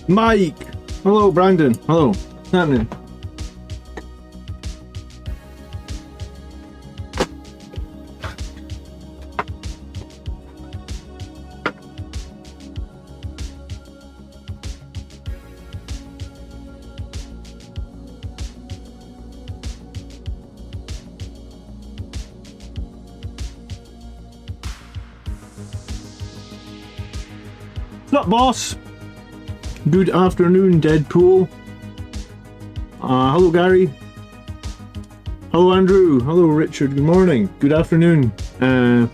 Mike! Hello, Brandon. Hello. What's happening? What's up, boss? Good afternoon, Deadpool. Hello, Gary. Hello, Andrew. Hello, Richard. Good morning. Good afternoon. I'm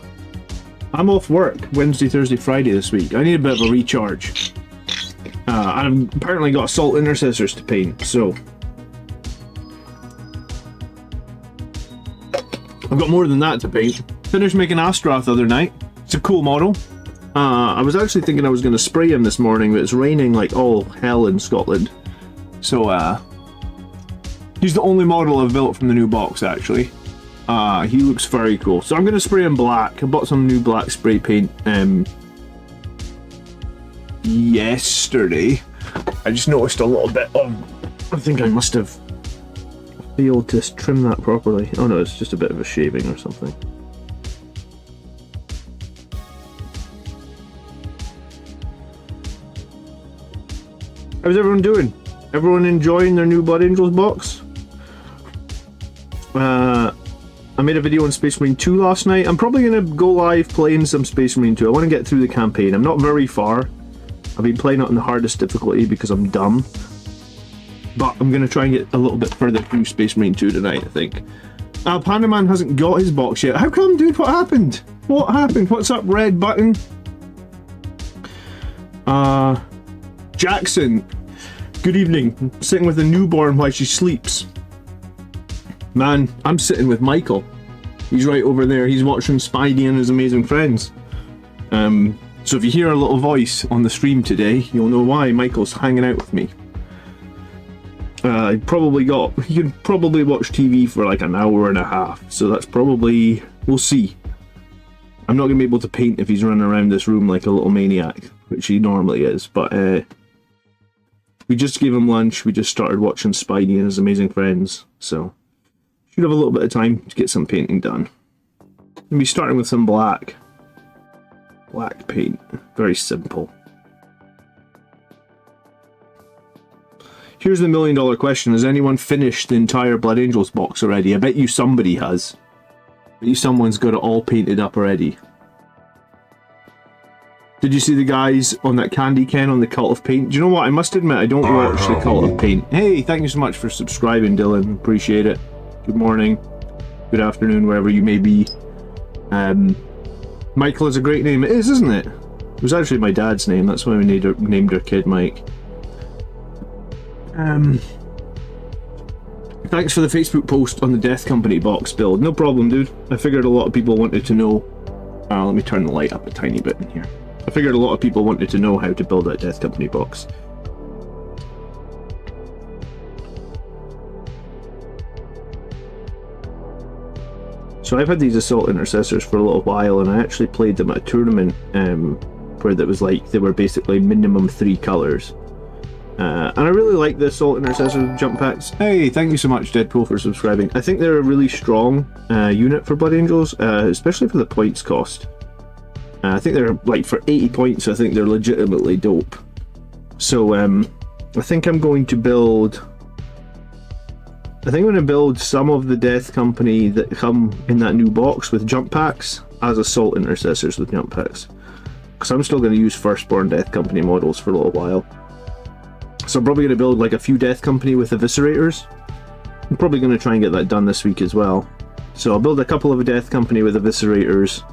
off work Wednesday, Thursday, Friday this week. I need a bit of a recharge. I've apparently got assault intercessors to paint, so I've got more than that to paint. Finished making Astroth the other night. It's a cool model. I was actually thinking I was going to spray him this morning, but it's raining like all hell in Scotland. So, he's the only model I've built from the new box, actually. He looks very cool. So I'm going to spray him black. I bought some new black spray paint yesterday. I just noticed a little bit of... I think I must have failed to trim that properly. Oh no, it's just a bit of a shaving or something. How's everyone doing? Everyone enjoying their new Blood Angels box? I made a video on Space Marine 2 last night. I'm probably going to go live playing some Space Marine 2. I want to get through the campaign. I'm not very far. I've been playing it on the hardest difficulty because I'm dumb. But I'm going to try and get a little bit further through Space Marine 2 tonight, I think. Panda Man hasn't got his box yet. How come, dude? What happened? What happened? What's up, red button? Jackson. Good evening. Sitting with a newborn while she sleeps. Man, I'm sitting with Michael. He's right over there. He's watching Spidey and His Amazing Friends. So if you hear a little voice on the stream today, you'll know why. Michael's hanging out with me. He can probably watch TV for like an hour and a half. So that's probably... we'll see. I'm not going to be able to paint if he's running around this room like a little maniac, which he normally is, but we just gave him lunch, we just started watching Spidey and His Amazing Friends, so should have a little bit of time to get some painting done. We'll be starting with some black paint, very simple. Here's the million-dollar question: has anyone finished the entire Blood Angels box already? I bet you somebody has. I bet you someone's got it all painted up already. Did you see the guys on that candy can on the Cult of Paint? Do you know what? I must admit, I don't watch the Cult of Paint. Hey, thank you so much for subscribing, Dylan. Appreciate it. Good morning. Good afternoon, wherever you may be. Michael is a great name. It is, isn't it? It was actually my dad's name. That's why we named our kid Mike. Thanks for the Facebook post on the Death Company box build. No problem, dude. I figured a lot of people wanted to know... let me turn the light up a tiny bit in here. I figured a lot of people wanted to know how to build that Death Company box. So I've had these Assault Intercessors for a little while, and I actually played them at a tournament where that was like, they were basically minimum 3 colours. And I really like the Assault Intercessor jump packs. Hey, thank you so much, Deadpool, for subscribing. I think they're a really strong unit for Blood Angels, especially for the points cost. I think they're like for 80 points. I think they're legitimately dope. So I think I'm going to build. I think I'm going to build some of the Death Company that come in that new box with jump packs as Assault Intercessors with jump packs. Because I'm still going to use Firstborn Death Company models for a little while. So I'm probably going to build like a few Death Company with Eviscerators. I'm probably going to try and get that done this week as well. So I'll build a couple of Death Company with Eviscerators.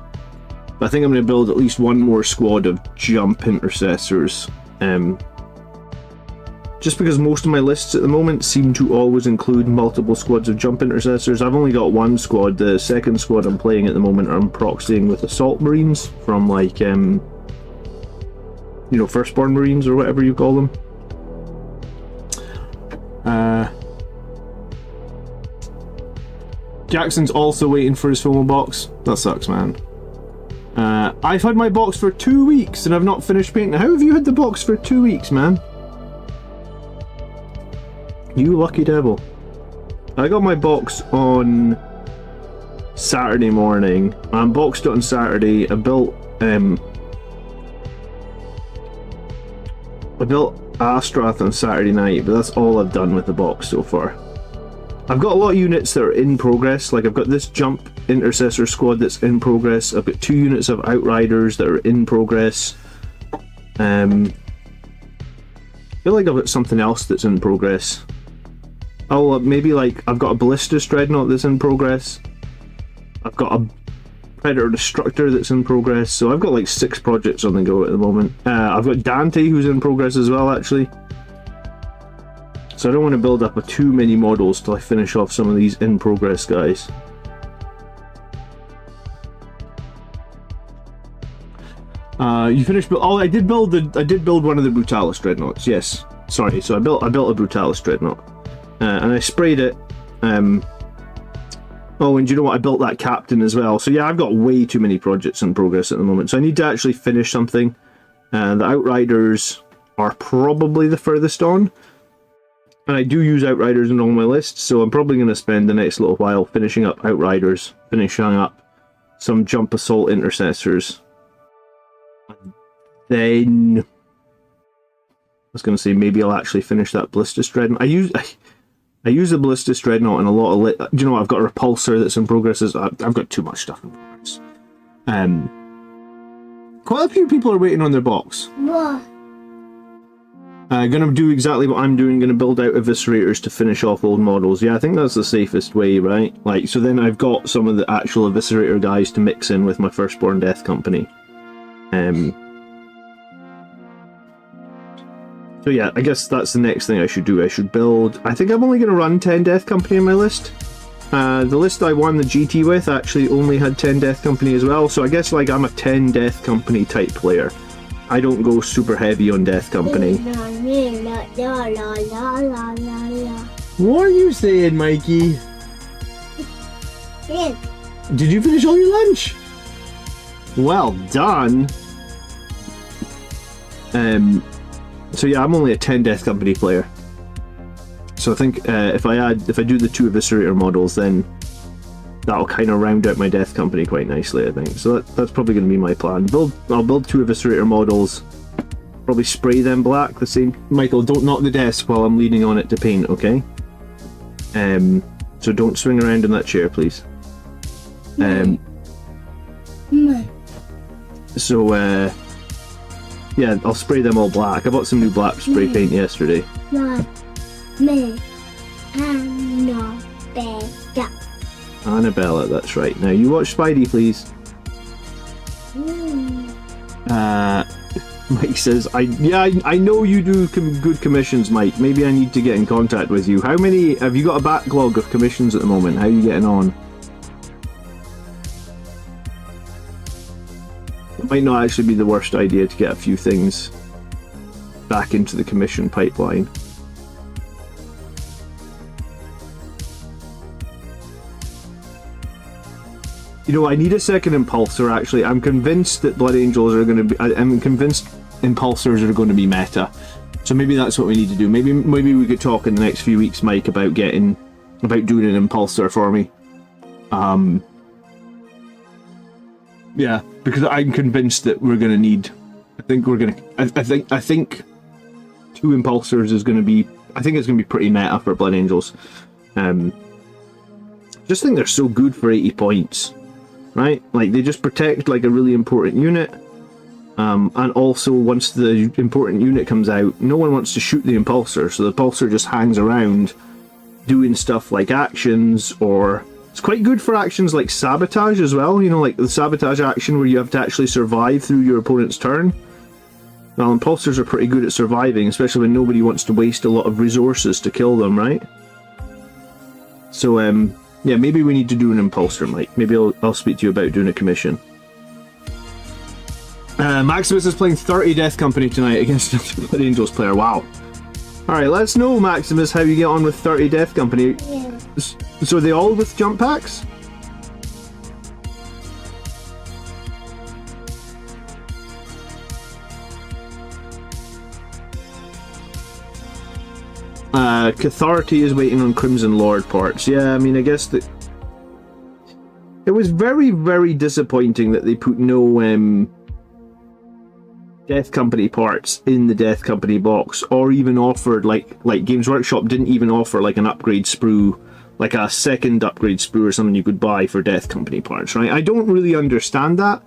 I think I'm going to build at least one more squad of Jump Intercessors. Just because most of my lists at the moment seem to always include multiple squads of Jump Intercessors. I've only got one squad. The second squad I'm playing at the moment I'm proxying with Assault Marines from like, you know, Firstborn Marines or whatever you call them. Jackson's also waiting for his FOMO box. That sucks, man. I've had my box for 2 weeks and I've not finished painting. How have you had the box for 2 weeks, man? You lucky devil. I got my box on Saturday morning. I unboxed it on Saturday. I built Astrath on Saturday night, but that's all I've done with the box so far. I've got a lot of units that are in progress. Like I've got this jump intercessor squad that's in progress. I've got 2 units of outriders that are in progress. I feel like I've got something else that's in progress. Oh, maybe like I've got a Ballistus Dreadnought that's in progress. I've got a Predator Destructor that's in progress. So I've got like 6 projects on the go at the moment. I've got Dante who's in progress as well, actually. So I don't want to build up too many models till I finish off some of these in progress guys. You finished? Oh, I did build one of the Brutalis Dreadnoughts. Yes, sorry. So I built a Brutalis Dreadnought, and I sprayed it. Oh, and you know what? I built that Captain as well. So yeah, I've got way too many projects in progress at the moment. So I need to actually finish something. The Outriders are probably the furthest on, and I do use Outriders in all my lists. So I'm probably going to spend the next little while finishing up Outriders, finishing up some Jump Assault Intercessors. Then I was going to say maybe I'll actually finish that Ballistus Dreadnought. I use the Ballistus Dreadnought in a lot of do you know what? I've got a Repulsor that's in progress. I've got too much stuff in progress. Quite a few people are waiting on their box. What? Gonna do exactly what I'm doing. Gonna build out Eviscerators to finish off old models. Yeah, I think that's the safest way, right? Like, so then I've got some of the actual Eviscerator guys to mix in with my Firstborn Death Company. So yeah, I guess that's the next thing I should do. I should build... I think I'm only going to run 10 Death Company in my list. The list I won the GT with actually only had 10 Death Company as well, so I guess like I'm a 10 Death Company type player. I don't go super heavy on Death Company. What are you saying, Mikey? Did you finish all your lunch? Well done. So yeah, I'm only a 10 Death Company player. So I think if I do the 2 Eviscerator models, then that'll kind of round out my Death Company quite nicely, I think. So that's probably going to be my plan. I'll build 2 Eviscerator models, probably spray them black, the same... Michael, don't knock the desk while I'm leaning on it to paint, okay? So don't swing around in that chair, please. So, yeah, I'll spray them all black. I bought some new black spray paint yesterday. Annabella, that's right. Now you watch Spidey, please. Mike says, I know you do good commissions, Mike. Maybe I need to get in contact with you. How many have you got a backlog of commissions at the moment? How are you getting on? It might not actually be the worst idea to get a few things back into the commission pipeline. You know, I need a second Impulsor, actually. I'm convinced that Blood Angels are going to be... I'm convinced Impulsors are going to be meta. So maybe that's what we need to do. Maybe we could talk in the next few weeks, Mike, about doing an Impulsor for me. Yeah, because I'm convinced that we're going to need... I think 2 Impulsors is going to be... I think it's going to be pretty meta for Blood Angels. Just think they're so good for 80 points. Right? Like, they just protect, like, a really important unit. And also, once the important unit comes out, no one wants to shoot the Impulsor, so the Impulsor just hangs around doing stuff like actions, or... It's quite good for actions like Sabotage as well, you know, like the Sabotage action where you have to actually survive through your opponent's turn. Well, Impulsors are pretty good at surviving, especially when nobody wants to waste a lot of resources to kill them, right? So, yeah, maybe we need to do an Impulsor, Mike. Maybe I'll speak to you about doing a commission. Maximus is playing 30 Death Company tonight against a Blood Angels player. Wow. Alright, let us know, Maximus, how you get on with 30 Death Company. Yeah. So are they all with jump packs? Catharty is waiting on Crimson Lord parts. Yeah, I mean, I guess that it was very, very disappointing that they put no Death Company parts in the Death Company box, or even offered like Games Workshop didn't even offer like an upgrade sprue, like a second upgrade sprue or something you could buy for Death Company parts, right? I don't really understand that.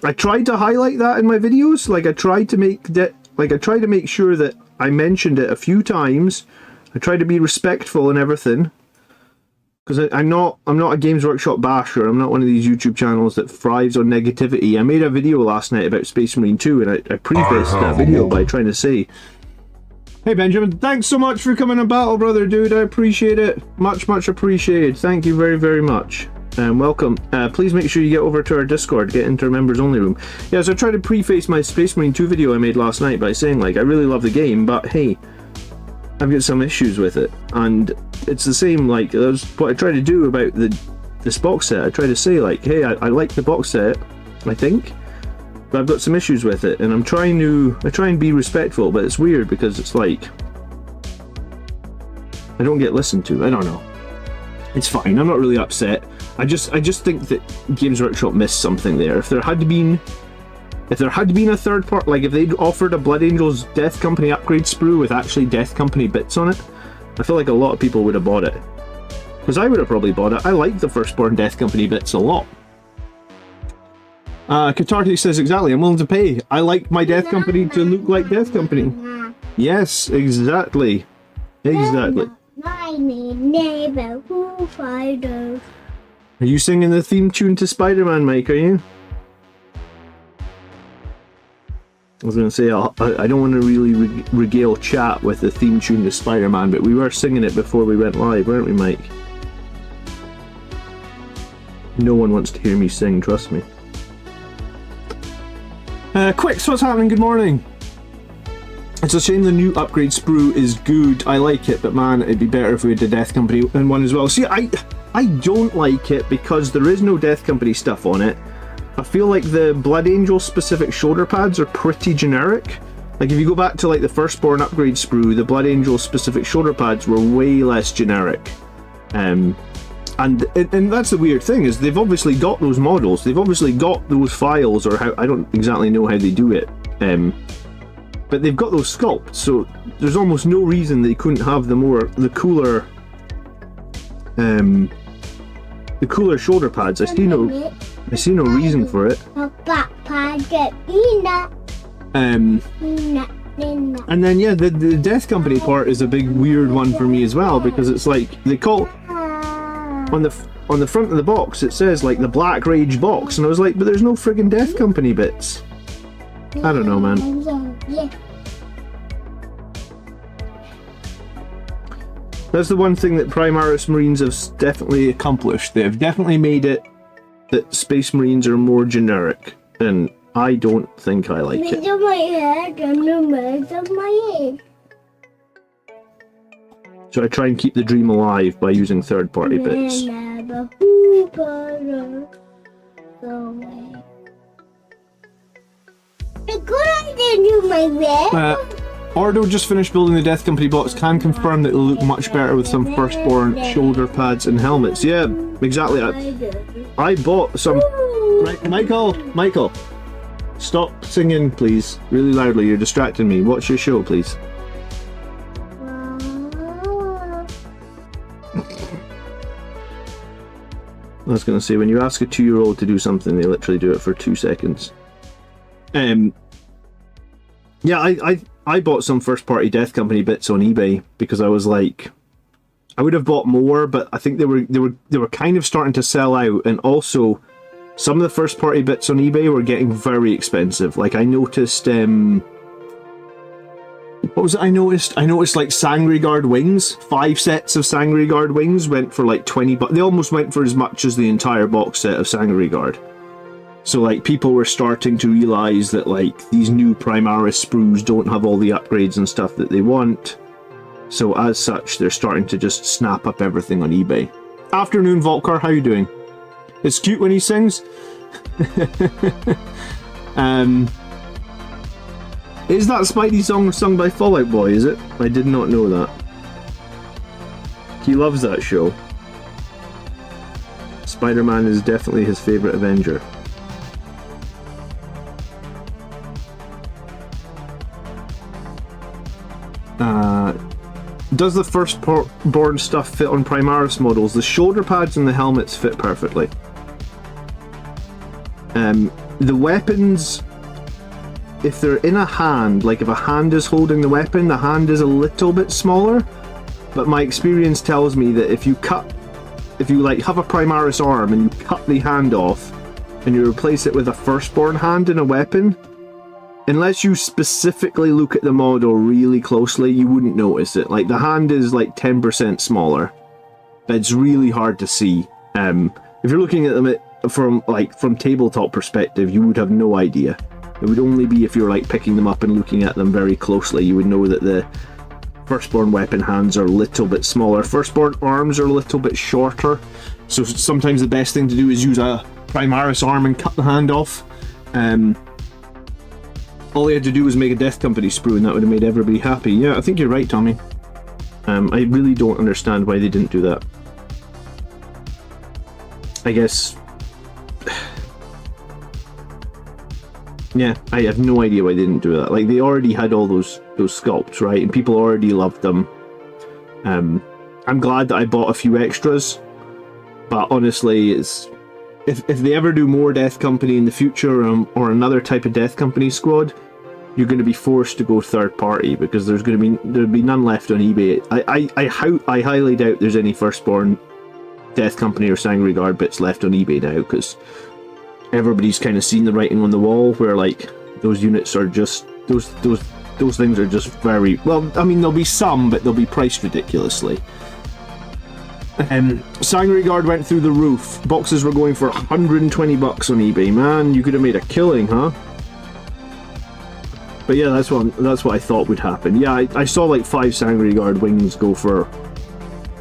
I tried to highlight that in my videos. Like I tried to make sure that I mentioned it a few times. I tried to be respectful and everything, because I'm not a Games Workshop basher. I'm not one of these YouTube channels that thrives on negativity. I made a video last night about Space Marine 2, and I prefaced that video by trying to say, hey Benjamin, thanks so much for coming on Battle Brother, dude. I appreciate it. Much appreciated. Thank you very, very much. Welcome. Please make sure you get over to our Discord, get into our members only room. Yeah, so I tried to preface my Space Marine 2 video I made last night by saying, like, I really love the game, but hey, I've got some issues with it. And it's the same, like, that's what I try to do about this box set. I try to say, like, hey, I like the box set, I think, but I've got some issues with it, and I try and be respectful, but it's weird because it's like I don't get listened to. I don't know. It's fine. I'm not really upset. I just think that Games Workshop missed something there. If there had been a third part, like if they'd offered a Blood Angels Death Company upgrade sprue with actually Death Company bits on it, I feel like a lot of people would have bought it. Because I would have probably bought it. I like the Firstborn Death Company bits a lot. Catharty says, exactly, I'm willing to pay. I like my Death Company to look like Death Company. Yes, exactly. Exactly. Are you singing the theme tune to Spider-Man, Mike, are you? I was going to say, I don't want to really regale chat with the theme tune to Spider-Man, but we were singing it before we went live, weren't we, Mike? No one wants to hear me sing, trust me. Quicks, what's happening? Good morning. It's a shame the new upgrade sprue is good. I like it, but man, it'd be better if we had the Death Company in one as well. See, I don't like it because there is no Death Company stuff on it. I feel like the Blood Angel specific shoulder pads are pretty generic. Like if you go back to like the Firstborn upgrade sprue, the Blood Angel specific shoulder pads were way less generic. And that's the weird thing, is they've obviously got those models, they've obviously got those files, or how, I don't exactly know how they do it. But they've got those sculpts, so there's almost no reason they couldn't have the cooler shoulder pads. I see no reason for it. And then yeah, the Death Company part is a big weird one for me as well, because it's like they call on the front of the box it says like the Black Rage box, and I was like, but there's no friggin' Death Company bits. I don't know, man. That's the one thing that Primaris Marines have definitely accomplished. They have definitely made it that Space Marines are more generic, and I don't think I like it. So I try and keep the dream alive by using third-party bits. Ordo just finished building the Death Company box. Can confirm that it'll look much better with some Firstborn shoulder pads and helmets. Yeah, exactly. I bought some. Right, Michael, stop singing, please, really loudly. You're distracting me. Watch your show, please. I was going to say, when you ask a 2-year-old to do something, they literally do it for 2 seconds. Yeah, I bought some first-party Death Company bits on eBay because I was like, I would have bought more, but I think they were kind of starting to sell out, and also some of the first-party bits on eBay were getting very expensive. Like I noticed, what was it? I noticed like Sangreguard wings. 5 sets of Sangreguard wings went for like 20 bucks. They almost went for as much as the entire box set of Sangreguard. So like people were starting to realize that like these new Primaris sprues don't have all the upgrades and stuff that they want. So as such, they're starting to just snap up everything on eBay. Afternoon, Volcar, how you doing? It's cute when he sings. Is that Spidey song sung by Fallout Boy, is it? I did not know that. He loves that show. Spider-Man is definitely his favourite Avenger. Does the firstborn stuff fit on Primaris models? The shoulder pads and the helmets fit perfectly. The weapons, if they're in a hand, like if a hand is holding the weapon, the hand is a little bit smaller. But my experience tells me that if you like have a Primaris arm and you cut the hand off and you replace it with a firstborn hand in a weapon, unless you specifically look at the model really closely, you wouldn't notice it. Like, the hand is like 10% smaller, but it's really hard to see. If you're looking at them from tabletop perspective, you would have no idea. It would only be if you're like picking them up and looking at them very closely, you would know that the firstborn weapon hands are a little bit smaller. Firstborn arms are a little bit shorter, so sometimes the best thing to do is use a Primaris arm and cut the hand off. All he had to do was make a Death Company sprue and that would have made everybody happy. Yeah, I think you're right, Tommy. I really don't understand why they didn't do that. I guess... yeah, I have no idea why they didn't do that. Like, they already had all those sculpts, right? And people already loved them. I'm glad that I bought a few extras. But honestly, it's... If they ever do more Death Company in the future, or another type of Death Company squad, you're going to be forced to go third party because there'll be none left on eBay. I highly doubt there's any firstborn Death Company or Sangre Guard bits left on eBay now, because everybody's kind of seen the writing on the wall, where like those units are just those things are just very well. I mean, there'll be some, but they'll be priced ridiculously. Sangre Guard went through the roof. Boxes were going for $120 on eBay. Man, you could have made a killing, huh? But yeah, that's what I thought would happen. Yeah, I saw like 5 Sangre Guard wings go for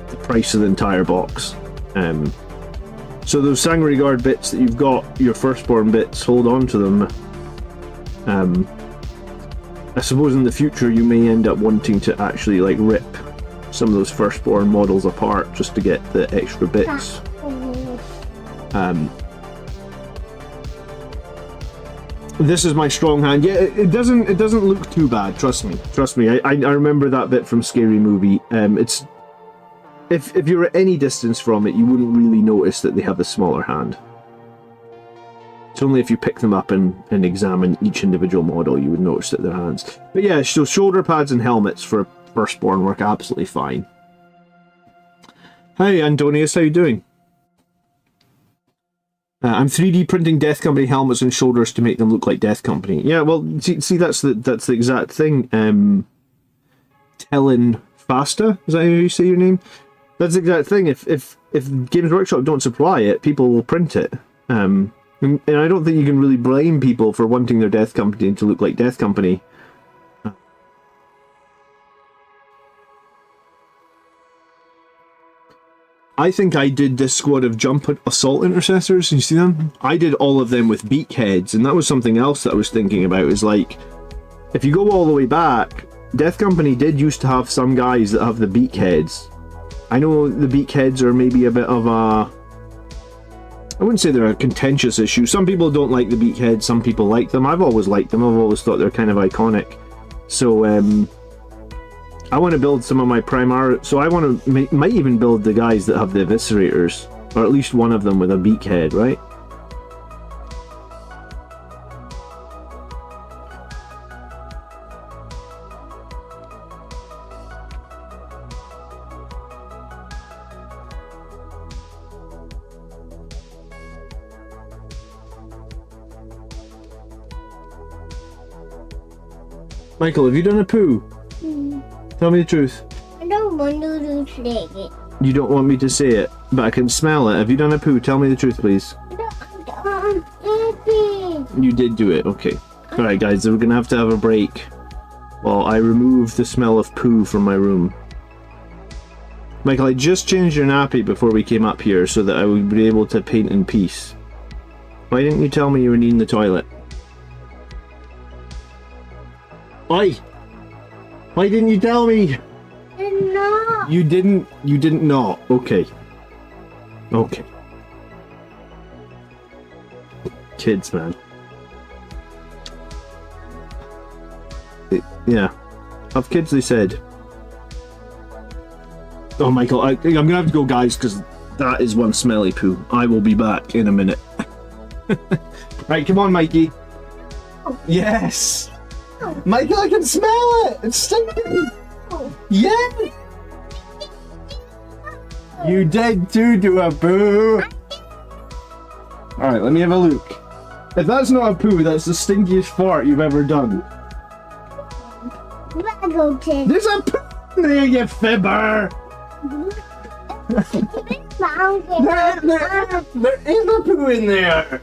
the price of the entire box. So those Sangre Guard bits that you've got, your firstborn bits, hold on to them. I suppose in the future you may end up wanting to actually like rip some of those firstborn models apart just to get the extra bits. This is my strong hand. Yeah, it doesn't look too bad. Trust me. I remember that bit from Scary Movie. It's if you're at any distance from it, you wouldn't really notice that they have a smaller hand. It's only if you pick them up and examine each individual model you would notice that they're hands. But yeah, so shoulder pads and helmets for firstborn work absolutely fine. Hey Antonius, how you doing? I'm 3D printing Death Company helmets and shoulders to make them look like Death Company. Yeah, well, see that's the exact thing. Tellin Fasta, is that how you say your name? That's the exact thing. If Games Workshop don't supply it, people will print it. And I don't think you can really blame people for wanting their Death Company to look like Death Company. I think I did this squad of jump assault intercessors. You see them? I did all of them with beak heads, and that was something else that I was thinking about. Is like, if you go all the way back, Death Company did used to have some guys that have the beak heads. I know the beak heads are maybe a bit of a... I wouldn't say they're a contentious issue. Some people don't like the beak heads, some people like them. I've always liked them. I've always thought they're kind of iconic. So, I want to build some of my Primar... So I want to... might even build the guys that have the Eviscerators. Or at least one of them with a beak head, right? Michael, have you done a poo? Tell me the truth. I don't want to say it. You don't want me to say it, but I can smell it. Have you done a poo? Tell me the truth, please. You did do it, okay. Alright guys, we're gonna have a break while I remove the smell of poo from my room. Michael, I just changed your nappy before we came up here so that I would be able to paint in peace. Why didn't you tell me you were needing the toilet? Why? Why didn't you tell me? No. You didn't not. Okay. Okay. Kids, man. Yeah. Have kids, they said. Oh, Michael, I'm gonna have to go, guys, because that is one smelly poo. I will be back in a minute. Right, come on, Mikey. Oh. Yes! Oh. Michael, I can smell it! It's stinking! Oh. Yeah! You did too, do a poo! Alright, let me have a look. If that's not a poo, that's the stinkiest fart you've ever done. There's a poo in there, you fibber! There is a poo in there!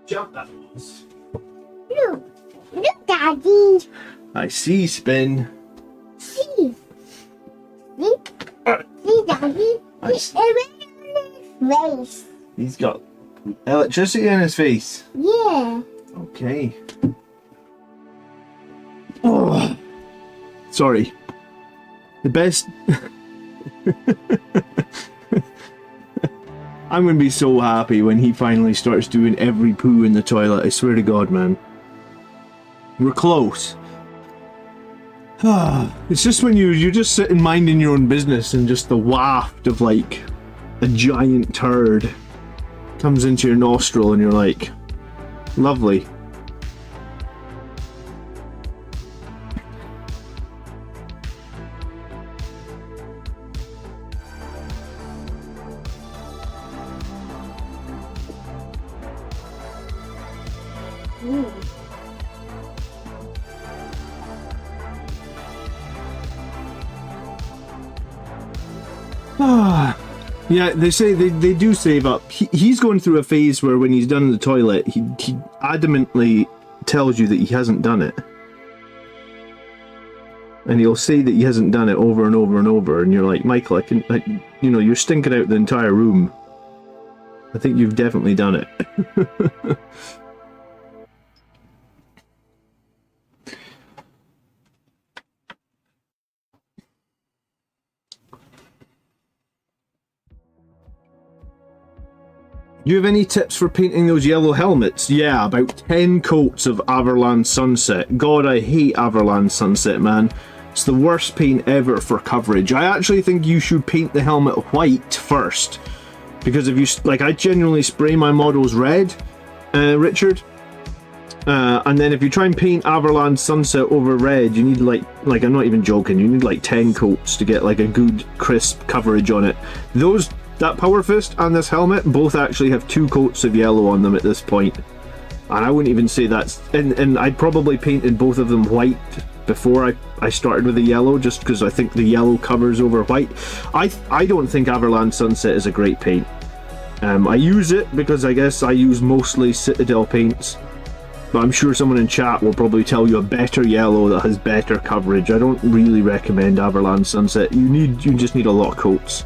Jump that was. Look, Daddy. I see, Spin. See, Daddy. Face. He's got electricity in his face. Yeah. Okay. Oh, sorry. The best. I'm gonna be so happy when he finally starts doing every poo in the toilet. I swear to God, man. We're close. It's just when you're just sitting minding your own business and just the waft of like a giant turd comes into your nostril and you're like, lovely. Yeah, they say they do save up. He's going through a phase where when he's done the toilet, he adamantly tells you that he hasn't done it. And he'll say that he hasn't done it over and over and over, and you're like, Michael, you know, you're stinking out the entire room. I think you've definitely done it. Do you have any tips for painting those yellow helmets? Yeah, about 10 coats of Averland Sunset. God, I hate Averland Sunset, man. It's the worst paint ever for coverage. I actually think you should paint the helmet white first. Because if you, like, I genuinely spray my models red, Richard. And then if you try and paint Averland Sunset over red, you need like I'm not even joking, you need like 10 coats to get like a good crisp coverage on it. That Power Fist and this helmet both actually have 2 coats of yellow on them at this point. And I wouldn't even say that's... And I probably painted both of them white before I started with the yellow, just because I think the yellow covers over white. I don't think Averland Sunset is a great paint. I use it because I guess I use mostly Citadel paints. But I'm sure someone in chat will probably tell you a better yellow that has better coverage. I don't really recommend Averland Sunset. You just need a lot of coats.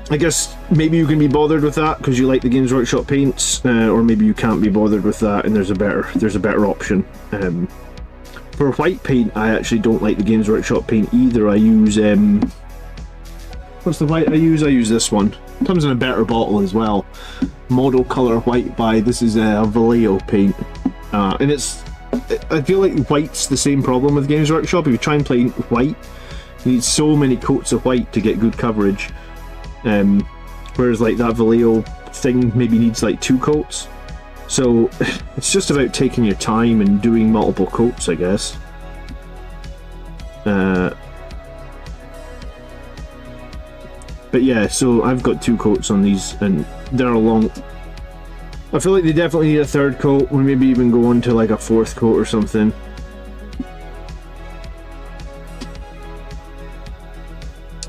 I guess maybe you can be bothered with that because you like the Games Workshop paints, or maybe you can't be bothered with that and there's a better option. For white paint, I actually don't like the Games Workshop paint either. I use what's the white I use? I use this one. It comes in a better bottle as well. Model Color White by, this is a Vallejo paint, and I feel like white's the same problem with Games Workshop. If you try and paint white, you need so many coats of white to get good coverage. Whereas like that Vallejo thing maybe needs like 2 coats. So it's just about taking your time and doing multiple coats, I guess. But yeah, so I've got 2 coats on these and they're long. I feel like they definitely need a 3rd coat, or maybe even go on to like a 4th coat or something.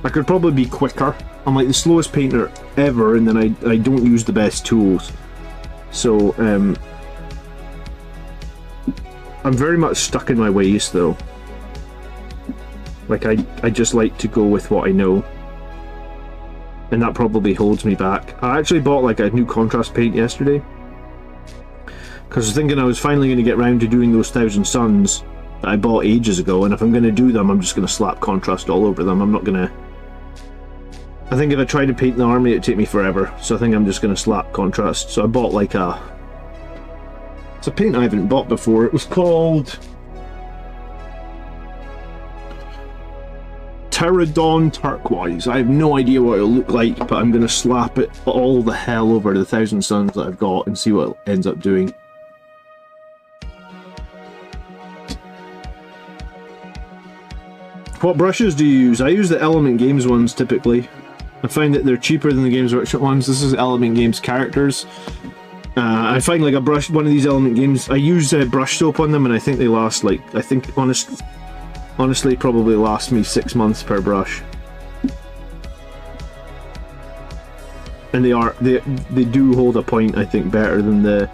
I could probably be quicker. I'm like the slowest painter ever, and then I don't use the best tools. So I'm very much stuck in my ways though. Like I just like to go with what I know. And that probably holds me back. I actually bought like a new contrast paint yesterday. Because I was thinking I was finally going to get round to doing those Thousand Suns that I bought ages ago, and if I'm going to do them, I'm just going to slap contrast all over them. I'm not going to... I think if I tried to paint the army, it'd take me forever. So I think I'm just going to slap contrast. So I bought like a... It's a paint I haven't bought before. It was called... Pterodon Turquoise. I have no idea what it'll look like, but I'm going to slap it all the hell over the Thousand Suns that I've got and see what it ends up doing. What brushes do you use? I use the Element Games ones typically. I find that they're cheaper than the Games Workshop ones. This is Element Games Characters. I find like one of these Element Games, I use brush soap on them and I think they last like, honestly probably last me 6 months per brush. And they do hold a point, I think, better than the...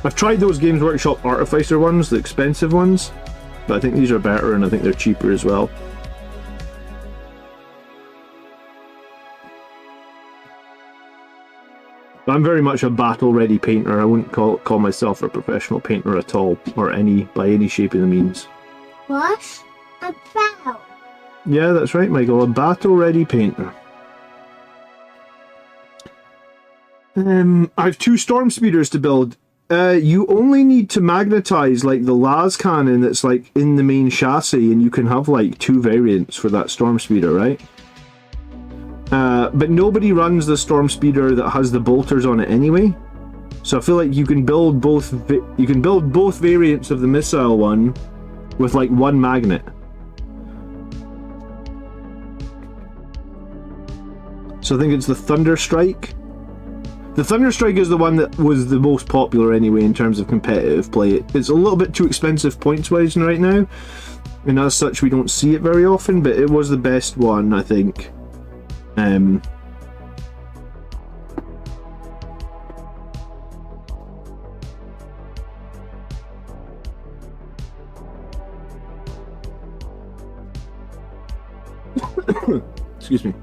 I've tried those Games Workshop Artificer ones, the expensive ones, but I think these are better and I think they're cheaper as well. I'm very much a battle-ready painter. I wouldn't call myself a professional painter at all, or by any shape of the means. What about? Yeah, that's right, Michael. A battle-ready painter. I have 2 storm speeders to build. You only need to magnetize like the las cannon that's like in the main chassis, and you can have like 2 variants for that storm speeder, right? But nobody runs the storm speeder that has the bolters on it anyway. So I feel like you can build both variants of the missile one with like 1 magnet. So I think it's the Thunderstrike. The Thunderstrike is the one that was the most popular anyway in terms of competitive play. It's a little bit too expensive points-wise right now, and as such we don't see it very often, but it was the best one, I think. Excuse me.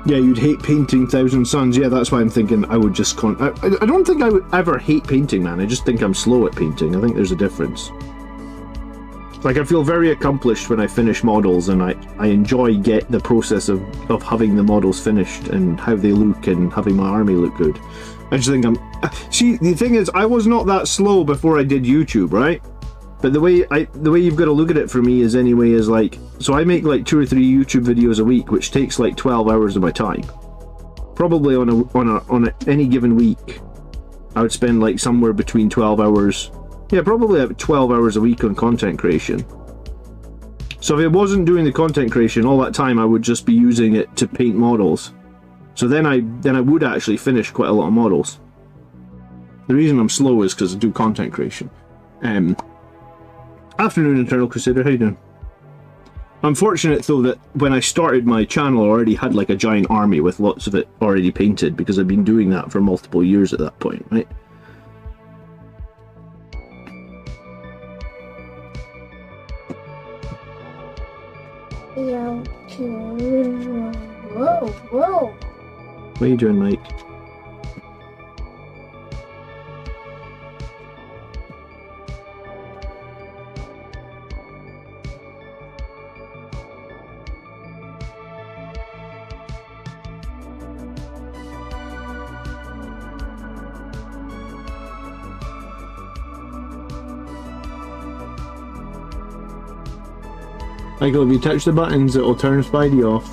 Yeah, you'd hate painting Thousand Suns. Yeah, that's why I'm thinking I would just I don't think I would ever hate painting, man. I just think I'm slow at painting. I think there's a difference. Like, I feel very accomplished when I finish models, and I enjoy the process of having the models finished and how they look and having my army look good. I just think see, the thing is, I was not that slow before I did YouTube, right? But the way you've got to look at it for me is anyway is like, so I make like 2 or 3 YouTube videos a week, which takes like 12 hours of my time. Probably on any given week, I would spend like somewhere between 12 hours. Yeah, probably about 12 hours a week on content creation. So if I wasn't doing the content creation all that time, I would just be using it to paint models. So then I would actually finish quite a lot of models. The reason I'm slow is because I do content creation. Afternoon, Eternal Crusader, how you doing? I'm fortunate though that when I started my channel I already had like a giant army with lots of it already painted, because I've been doing that for multiple years at that point, right? Whoa, whoa. What are you doing, Mike? Michael, if you touch the buttons, it'll turn Spidey off.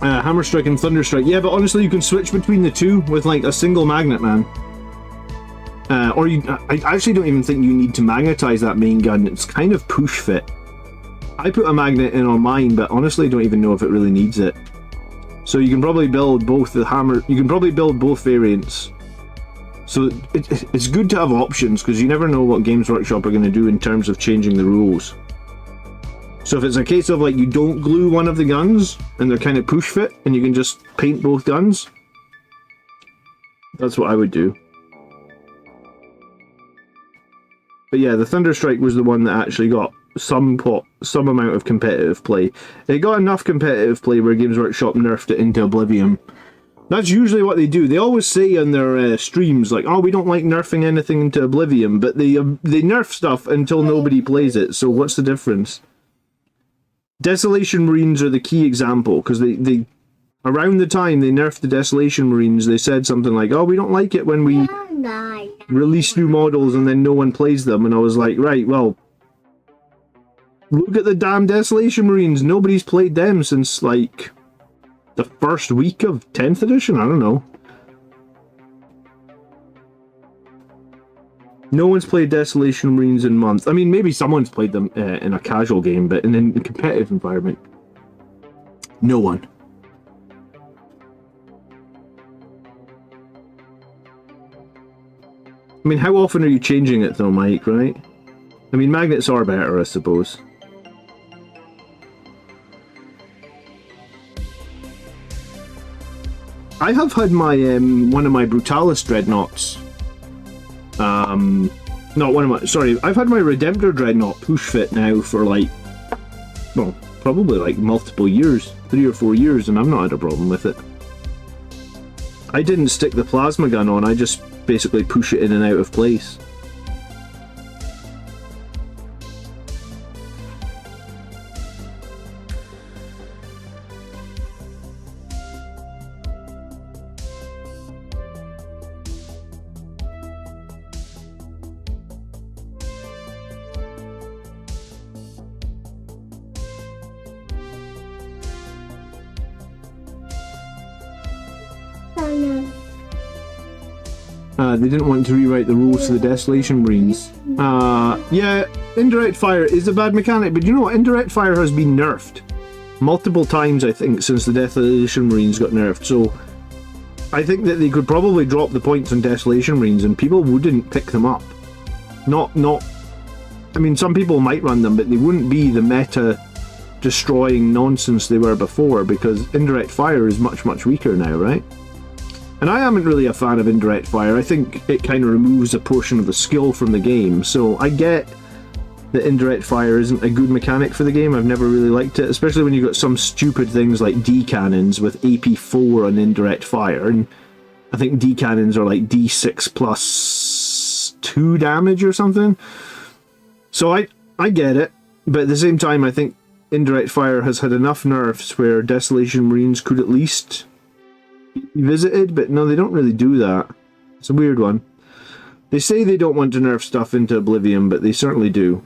Hammerstrike and Thunderstrike. Yeah, but honestly, you can switch between the two with like a single magnet, man. Or I actually don't even think you need to magnetize that main gun. It's kind of push fit. I put a magnet in on mine, but honestly, I don't even know if it really needs it. So you can probably build both the hammer. You can probably build both variants. So it's good to have options, because you never know what Games Workshop are going to do in terms of changing the rules. So if it's a case of like you don't glue one of the guns and they're kind of push fit and you can just paint both guns, that's what I would do. But yeah, the Thunderstrike was the one that actually got some amount of competitive play. It got enough competitive play where Games Workshop nerfed it into oblivion. That's usually what they do. They always say on their streams, like, oh, we don't like nerfing anything into oblivion, but they nerf stuff until nobody plays it, so what's the difference? Desolation Marines are the key example, because they around the time they nerfed the Desolation Marines, they said something like, oh, we don't like it when we release new models and then no one plays them, and I was like, right, well, look at the damn Desolation Marines, nobody's played them since, like, the first week of 10th edition? I don't know. No one's played Desolation Marines in months. I mean, maybe someone's played them in a casual game, but in a competitive environment, no one. I mean, how often are you changing it though, Mike, right? I mean, magnets are better, I suppose. I have had my one of my Brutalis Dreadnoughts. Not one of my. Sorry, I've had my Redemptor Dreadnought push fit now for like, well, probably like multiple years, 3 or 4 years, and I've not had a problem with it. I didn't stick the plasma gun on. I just basically push it in and out of place. They didn't want to rewrite the rules to the Desolation Marines. Yeah, indirect fire is a bad mechanic, but you know what? Indirect fire has been nerfed multiple times, I think, since the Desolation Marines got nerfed, so I think that they could probably drop the points on Desolation Marines and people wouldn't pick them up. I mean, some people might run them, but they wouldn't be the meta destroying nonsense they were before, because indirect fire is much, much weaker now, right? And I am really a fan of indirect fire. I think it kind of removes a portion of the skill from the game, so I get that indirect fire isn't a good mechanic for the game. I've never really liked it, especially when you've got some stupid things like D-cannons with AP4 on indirect fire, and I think D-cannons are like D6 plus 2 damage or something. So I get it, but at the same time I think indirect fire has had enough nerfs where Desolation Marines could at least be visited, but no, they don't really do that. It's a weird one. They say they don't want to nerf stuff into oblivion, but they certainly do.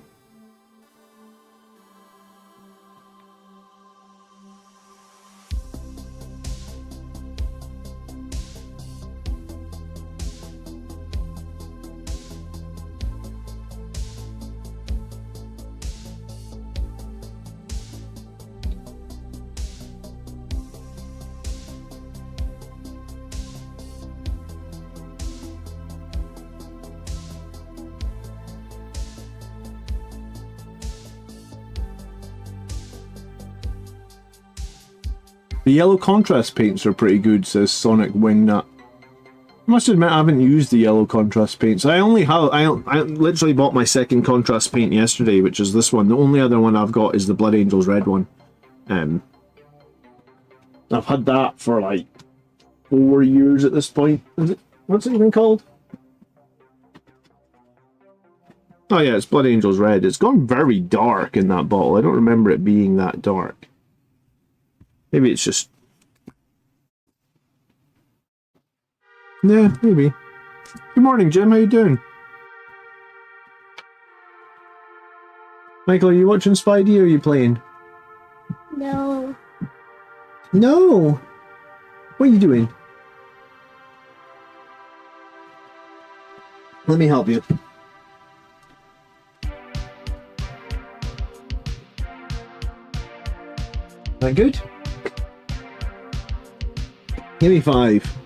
The yellow contrast paints are pretty good, says Sonic Wingnut. I must admit I haven't used the yellow contrast paints. I literally bought my second contrast paint yesterday, which is this one. The only other one I've got is the Blood Angels red one. I've had that for like 4 years at this point. What's it even called? Oh yeah, it's Blood Angels red. It's gone very dark in that bottle. I don't remember it being that dark. Maybe it's just... Yeah, maybe. Good morning, Jim. How you doing? Michael, are you watching Spidey or are you playing? No. No! What are you doing? Let me help you. That good? Give me 5.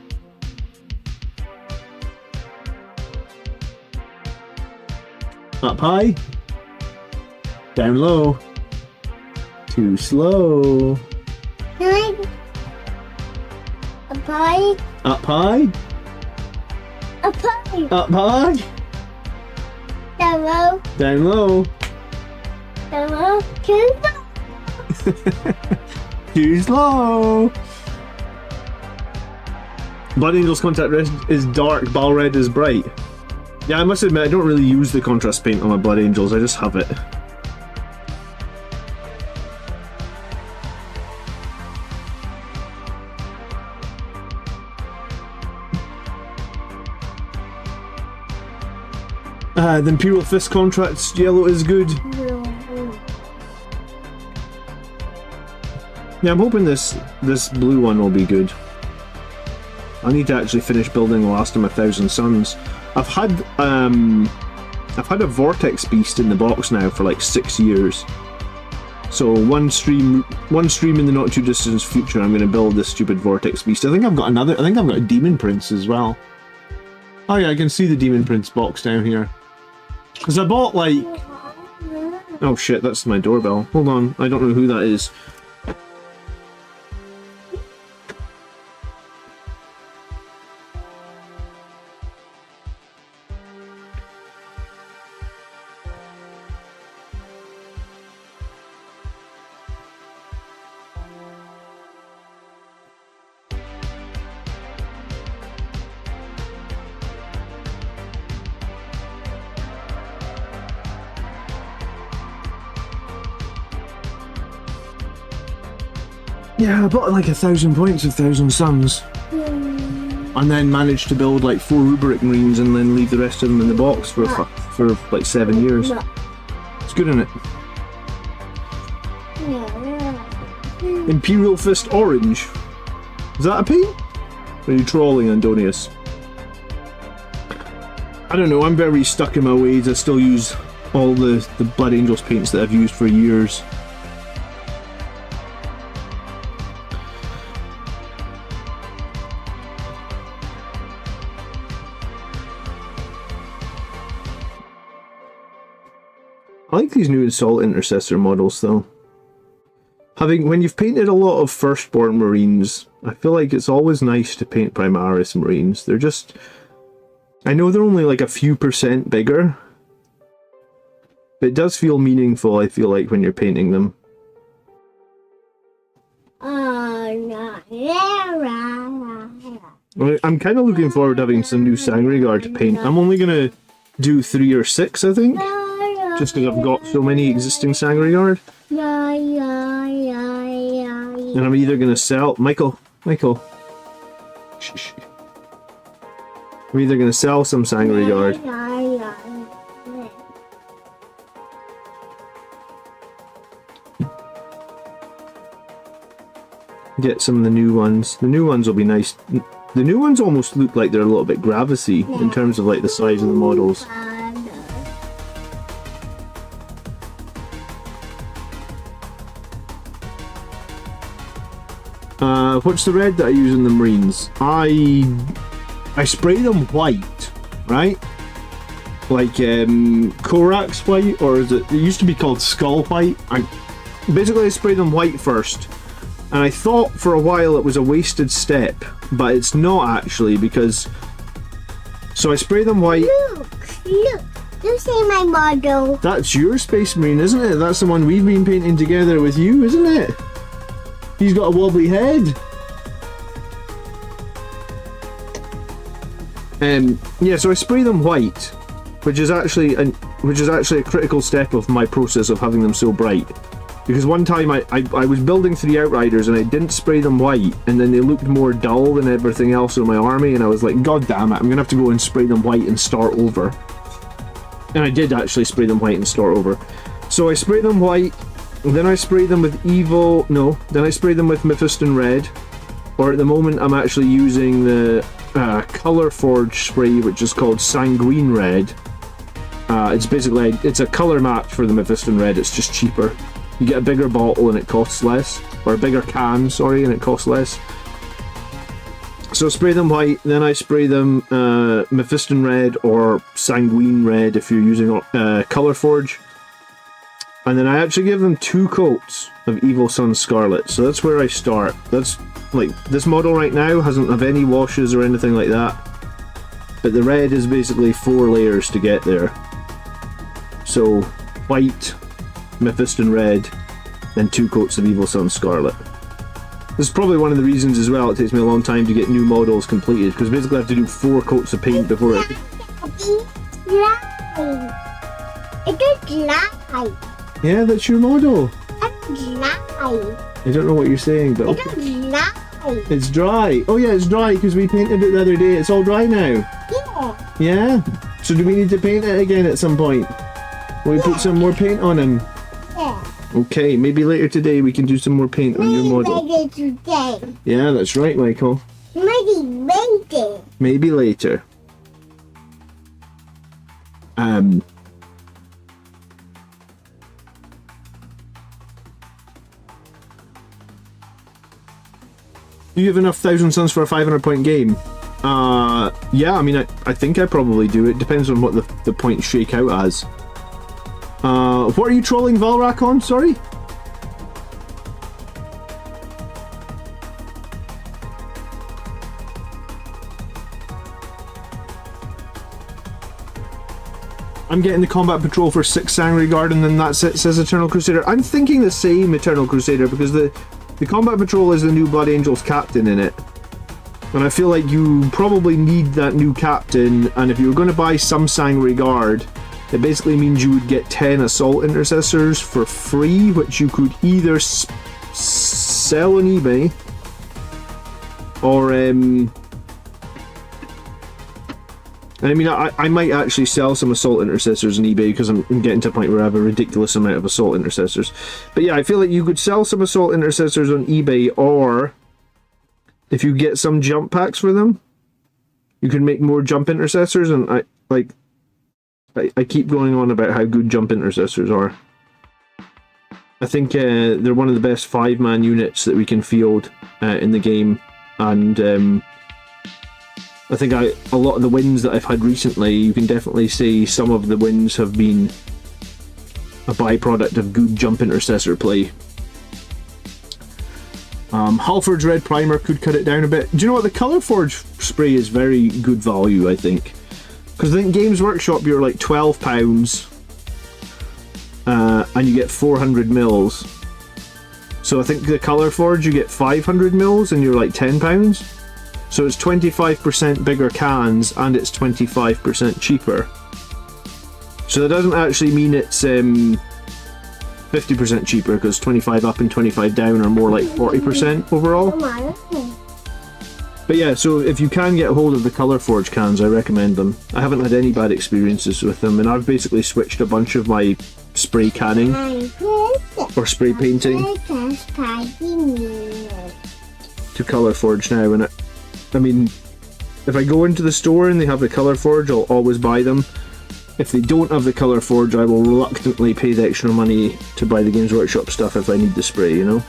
Up high. Down low. Too slow. Up high. Up high. Up high. Up high. Down low. Down low. Down low. Too low. Too slow. Blood Angel's contact red is dark, Bal red is bright. Yeah, I must admit I don't really use the contrast paint on my Blood Angels, I just have it. The Imperial Fist contrast yellow is good. Yeah, I'm hoping this blue one will be good. I need to actually finish building the last of my 1,000 Suns. I've had a Vortex Beast in the box now for like 6 years. So one stream in the not too distant future, I'm going to build this stupid Vortex Beast. I think I've got a Demon Prince as well. Oh yeah, I can see the Demon Prince box down here. Because I bought like... Oh shit, that's my doorbell. Hold on, I don't know who that is. Yeah, I bought like 1,000 points of 1,000 Suns. And then managed to build like 4 Rubric Marines and then leave the rest of them in the box for like 7 years. It's good, isn't it? Imperial Fist Orange. Is that a paint? Or are you trolling, Andonius? I don't know, I'm very stuck in my ways. I still use all the Blood Angels paints that I've used for years. I like these new Assault Intercessor models though. When you've painted a lot of Firstborn Marines, I feel like it's always nice to paint Primaris Marines. They're just... I know they're only like a few % bigger, but it does feel meaningful, I feel like, when you're painting them. I'm kind of looking forward to having some new Sangreguard to paint. I'm only gonna do 3 or 6, I think. Just because I've got so many existing Sangreguard. And I'm either going to sell... Michael. Shh. I'm either going to sell some Sangreguard. Get some of the new ones. The new ones will be nice. The new ones almost look like they're a little bit Gravity in terms of like the size of the models. What's the red that I use in the Marines? I spray them white, right? Like Korax white, or is it used to be called Skull white? Basically I spray them white first. And I thought for a while it was a wasted step, but it's not actually, because... So I spray them white... Look! You see my model? That's your Space Marine, isn't it? That's the one we've been painting together with you, isn't it? He's got a wobbly head. Yeah, so I spray them white, which is actually a critical step of my process of having them so bright. Because one time I was building 3 Outriders and I didn't spray them white, and then they looked more dull than everything else in my army, and I was like, God damn it, I'm gonna have to go and spray them white and start over. And I did actually spray them white and start over. So I spray them white, and then I spray them with then I spray them with Mephiston Red, or at the moment I'm actually using the Colour Forge spray, which is called Sanguine Red. It's basically, it's a colour match for the Mephiston Red, it's just cheaper. You get a bigger bottle and it costs less, or a bigger can, sorry, and it costs less. So spray them white, then I spray them Mephiston Red or Sanguine Red if you're using Colour Forge. And then I actually give them 2 coats of Evil Sun Scarlet, so that's where I start. That's like, this model right now doesn't have any washes or anything like that, but the red is basically 4 layers to get there. So white, Mephiston Red, then 2 coats of Evil Sun Scarlet. This is probably one of the reasons as well it takes me a long time to get new models completed, because basically I have to do 4 coats of paint before it... It's dry. Yeah, that's your model. It's dry. I don't know what you're saying, but... It's dry. It's dry. Oh yeah, it's dry because we painted it the other day. It's all dry now. Yeah. Yeah? So do we need to paint it again at some point? Will we put some more paint on him? Yeah. Okay, maybe later today we can do some more paint on your model. Maybe today. Yeah, that's right, Michael. Maybe later. Maybe later. Do you have enough Thousand Suns for a 500-point game? Yeah, I mean, I think I probably do. It depends on what the points shake out as. What are you trolling Valrak on? Sorry? I'm getting the Combat Patrol for 6 Sangreguard and then that's it, says Eternal Crusader. I'm thinking the same, Eternal Crusader, because the Combat Patrol is the new Blood Angels captain in it. And I feel like you probably need that new captain, and if you were going to buy some Sangreguard, it basically means you would get 10 Assault Intercessors for free, which you could either sell on eBay, or I mean, I might actually sell some Assault Intercessors on eBay because I'm getting to a point where I have a ridiculous amount of Assault Intercessors. But yeah, I feel like you could sell some Assault Intercessors on eBay, or if you get some jump packs for them, you can make more Jump Intercessors, and I keep going on about how good Jump Intercessors are. I think they're one of the best 5-man units that we can field in the game, and I think a lot of the wins that I've had recently, you can definitely say some of the wins have been a byproduct of good Jump Intercessor play. Halford's Red Primer could cut it down a bit. Do you know what? The Colour Forge spray is very good value, I think. Because I think Games Workshop you're like £12, and you get 400 mils. So I think the Colour Forge you get 500 mils and you're like £10. So it's 25% bigger cans and it's 25% cheaper. So that doesn't actually mean it's 50% cheaper, because 25 up and 25 down are more like 40% overall. But yeah, so if you can get hold of the Colourforge cans, I recommend them. I haven't had any bad experiences with them, and I've basically switched a bunch of my spray canning or spray painting to Colourforge now. And I mean, if I go into the store and they have the Colourforge, I'll always buy them. If they don't have the Colourforge, I will reluctantly pay the extra money to buy the Games Workshop stuff if I need the spray, you know?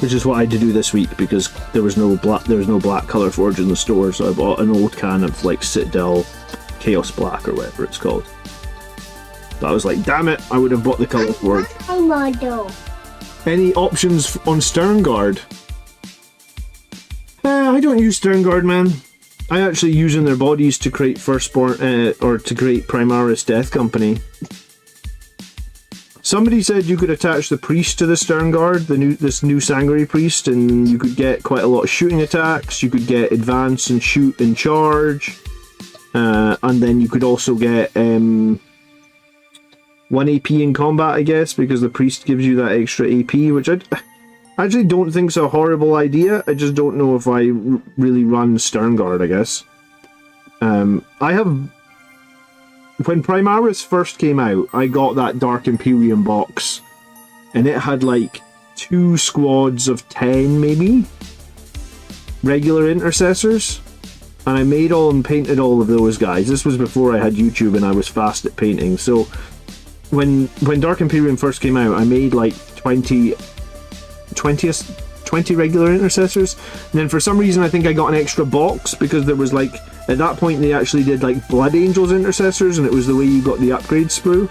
Which is what I had to do this week, because there was no black Colourforge in the store, so I bought an old can of like Citadel Chaos Black or whatever it's called. But I was like, damn it, I would have bought the Colourforge. Any options on Sternguard? I don't use Sternguard, man. I actually use in their bodies to create Firstborn, or to create Primaris Death Company. Somebody said you could attach the priest to the Sternguard, this new Sangre priest, and you could get quite a lot of shooting attacks. You could get advance and shoot and charge, and then you could also get 1 AP in combat, I guess, because the priest gives you that extra AP, which I actually don't think is a horrible idea. I just don't know if I really run Sternguard, I guess. When Primaris first came out, I got that Dark Imperium box, and it had like 2 squads of 10 maybe regular intercessors, and I made all and painted all of those guys. This was before I had YouTube and I was fast at painting. So when Dark Imperium first came out, I made like 20 regular intercessors, and then for some reason I think I got an extra box, because there was like, at that point they actually did like Blood Angels intercessors, and it was the way you got the upgrade sprue,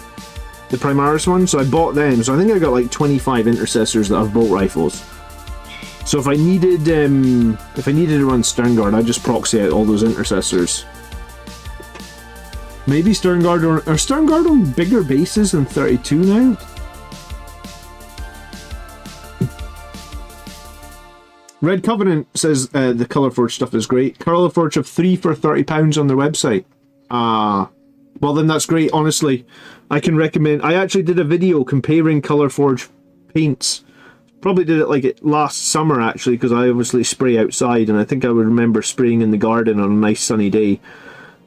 the Primaris one, so I bought them. So I think I got like 25 intercessors that have bolt rifles. So if I needed to run Sternguard, I'd just proxy out all those intercessors. Maybe Sternguard, are Sternguard on bigger bases than 32 now? Red Covenant says the Colourforge stuff is great. Colourforge have 3 for £30 on their website. Well then that's great, honestly. I can recommend... I actually did a video comparing Colourforge paints. Probably did it like last summer, actually, because I obviously spray outside, and I think I would remember spraying in the garden on a nice sunny day.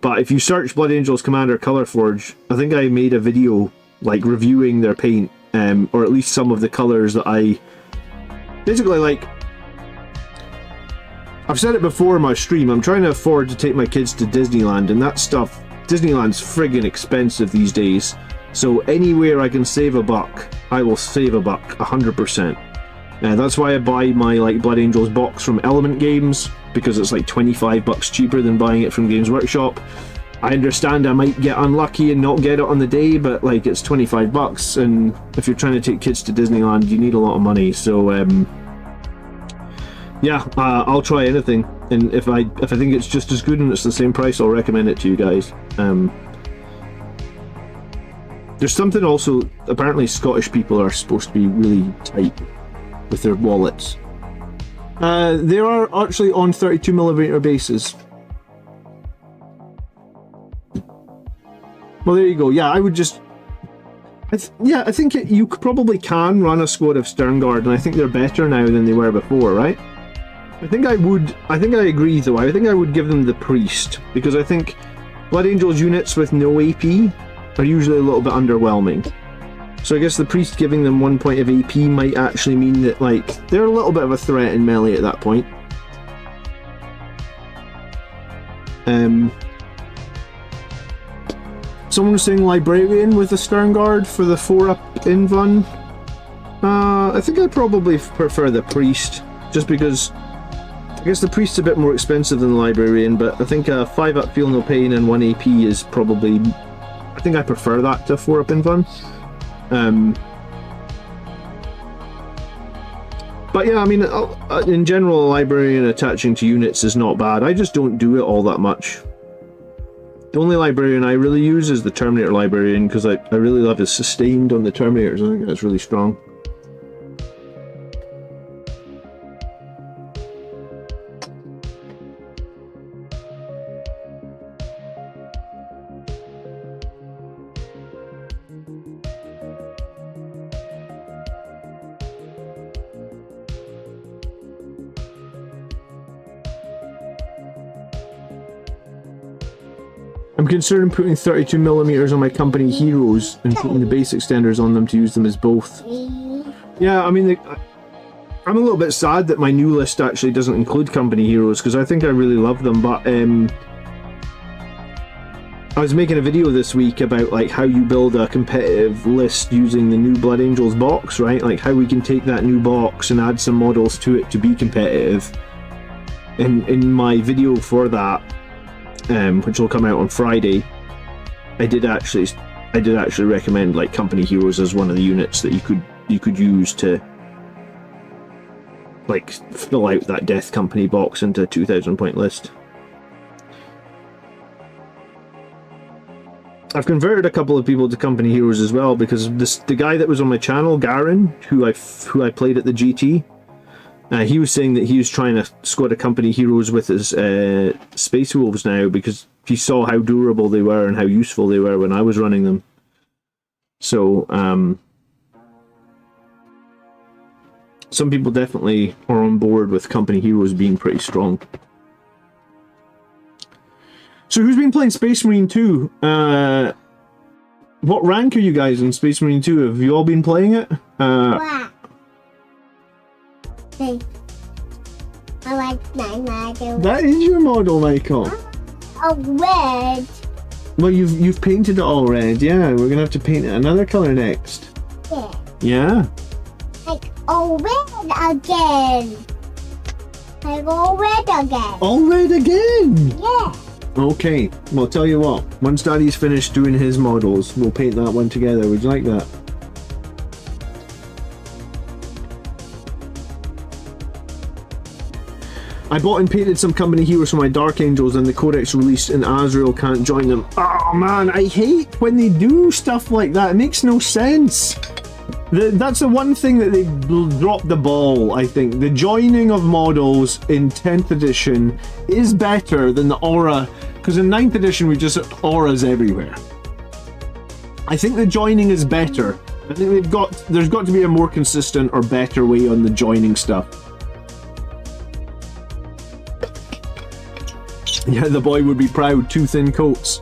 But if you search Blood Angels Commander Colourforge, I think I made a video like reviewing their paint, or at least some of the colours that I... Basically, like... I've said it before in my stream, I'm trying to afford to take my kids to Disneyland, and that stuff, Disneyland's friggin' expensive these days. So anywhere I can save a buck, I will save a buck, 100%. That's why I buy my like Blood Angels box from Element Games, because it's like 25 bucks cheaper than buying it from Games Workshop. I understand I might get unlucky and not get it on the day, but like it's 25 bucks, and if you're trying to take kids to Disneyland, you need a lot of money. So yeah, I'll try anything, and if I think it's just as good and it's the same price, I'll recommend it to you guys. There's something also, apparently Scottish people are supposed to be really tight with their wallets. They are actually on 32mm bases. Well, there you go. Yeah, I would just... I think you probably can run a squad of Sternguard, and I think they're better now than they were before, right? I think I agree though. I think I would give them the priest, because I think Blood Angels units with no AP are usually a little bit underwhelming. So I guess the priest giving them 1 point of AP might actually mean that like they're a little bit of a threat in melee at that point. Someone was saying Librarian with the Sternguard for the 4-up invuln. I think I probably prefer the priest, just because I guess the priest's a bit more expensive than the Librarian, but I think a 5-up Feel No Pain and 1 AP is probably... I think I prefer that to 4-up invuln. But yeah, I mean, in general, a Librarian attaching to units is not bad. I just don't do it all that much. The only Librarian I really use is the Terminator Librarian, because I really love his sustained on the Terminators. I think that's really strong. I'm considering putting 32mm on my company heroes and putting the base extenders on them to use them as both. Yeah, I mean, I'm a little bit sad that my new list actually doesn't include company heroes, because I think I really love them, but I was making a video this week about like how you build a competitive list using the new Blood Angels box, right? Like how we can take that new box and add some models to it to be competitive. In my video for that, which will come out on Friday, I did actually recommend like company heroes as one of the units that you could use to like fill out that Death Company box into a 2,000 point list. I've converted a couple of people to company heroes as well, because the guy that was on my channel, Garen, who I played at the GT, he was saying that he was trying to squad a company heroes with his Space Wolves now, because he saw how durable they were and how useful they were when I was running them. So some people definitely are on board with company heroes being pretty strong. So who's been playing Space Marine 2? What rank are you guys in Space Marine 2? Have you all been playing it? Black. I like my model. That is your model, Michael. Oh, red. Well, you've painted it all red, yeah. We're gonna have to paint it another color next. Yeah. Yeah. Like, oh, red again. Like, oh, red again. All red again? Yeah. Okay, well, tell you what. Once Daddy's finished doing his models, we'll paint that one together. Would you like that? I bought and painted some company heroes for my Dark Angels, and the Codex released and Azrael can't join them. Oh man, I hate when they do stuff like that. It makes no sense. That's the one thing that they dropped the ball, I think. The joining of models in 10th edition is better than the aura, because in 9th edition we just had auras everywhere. I think the joining is better. I think there's got to be a more consistent or better way on the joining stuff. Yeah, the boy would be proud. 2 thin coats.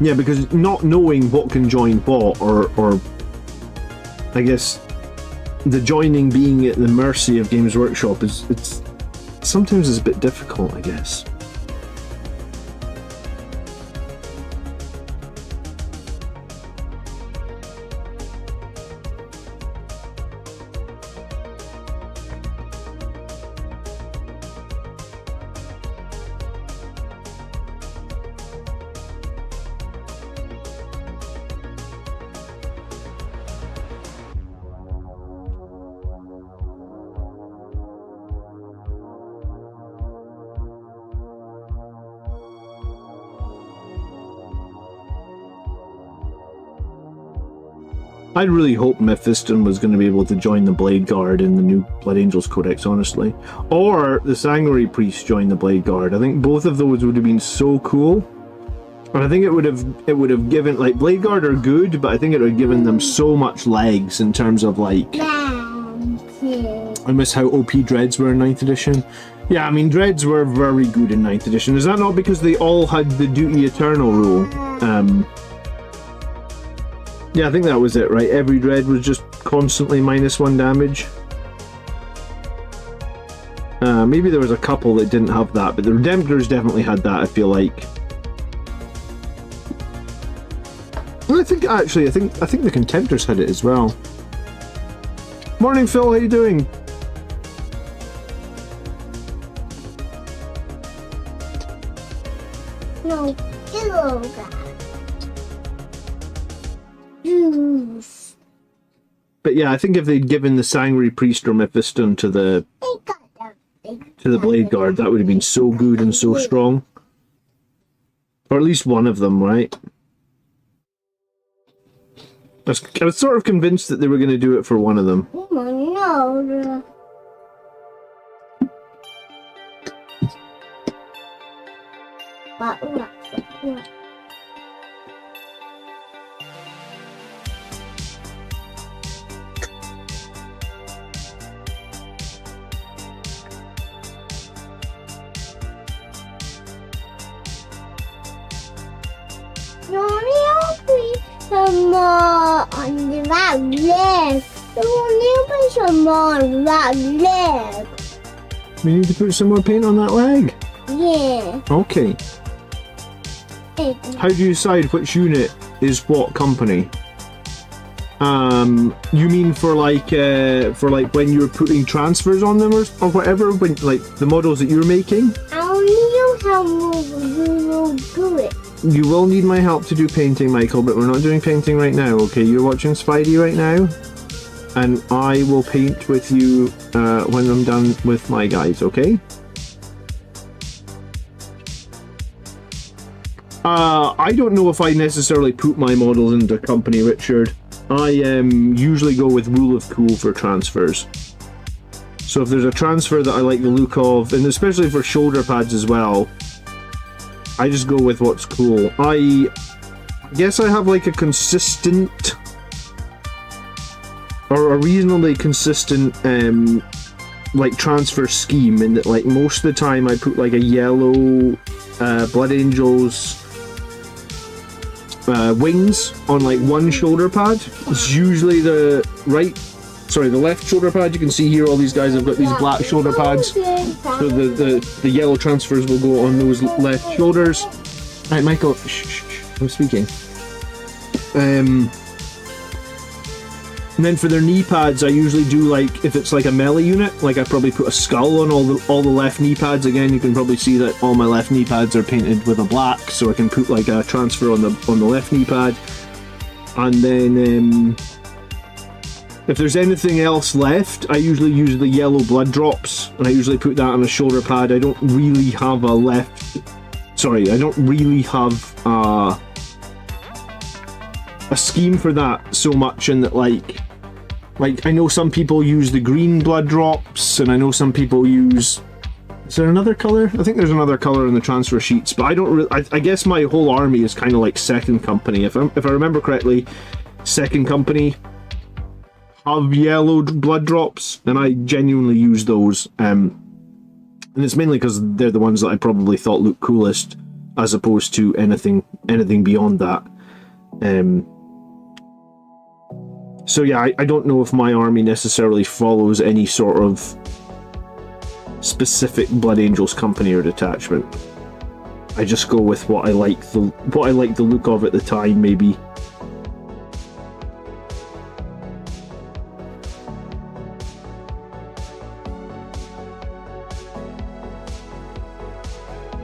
Yeah, because not knowing what can join what, or I guess the joining being at the mercy of Games Workshop it's sometimes a bit difficult, I guess. I really hope Mephiston was going to be able to join the Blade Guard in the new Blood Angels Codex, honestly. Or the Sanguinary Priest join the Blade Guard. I think both of those would have been so cool. And I think it would have given, like, Blade Guard are good, but I think it would have given them so much legs in terms of, like... I miss how OP Dreads were in 9th edition. Yeah, I mean, Dreads were very good in 9th edition. Is that not because they all had the Duty Eternal rule? Yeah, I think that was it, right? Every Dread was just constantly -1 damage. Maybe there was a couple that didn't have that, but the Redemptors definitely had that, I feel like. Well, I think the Contemptors had it as well. Morning, Phil, how you doing? No, yoga. But yeah, I think if they'd given the Sanguinary Priest or Mephiston to the Blade Guard, that would have been so good and so strong. Or at least one of them, right? I was sort of convinced that they were going to do it for one of them. Oh no. Only put some more on the right leg. Only put some more on the right leg. We need to put some more paint on that leg. Yeah. Okay. How do you decide which unit is what company? You mean for like when you're putting transfers on them or whatever, when like the models that you're making? I only know how you will do it. You will need my help to do painting, Michael, but we're not doing painting right now, okay? You're watching Spidey right now, and I will paint with you when I'm done with my guys, okay? I don't know if I necessarily put my models into company, Richard. I usually go with rule of cool for transfers. So if there's a transfer that I like the look of, and especially for shoulder pads as well, I just go with what's cool. I guess I have like a consistent or a reasonably consistent like transfer scheme in that like most of the time I put like a yellow Blood Angels wings on like one shoulder pad. It's usually the left shoulder pad. You can see here all these guys have got these black shoulder pads, so the yellow transfers will go on those left shoulders. Right, Michael, shh, I'm speaking. And then for their knee pads, I usually do like, if it's like a melee unit, like I probably put a skull on all the left knee pads. Again, you can probably see that all my left knee pads are painted with a black, so I can put like a transfer on the left knee pad. And then if there's anything else left, I usually use the yellow blood drops, and I usually put that on a shoulder pad. I don't really have a scheme for that so much, in that like I know some people use the green blood drops, and I know some people use, is there another color? I think there's another color in the transfer sheets, but I don't really, I guess my whole army is kind of like second company. If I remember correctly, second company have yellow blood drops, and I genuinely use those, and it's mainly because they're the ones that I probably thought looked coolest, as opposed to anything beyond that. So yeah, I don't know if my army necessarily follows any sort of specific Blood Angels company or detachment. I just go with what I like the look of at the time, maybe.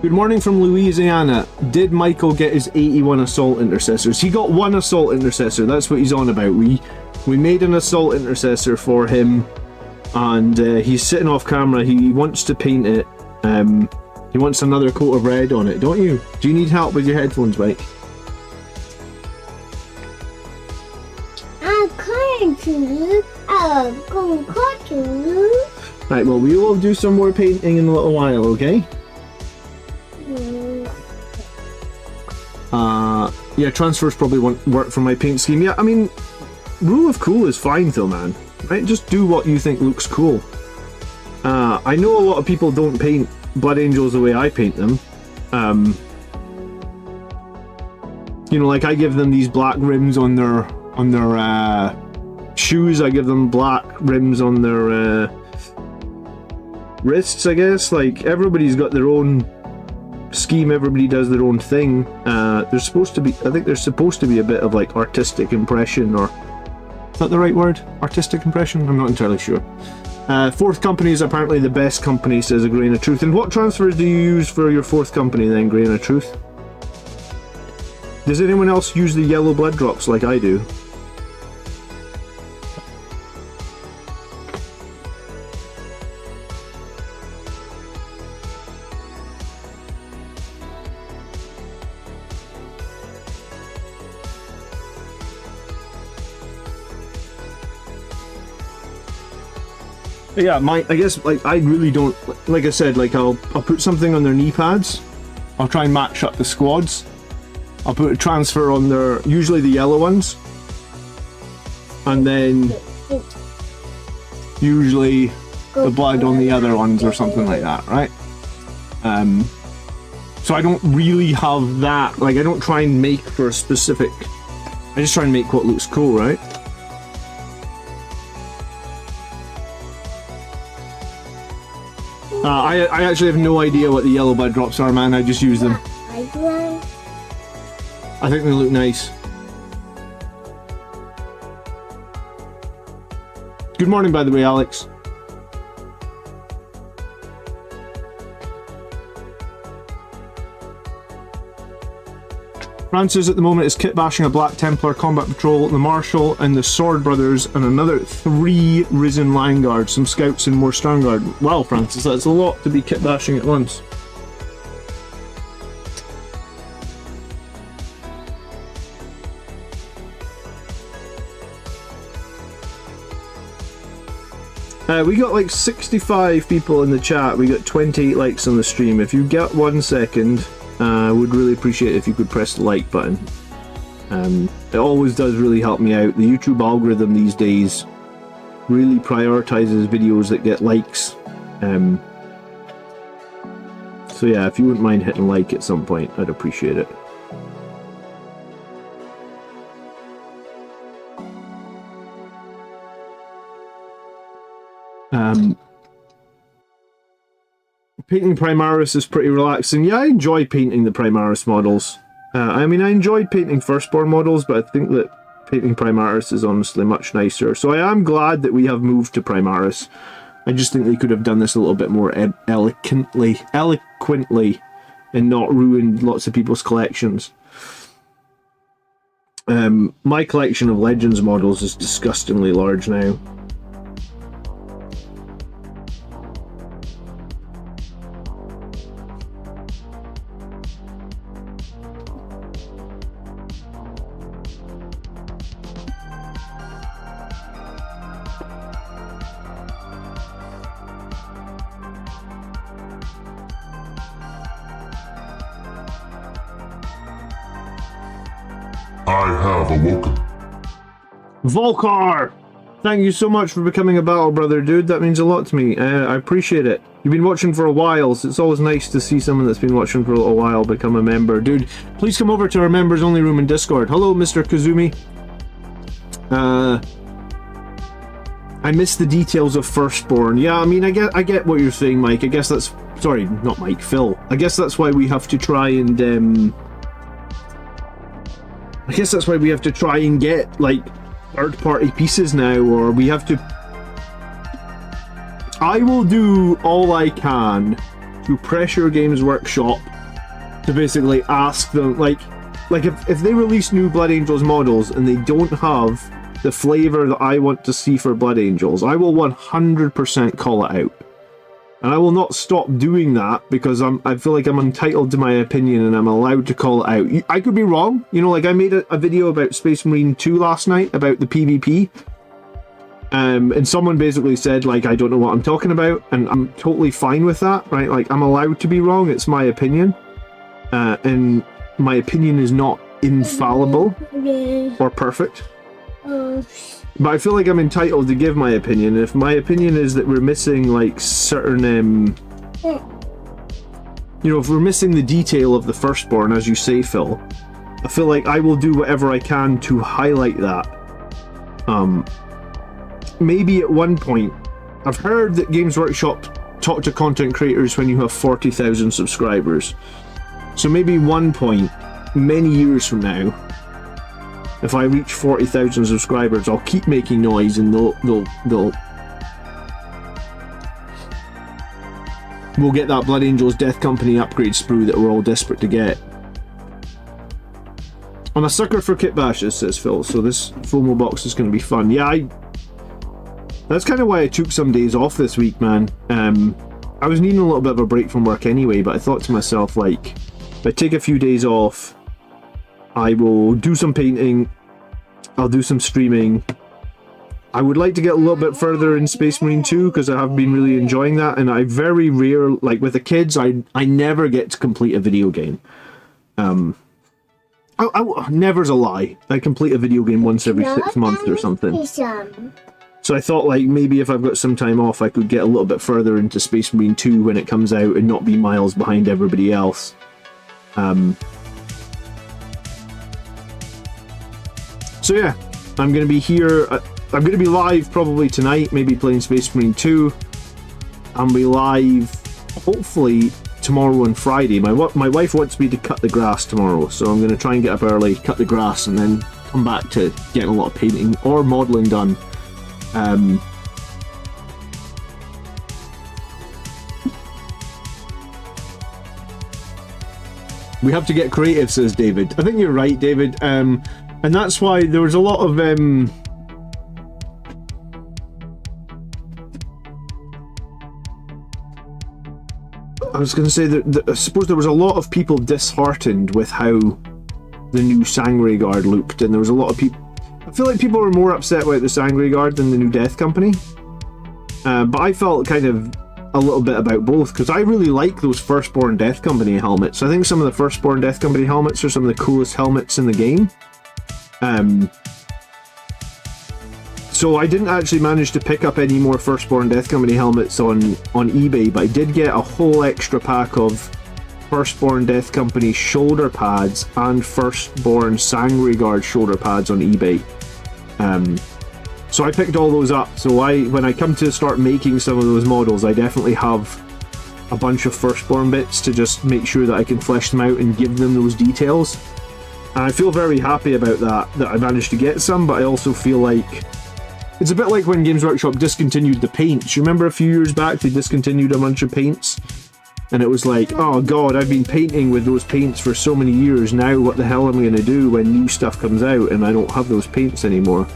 Good morning from Louisiana. Did Michael get his 81 assault intercessors? He got one assault intercessor. That's what he's on about. We made an assault intercessor for him, and he's sitting off camera. He wants to paint it. He wants another coat of red on it, don't you? Do you need help with your headphones, Mike? I'm going to. Right, well, we will do some more painting in a little while, okay? Yeah, transfers probably won't work for my paint scheme. Yeah, I mean, rule of cool is fine though, man. Right? Just do what you think looks cool. I know a lot of people don't paint Blood Angels the way I paint them. You know, like I give them these black rims on their shoes. I give them black rims on their wrists, I guess. Like, everybody's got their own scheme, everybody does their own thing. There's supposed to be, I think there's supposed to be a bit of like artistic impression, or is that the right word? Artistic impression? I'm not entirely sure. Fourth company is apparently the best company, says A Grain of Truth. And what transfers do you use for your fourth company then, Grain of Truth? Does anyone else use the yellow blood drops like I do? Yeah, I guess, like, I really don't, like I said, like, I'll put something on their knee pads. I'll try and match up the squads. I'll put a transfer on their, usually the yellow ones. And then usually the blood on the other ones or something like that, right? So I don't really have that, like I don't try and make for a specific, I just try and make what looks cool, right? I actually have no idea what the yellow bud drops are, man. I just use them. I think they look nice. Good morning, by the way, Alex. Francis at the moment is kit bashing a Black Templar, Combat Patrol, the Marshal, and the Sword Brothers, and another 3 Risen Lineguards, some Scouts, and more Strandguard. Wow, Francis, that's a lot to be kit bashing at once. We got like 65 people in the chat. We got 28 likes on the stream. If you get 1 second, I would really appreciate it if you could press the like button. It always does really help me out. The YouTube algorithm these days really prioritizes videos that get likes. So yeah, if you wouldn't mind hitting like at some point, I'd appreciate it. Painting Primaris is pretty relaxing. Yeah, I enjoy painting the Primaris models. I mean, I enjoyed painting Firstborn models, but I think that painting Primaris is honestly much nicer. So I am glad that we have moved to Primaris. I just think they could have done this a little bit more eloquently, and not ruined lots of people's collections. My collection of Legends models is disgustingly large now. Volcar! Thank you so much for becoming a battle brother, dude. That means a lot to me. I appreciate it. You've been watching for a while, so it's always nice to see someone that's been watching for a little while become a member. Dude, please come over to our members only room in Discord. Hello, Mr. Kazumi. I missed the details of Firstborn. Yeah, I mean, I get what you're saying, Mike. I guess that's... Sorry, not Mike, Phil. I guess that's why we have to try and, I guess that's why we have to try and get, like, third-party pieces now, or we have to... I will do all I can to pressure Games Workshop to basically ask them, like if they release new Blood Angels models and they don't have the flavour that I want to see for Blood Angels, I will 100% call it out. And I will not stop doing that because I feel like I'm entitled to my opinion and I'm allowed to call it out. I could be wrong. You know, like I made a video about Space Marine 2 last night about the PvP. And someone basically said, like, I don't know what I'm talking about. And I'm totally fine with that, right? Like, I'm allowed to be wrong. It's my opinion. And my opinion is not infallible or perfect. But I feel like I'm entitled to give my opinion. If my opinion is that we're missing, like, certain, you know, if we're missing the detail of the Firstborn, as you say, Phil, I feel like I will do whatever I can to highlight that. Maybe at one point, I've heard that Games Workshop talk to content creators when you have 40,000 subscribers. So maybe one point, many years from now, if I reach 40,000 subscribers, I'll keep making noise and we'll get that Blood Angels Death Company upgrade sprue that we're all desperate to get. I'm a sucker for kit bashes, says Phil, so this FOMO box is going to be fun. Yeah, that's kind of why I took some days off this week, man. I was needing a little bit of a break from work anyway, but I thought to myself, like, if I take a few days off, I will do some painting, I'll do some streaming. I would like to get a little bit further in Space Marine 2 because I have been really enjoying that, and I very rare, like with the kids, I never get to complete a video game. Never's a lie. I complete a video game once every 6 months or something. So I thought, like, maybe if I've got some time off, I could get a little bit further into Space Marine 2 when it comes out and not be miles behind everybody else. So yeah, I'm going to be here. I'm going to be live probably tonight, maybe playing Space Marine 2. I'll be live hopefully tomorrow and Friday. My wife wants me to cut the grass tomorrow, so I'm going to try and get up early, cut the grass, and then come back to getting a lot of painting or modelling done. We have to get creative, says David. I think you're right, David. And that's why there was a lot of I was going to say that I suppose there was a lot of people disheartened with how the new Sangre Guard looked, and there was a lot of people. I feel like people were more upset about the Sangre Guard than the new Death Company. But I felt kind of a little bit about both, because I really like those Firstborn Death Company helmets. I think some of the Firstborn Death Company helmets are some of the coolest helmets in the game. So I didn't actually manage to pick up any more Firstborn Death Company helmets on eBay, but I did get a whole extra pack of Firstborn Death Company shoulder pads and Firstborn Sangre Guard shoulder pads on eBay. So I picked all those up, so when I come to start making some of those models, I definitely have a bunch of Firstborn bits to just make sure that I can flesh them out and give them those details. And I feel very happy about that I managed to get some, but I also feel like it's a bit like when Games Workshop discontinued the paints. You remember a few years back they discontinued a bunch of paints? And it was like, oh god, I've been painting with those paints for so many years, now what the hell am I going to do when new stuff comes out and I don't have those paints anymore?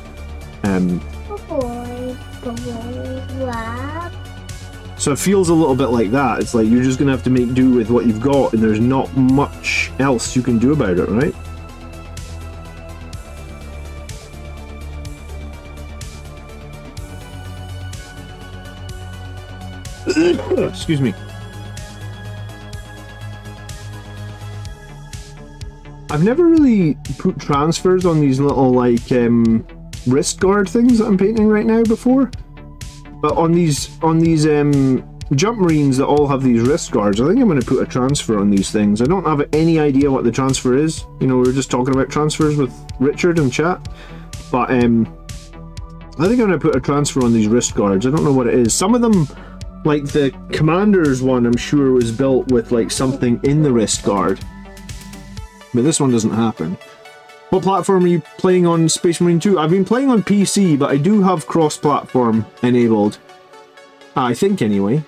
So it feels a little bit like that. It's like you're just going to have to make do with what you've got, and there's not much else you can do about it, right? Excuse me. I've never really put transfers on these little like wrist guard things that I'm painting right now before, but on these jump marines that all have these wrist guards, I think I'm going to put a transfer on these things. I don't have any idea what the transfer is. You know, we were just talking about transfers with Richard in chat, but I think I'm going to put a transfer on these wrist guards. I don't know what it is. Some of them, like the Commander's one, I'm sure was built with like something in the wrist guard, but this one doesn't happen. What platform are you playing on Space Marine 2? I've been playing on PC, but I do have cross-platform enabled. I think, anyway.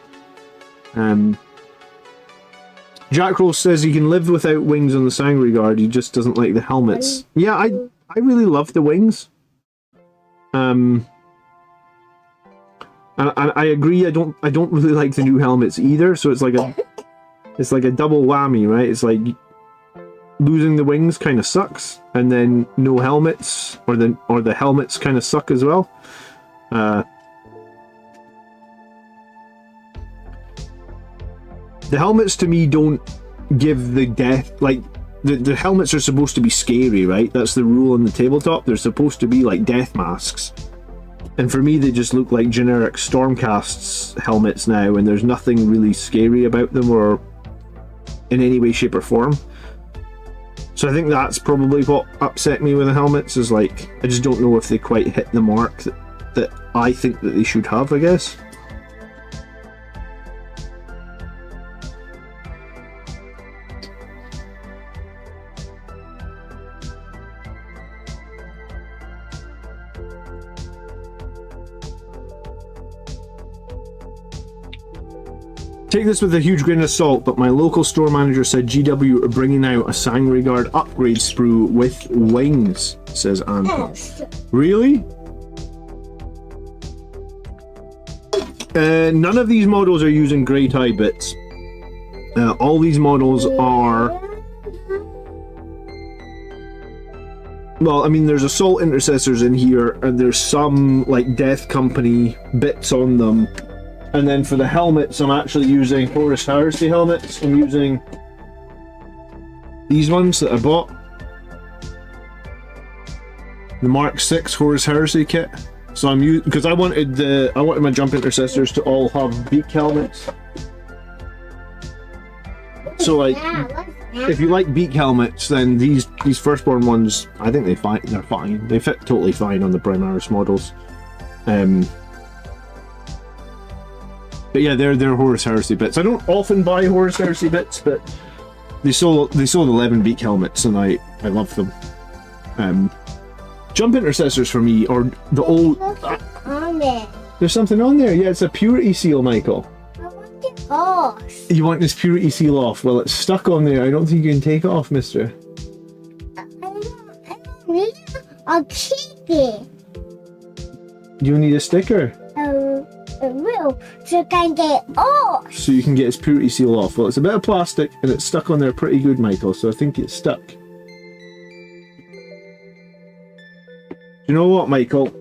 Jack Rose says he can live without wings on the Sangre Guard, he just doesn't like the helmets. Yeah, I really love the wings. And I agree, I don't really like the new helmets either, so it's like a double whammy, right? It's like losing the wings kind of sucks, and then no helmets, or the helmets kind of suck as well. The helmets to me don't give the death, like the helmets are supposed to be scary, right? That's the rule on the tabletop. They're supposed to be like death masks, and for me they just look like generic Stormcast's helmets now, and there's nothing really scary about them or in any way, shape or form. So I think that's probably what upset me with the helmets, is like, I just don't know if they quite hit the mark that I think that they should have, I guess. Take this with a huge grain of salt, but my local store manager said GW are bringing out a Sangre Guard upgrade sprue with wings, says Anton. Really? None of these models are using grey tie bits. All these models are... Well, I mean, there's assault intercessors in here, and there's some, like, Death Company bits on them. And then for the helmets, I'm actually using Horus Heresy helmets. I'm using these ones that I bought. The Mark 6 Horus Heresy kit. So I'm using, because I wanted my jump intercessors to all have beak helmets. So like, if you like beak helmets, then these firstborn ones, I think they're fine. They fit totally fine on the Primaris models. But yeah, they're Horus Heresy bits. I don't often buy Horus Heresy bits, but they sold 11 beak helmets, and I love them. Jump intercessors for me, or the old. On it. There's something on there. Yeah, it's a purity seal, Michael. I want it off. You want this purity seal off? Well, it's stuck on there. I don't think you can take it off, mister. I don't need it. I'll keep it. You need a sticker. I will. So I can get it off. So you can get his purity seal off. Well, it's a bit of plastic, and it's stuck on there pretty good, Michael, so I think it's stuck. You know what, Michael?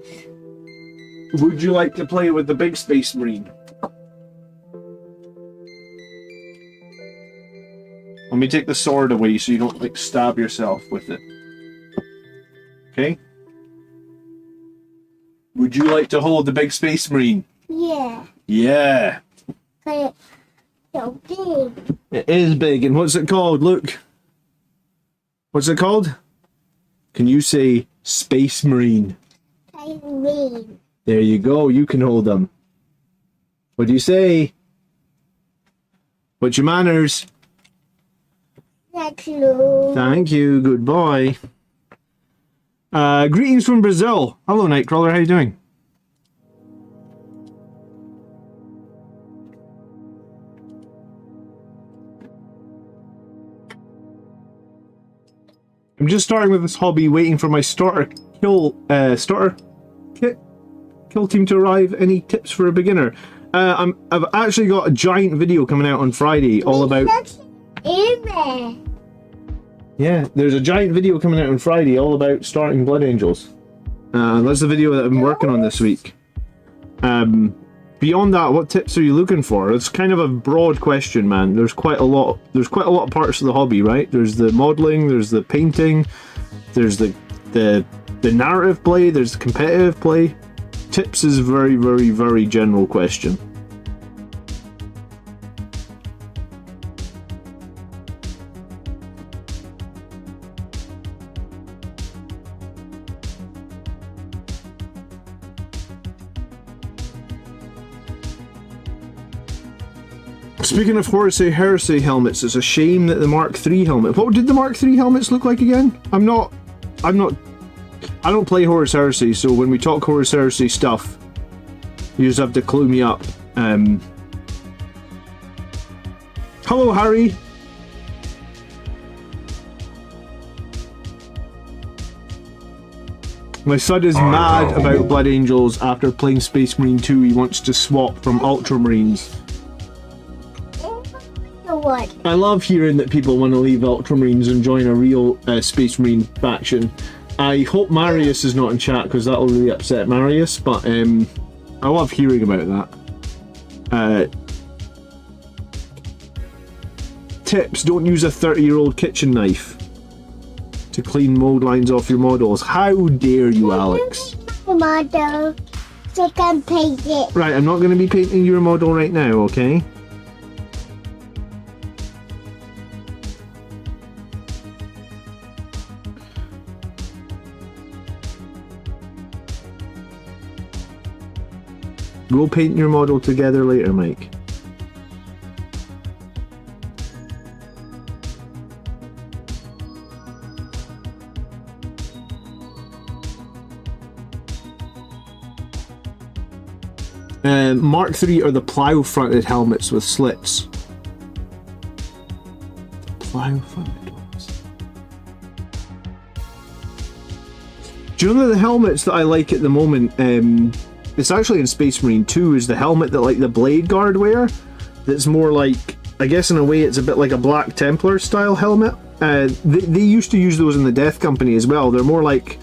Would you like to play with the big Space Marine? Let me take the sword away so you don't, like, stab yourself with it. Okay? Would you like to hold the big Space Marine? Yeah. Yeah. But it's so big. It is big, and what's it called? Look. What's it called? Can you say Space Marine? I mean. There you go, you can hold them. What do you say? What's your manners? Thank you. Thank you, goodbye. Greetings from Brazil. Hello, Nightcrawler, how you doing? I'm just starting with this hobby, waiting for my starter kill team to arrive. Any tips for a beginner? I've actually got a giant video coming out on Friday all about. Yeah, there's a giant video coming out on Friday all about starting Blood Angels. That's the video that I've been working on this week. Beyond that, what tips are you looking for? It's kind of a broad question, man. There's quite a lot of parts of the hobby, right? There's the modeling, there's the painting, there's the narrative play, there's the competitive play. Tips is a very, very, very general question. Speaking of Horus Heresy helmets, it's a shame that the Mark III helmet. What did the Mark III helmets look like again? I don't play Horus Heresy, so when we talk Horus Heresy stuff, you just have to clue me up. Hello, Harry. My son is mad about Blood Angels after playing Space Marine 2. He wants to swap from Ultramarines. I love hearing that people want to leave Ultramarines and join a real Space Marine faction. I hope Marius is not in chat because that'll really upset Marius, but I love hearing about that. Tips: don't use a 30-year-old kitchen knife to clean mold lines off your models. How dare you, Alex? Model, so I can paint it. Right, I'm not going to be painting your model right now, okay? We'll paint your model together later, Mike. Mark III are the plough-fronted helmets with slits. Plough-fronted ones. Do you know the helmets that I like at the moment? It's actually in Space Marine 2, is the helmet that like the Blade Guard wear. That's more like, I guess in a way it's a bit like a Black Templar style helmet. They used to use those in the Death Company as well. They're more like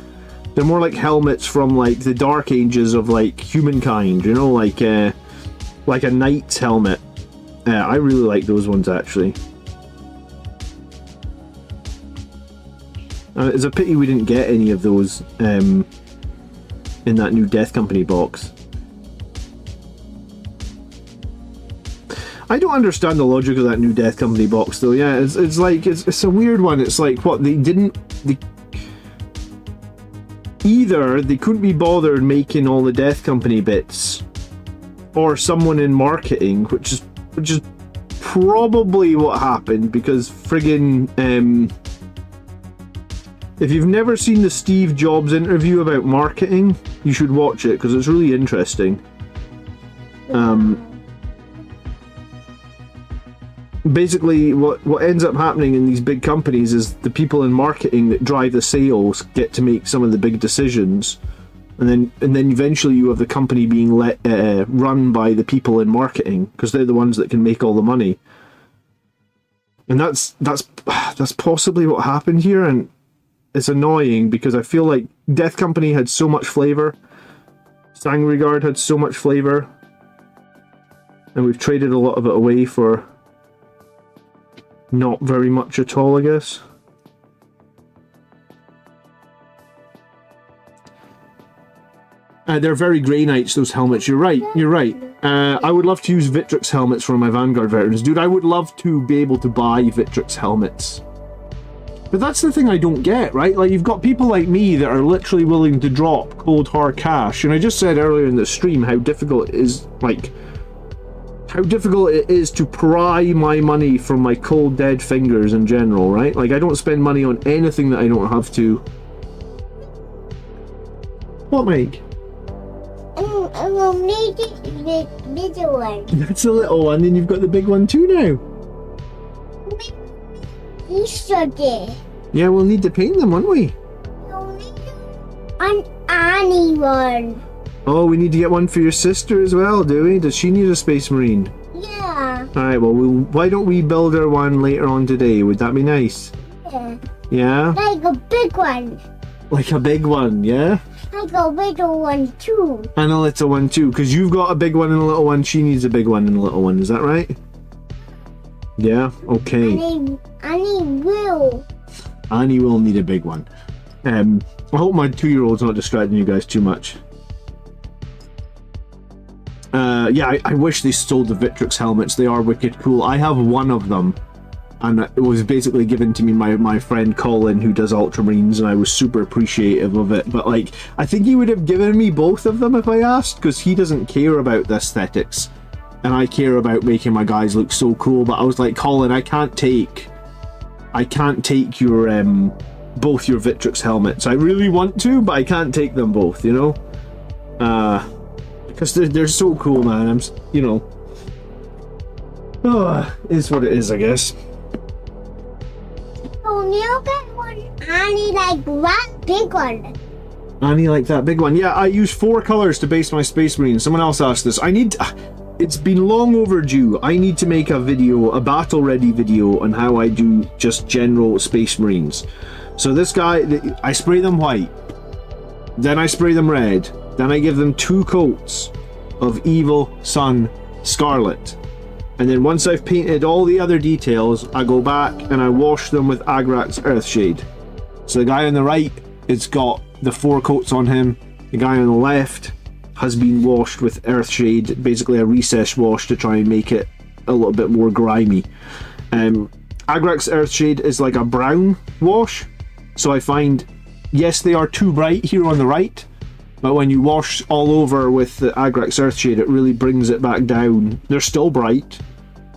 helmets from like the Dark Ages of like humankind, you know, like a knight's helmet. I really like those ones actually. It's a pity we didn't get any of those in that new Death Company box. I don't understand the logic of that new Death Company box though. Yeah, it's like it's a weird one. It's like what either they couldn't be bothered making all the Death Company bits, or someone in marketing, which is probably what happened, because friggin' if you've never seen the Steve Jobs interview about marketing, you should watch it because it's really interesting. Basically, what ends up happening in these big companies is the people in marketing that drive the sales get to make some of the big decisions, and then eventually you have the company being run by the people in marketing because they're the ones that can make all the money. And that's possibly what happened here, and it's annoying because I feel like Death Company had so much flavor, Sangregard had so much flavor, and we've traded a lot of it away for not very much at all, I guess. They're very Grey Knights, those helmets. You're right. I would love to use Victrix helmets for my Vanguard veterans. Dude, I would love to be able to buy Victrix helmets. But that's the thing I don't get, right? Like, you've got people like me that are literally willing to drop cold hard cash. And I just said earlier in the stream how difficult it is, to pry my money from my cold dead fingers in general, right? Like, I don't spend money on anything that I don't have to. What, Mike? I will need the little one. That's a little one, and you've got the big one too now. Yesterday. Yeah, we'll need to paint them, won't we? An Annie one. Oh, we need to get one for your sister as well, do we? Does she need a Space Marine? Yeah. Alright, well, why don't we build her one later on today? Would that be nice? Yeah. Yeah? Like a big one. Like a big one, yeah? Like a little one too. And a little one too, because you've got a big one and a little one, she needs a big one and a little one, is that right? Yeah, okay. Annie will need a big one. I hope my 2-year-old's not distracting you guys too much. Yeah, I wish they stole the Victrix helmets. They are wicked cool. I have one of them, and it was basically given to me by my friend Colin, who does Ultramarines, and I was super appreciative of it. But like, I think he would have given me both of them if I asked, because he doesn't care about the aesthetics, and I care about making my guys look so cool. But I was like, Colin, I can't take your both your Victrix helmets. I really want to, but I can't take them both, you know? Because they're so cool, man. Is what it is, I guess. Oh, you get one. Annie like that big one. Annie like that big one. Yeah, I use 4 colors to base my Space Marine. Someone else asked this. It's been long overdue. I need to make a video, a battle-ready video, on how I do just general Space Marines. So this guy, I spray them white, then I spray them red, then I give them 2 coats of Evil Sun Scarlet, and then once I've painted all the other details, I go back and I wash them with Agrax Earthshade. So the guy on the right, it's got the 4 coats on him. The guy on the left has been washed with Earthshade, basically a recess wash to try and make it a little bit more grimy. Agrax Earthshade is like a brown wash, so I find, yes, they are too bright here on the right, but when you wash all over with the Agrax Earthshade, it really brings it back down. They're still bright,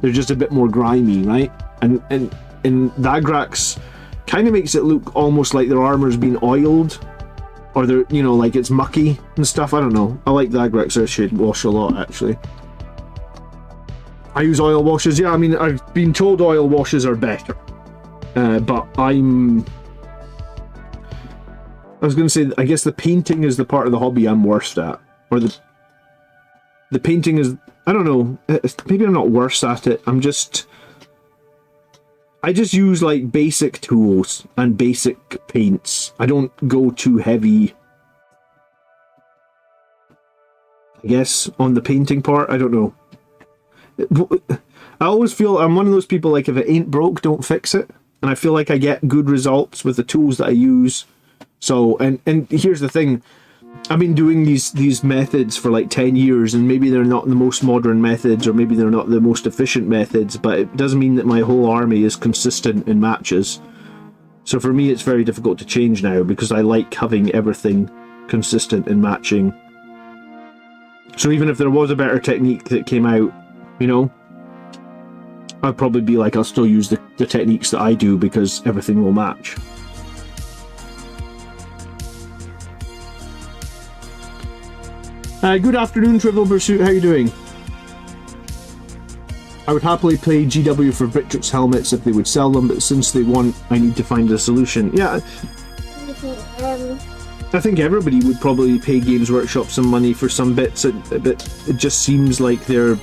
they're just a bit more grimy, right? And the Agrax kind of makes it look almost like their armor's been oiled, or they're, you know, like it's mucky and stuff. I don't know. I like the Agrax Earthshade wash a lot, actually. I use oil washes. Yeah, I mean, I've been told oil washes are better, but I was going to say, I guess the painting is the part of the hobby I'm worst at, or the painting is, I don't know, maybe I'm not worse at it. I just use like basic tools and basic paints. I don't go too heavy, I guess, on the painting part. I don't know. I always feel I'm one of those people, like, if it ain't broke, don't fix it. And I feel like I get good results with the tools that I use. So, and here's the thing. I've been doing these methods for like 10 years, and maybe they're not the most modern methods, or maybe they're not the most efficient methods, but it doesn't mean that my whole army is consistent in matches. So for me, it's very difficult to change now, because I like having everything consistent in matching. So even if there was a better technique that came out, you know, I'd probably be like, I'll still use the techniques that I do, because everything will match. Good afternoon, Trivial Pursuit. How you doing? I would happily pay GW for Victrix helmets if they would sell them, but since they won't, I need to find a solution. Yeah. I think everybody would probably pay Games Workshop some money for some bits, but it just seems like they're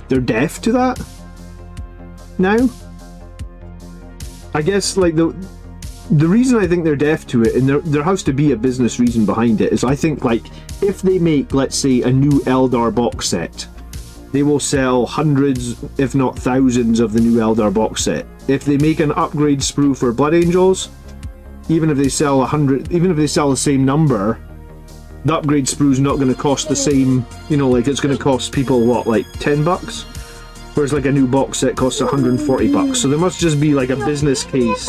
deaf to that now. I guess like the reason I think they're deaf to it, and there has to be a business reason behind it, is I think like if they make, let's say, a new Eldar box set, they will sell hundreds, if not thousands, of the new Eldar box set. If they make an upgrade sprue for Blood Angels, even if they sell 100, even if they sell the same number, the upgrade sprue's not going to cost the same. You know, like it's going to cost people what, like $10, whereas like a new box set costs $140. So there must just be like a business case.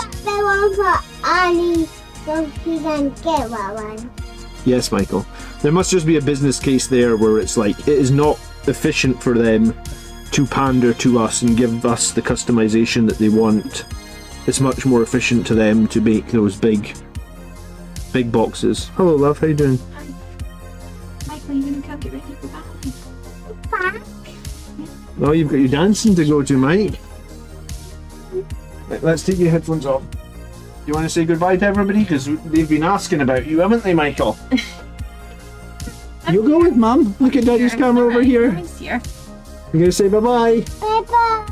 Yes, Michael. There must just be a business case there where it's like it is not efficient for them to pander to us and give us the customization that they want. It's much more efficient to them to make those big boxes. Hello, love. How you doing? Hi. Michael, you gonna come get ready for battle? Oh, you've got your dancing to go to, Mike. Right, let's take your headphones off. You want to say goodbye to everybody? Because they've been asking about you, haven't they, Michael? You'll go with Mum. Look at Daddy's camera over here. You're going to say bye-bye. Bye-bye.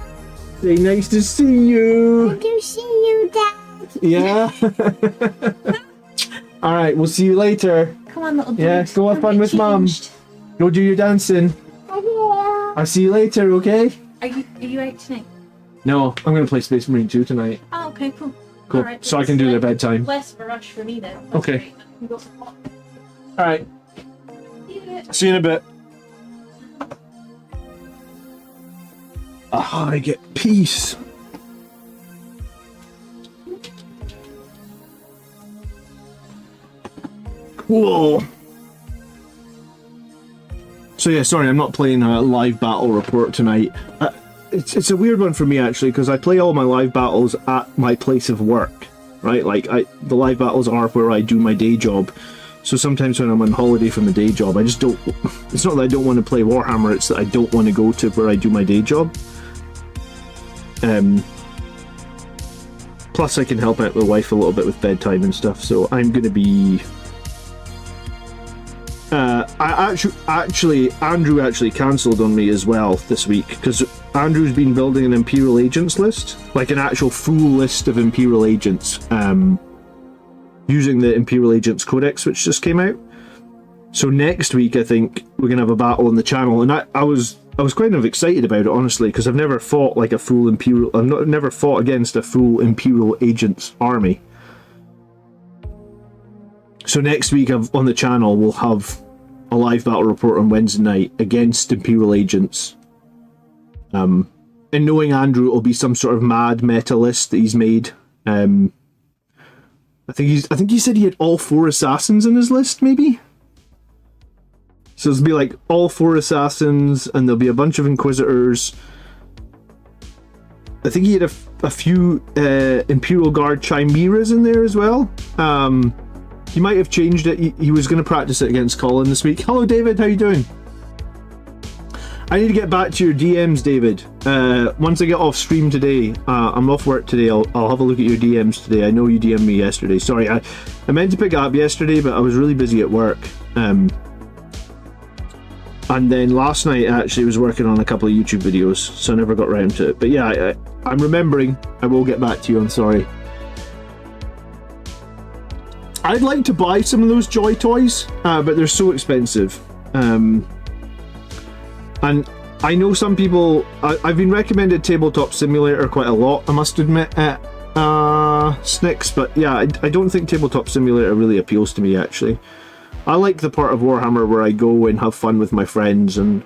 Say nice to see you. Good to see you, Dad. Yeah. Alright, we'll see you later. Come on, little dude. Yeah, go have fun with Mum. Go do your dancing. I'll see you later, okay? Are you out tonight? No, I'm going to play Space Marine 2 tonight. Oh, okay, cool. Cool. Right, so I can do their bedtime. Less of a rush for me then. Okay. Go Alright. See you in a bit. Ah, I get peace. Cool. So yeah, sorry, I'm not playing a live battle report tonight. It's a weird one for me actually, because I play all my live battles at my place of work, right? Like the live battles are where I do my day job. So sometimes when I'm on holiday from the day job, I just don't. It's not that I don't want to play Warhammer; it's that I don't want to go to where I do my day job. Plus, I can help out the wife a little bit with bedtime and stuff. So I'm going to be. Andrew actually cancelled on me as well this week, because Andrew's been building an Imperial Agents list, like an actual full list of Imperial Agents, using the Imperial Agents Codex, which just came out. So next week, I think we're gonna have a battle on the channel, and I was kind of excited about it, honestly, because I've never fought like a full Imperial. Never fought against a full Imperial Agents army. So next week on the channel, we'll have a live battle report on Wednesday night against Imperial Agents. And knowing Andrew, it'll be some sort of mad meta list that he's made. I think he said he had all 4 assassins in his list, maybe? So it'll be like all 4 assassins, and there'll be a bunch of Inquisitors. I think he had a few Imperial Guard Chimeras in there as well. He might have changed it. He was going to practice it against Colin this week. Hello, David. How you doing? I need to get back to your DMs, David. Once I get off stream today, I'm off work today. I'll have a look at your DMs today. I know you DM'd me yesterday. Sorry, I meant to pick it up yesterday, but I was really busy at work. And then last night, I actually was working on a couple of YouTube videos, so I never got around to it. But yeah, I'm remembering. I will get back to you. I'm sorry. I'd like to buy some of those Joy toys, but they're so expensive. And I know some people. I've been recommended Tabletop Simulator quite a lot, I must admit. I Snicks, but yeah, I don't think Tabletop Simulator really appeals to me, actually. I like the part of Warhammer where I go and have fun with my friends and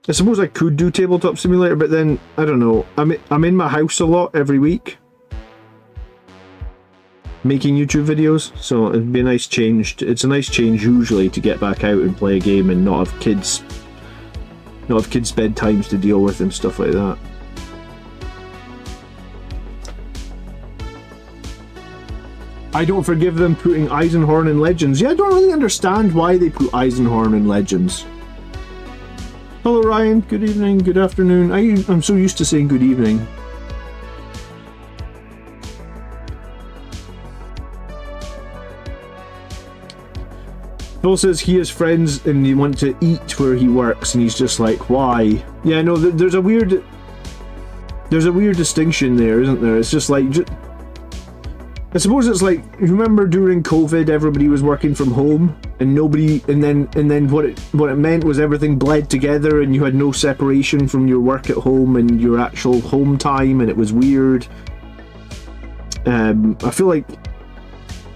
I suppose I could do Tabletop Simulator, but then I don't know. I'm in my house a lot every week, making YouTube videos, so it'd be a nice change. It's a nice change usually to get back out and play a game and not have kids bedtimes to deal with and stuff like that. I don't forgive them putting Eisenhorn in Legends. Yeah, I don't really understand why they put Eisenhorn in Legends. Hello Ryan, good evening, good afternoon. I'm so used to saying good evening. Phil says he has friends and they want to eat where he works and he's just like, why? Yeah, no, there's a weird distinction there, isn't there? It's just like, I suppose it's like, remember during COVID everybody was working from home and then what it meant was everything bled together and you had no separation from your work at home and your actual home time, and it was weird. I feel like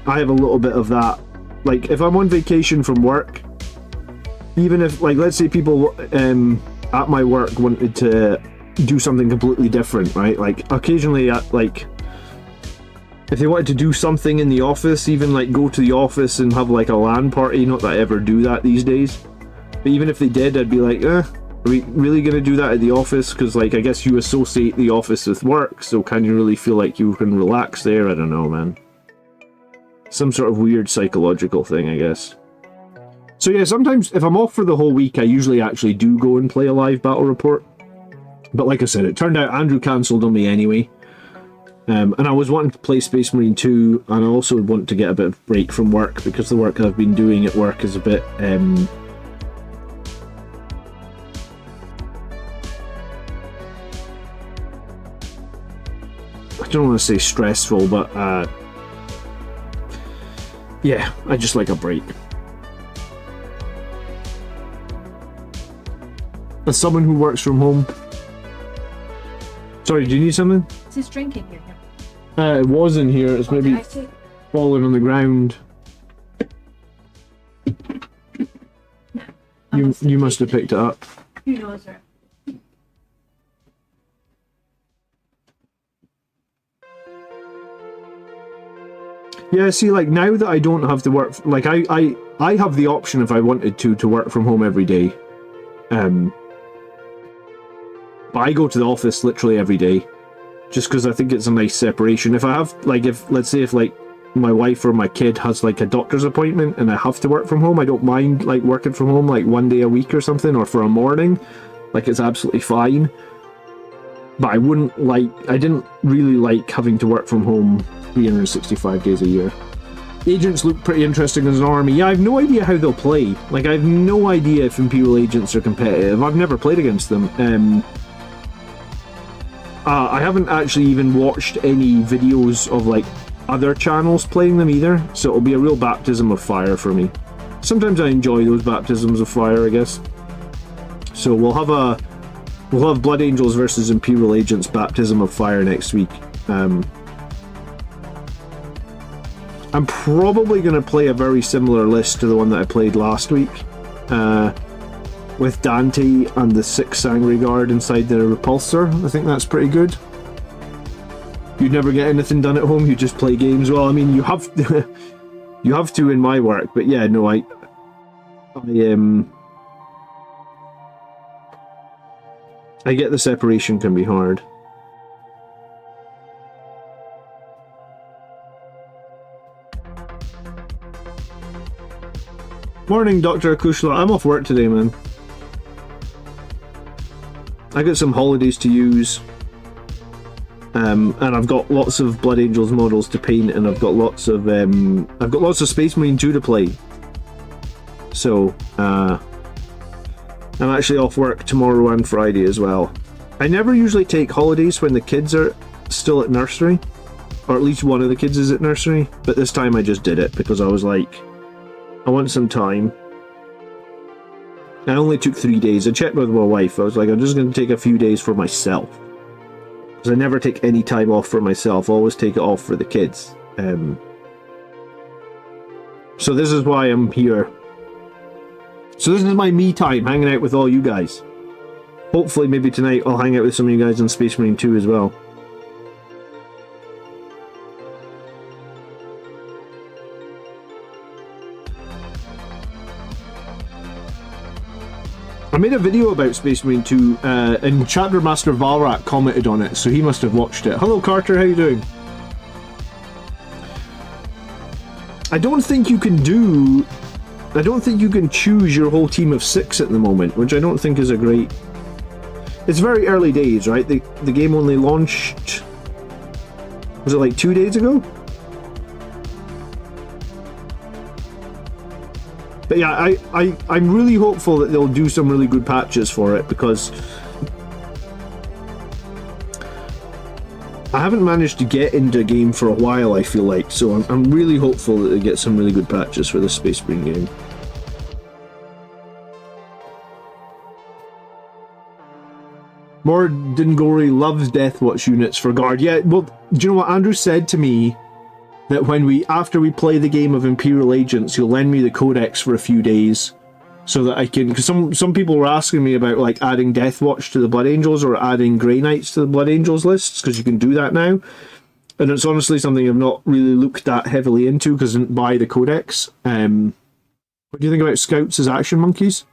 I have a little bit of that. Like if I'm on vacation from work, even if, like, let's say people at my work wanted to do something completely different, right? Like occasionally if they wanted to do something in the office, even like go to the office and have like a LAN party, not that I ever do that these days, but even if they did, I'd be like, are we really going to do that at the office? Because like, I guess you associate the office with work, so can you really feel like you can relax there? I don't know, man. Some sort of weird psychological thing, I guess. So yeah, sometimes if I'm off for the whole week, I usually actually do go and play a live battle report. But like I said, it turned out Andrew cancelled on me anyway. And I was wanting to play Space Marine 2, and I also want to get a bit of break from work, because the work I've been doing at work is a bit... I don't want to say stressful, but yeah, I just like a break. As someone who works from home... Sorry, do you need something? Is this drink in here? It was in here. It's maybe fallen on the ground. No, you must have picked it up. Who knows, right? Yeah, see, like now that I don't have to work, like I have the option if I wanted to work from home every day. But I go to the office literally every day, just because I think it's a nice separation. If I have, like, let's say if like my wife or my kid has like a doctor's appointment and I have to work from home, I don't mind like working from home like one day a week or something, or for a morning, like it's absolutely fine. But I didn't really like having to work from home 365 days a year. Agents look pretty interesting as an army. Yeah, I have no idea how they'll play. Like, I have no idea if Imperial agents are competitive. I've never played against them. I haven't actually even watched any videos of like other channels playing them either, so it'll be a real baptism of fire for me. Sometimes I enjoy those baptisms of fire, I guess. So we'll have Blood Angels versus Imperial Agents baptism of fire next week. I'm probably going to play a very similar list to the one that I played last week, with Dante and the 6 Sangre Guard inside the Repulsor. I think that's pretty good. You'd never get anything done at home, you just play games. Well, I mean, you have to, you have to in my work, but yeah, no, I get the separation can be hard. Morning, Dr. Akushla. I'm off work today, man. I got some holidays to use, and I've got lots of Blood Angels models to paint, and I've got lots of Space Marine 2 to play. So I'm actually off work tomorrow and Friday as well. I never usually take holidays when the kids are still at nursery, or at least one of the kids is at nursery, but this time I just did it because I was like, I want some time. I only took 3 days. I checked with my wife. I was like, I'm just going to take a few days for myself. Because I never take any time off for myself. I always take it off for the kids. So this is why I'm here. So this is my me time, hanging out with all you guys. Hopefully, maybe tonight I'll hang out with some of you guys on Space Marine 2 as well. I made a video about Space Marine 2, and Chapter Master Valrak commented on it, so he must have watched it. Hello Carter, how you doing? I don't think you can choose your whole team of 6 at the moment, which I don't think is a great... It's very early days, right? The game only launched... Was it like 2 days ago? But yeah, I'm really hopeful that they'll do some really good patches for it, because I haven't managed to get into a game for a while, I feel like, so I'm really hopeful that they get some really good patches for the Space Marine game. Mordingori loves Deathwatch units for guard. Yeah, well, do you know what Andrew said to me? That after we play the game of Imperial Agents, he'll lend me the codex for a few days, so that I can. Because some people were asking me about like adding Deathwatch to the Blood Angels or adding Grey Knights to the Blood Angels lists, because you can do that now. And it's honestly something I've not really looked that heavily into because I didn't buy the codex. What do you think about Scouts as action monkeys,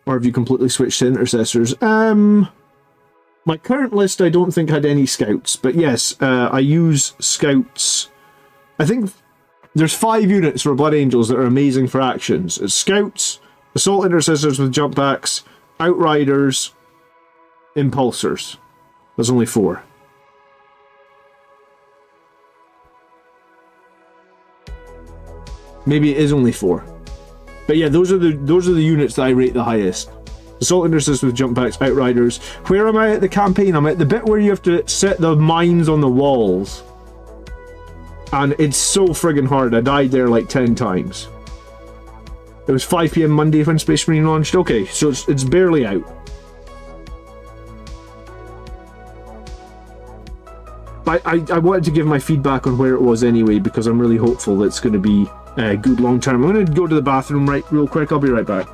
or have you completely switched to Intercessors? My current list I don't think had any Scouts, but yes, I use Scouts. I think there's 5 units for Blood Angels that are amazing for actions. It's Scouts, Assault Intercessors with jump packs, Outriders, Impulsors. There's only 4. Maybe it is only 4. But yeah, those are the units that I rate the highest. Assault Intercessors with jump packs, Outriders. Where am I at the campaign? I'm at the bit where you have to set the mines on the walls. And it's so friggin' hard. I died there like 10 times. It was 5 PM Monday when Space Marine launched. Okay, so it's barely out. But I wanted to give my feedback on where it was anyway, because I'm really hopeful that it's going to be good long term. I'm going to go to the bathroom real quick. I'll be right back.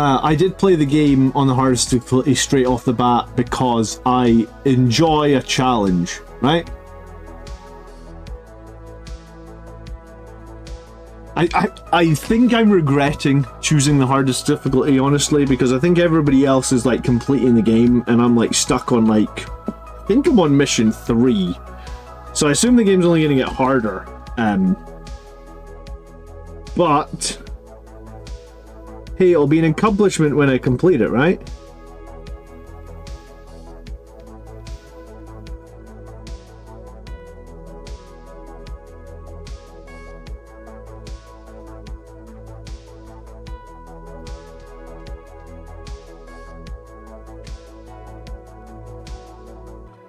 I did play the game on the hardest difficulty straight off the bat because I enjoy a challenge, right? I think I'm regretting choosing the hardest difficulty, honestly, because I think everybody else is like completing the game and I'm like stuck on like, I think I'm on mission 3. So I assume the game's only going to get harder. But hey, it'll be an accomplishment when I complete it, right?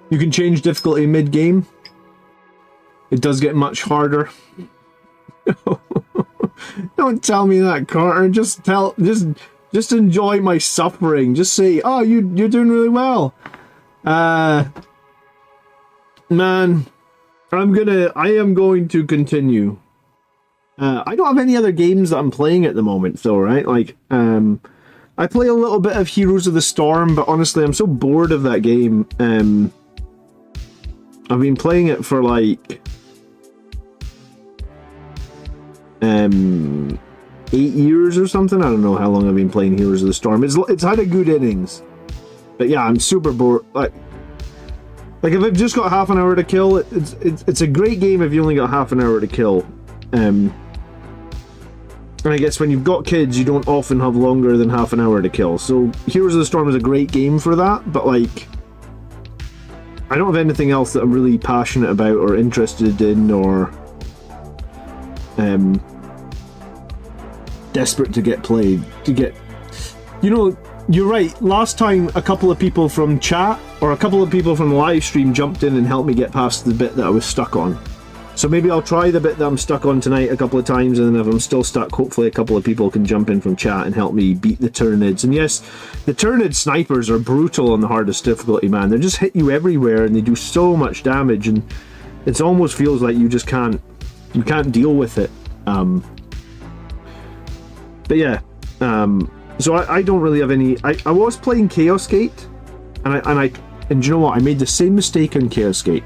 You can change difficulty mid-game. It does get much harder. Don't tell me that, Carter. Just enjoy my suffering. Just say, "Oh, you're doing really well." Man, I am going to continue. I don't have any other games that I'm playing at the moment, though, right? Like, I play a little bit of Heroes of the Storm, but honestly, I'm so bored of that game. I've been playing it for like 8 years or something. I don't know how long I've been playing Heroes of the Storm. It's had a good innings, but yeah, I'm super bored. Like if I've just got half an hour to kill, it's a great game if you only got half an hour to kill. And I guess when you've got kids, you don't often have longer than half an hour to kill. So Heroes of the Storm is a great game for that, but like, I don't have anything else that I'm really passionate about or interested in or desperate to get played. You know, you're right. Last time a couple of people from chat or a couple of people from the live stream jumped in and helped me get past the bit that I was stuck on. So maybe I'll try the bit that I'm stuck on tonight a couple of times, and then if I'm still stuck, hopefully a couple of people can jump in from chat and help me beat the Tyranids. And yes, the Tyranid snipers are brutal on the hardest difficulty, man. They just hit you everywhere and they do so much damage, and it almost feels like you just can't deal with it. But yeah, so I don't really have any. I was playing Chaos Gate, and do you know what? I made the same mistake on Chaos Gate.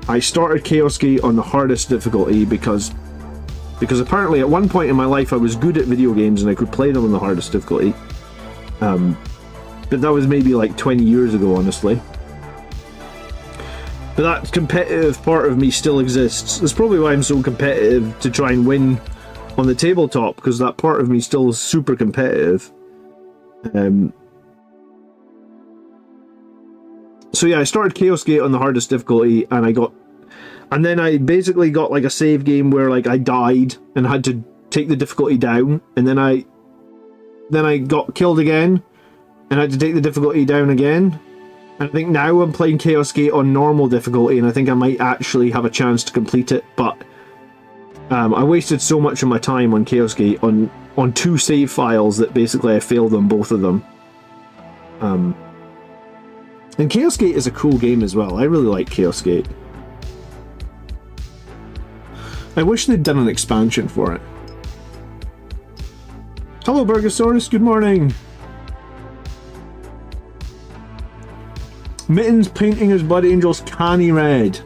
I started Chaos Gate on the hardest difficulty because apparently at one point in my life I was good at video games and I could play them on the hardest difficulty. But that was maybe like 20 years ago, honestly. But that competitive part of me still exists. That's probably why I'm so competitive to try and win on the tabletop, because that part of me still is super competitive. So yeah, I started Chaos Gate on the hardest difficulty, and then I basically got like a save game where like I died and had to take the difficulty down, and then I got killed again and had to take the difficulty down again. And I think now I'm playing Chaos Gate on normal difficulty, and I think I might actually have a chance to complete it, but I wasted so much of my time on Chaos Gate on 2 save files that basically I failed on both of them. And Chaos Gate is a cool game as well. I really like Chaos Gate. I wish they'd done an expansion for it. Hello, Burgosaurus. Good morning. Mittens painting his Blood Angels canny red.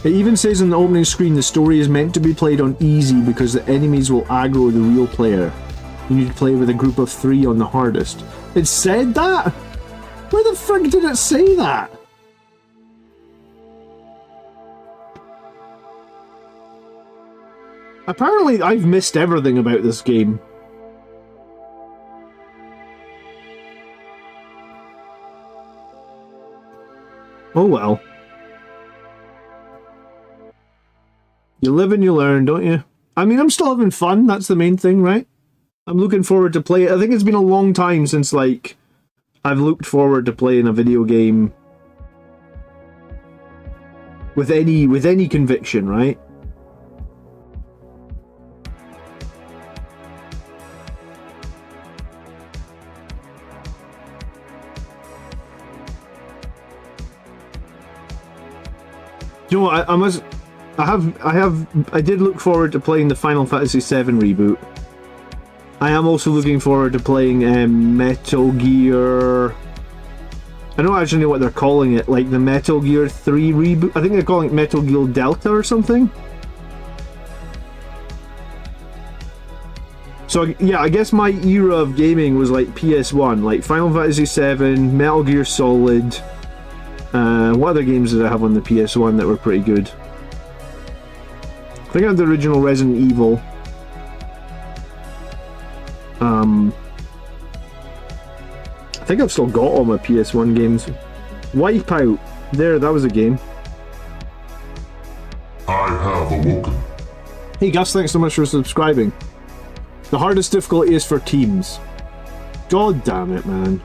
It even says on the opening screen the story is meant to be played on easy because the enemies will aggro the real player. You need to play with a group of 3 on the hardest. It said that? Where the frick did it say that? Apparently I've missed everything about this game. Oh well. You live and you learn, don't you? I mean, I'm still having fun. That's the main thing, right? I'm looking forward to play it. I think it's been a long time since, like, I've looked forward to playing a video game with any conviction, right? You know what? I did look forward to playing the Final Fantasy VII reboot. I am also looking forward to playing Metal Gear. I don't actually know what they're calling it, like the Metal Gear 3 reboot. I think they're calling it Metal Gear Delta or something. So yeah, I guess my era of gaming was like PS1, like Final Fantasy VII, Metal Gear Solid. What other games did I have on the PS1 that were pretty good? I think I had the original Resident Evil. I think I've still got all my PS1 games. Wipeout. There, that was a game. I have awoken. Hey Gus, thanks so much for subscribing. The hardest difficulty is for teams. God damn it, man.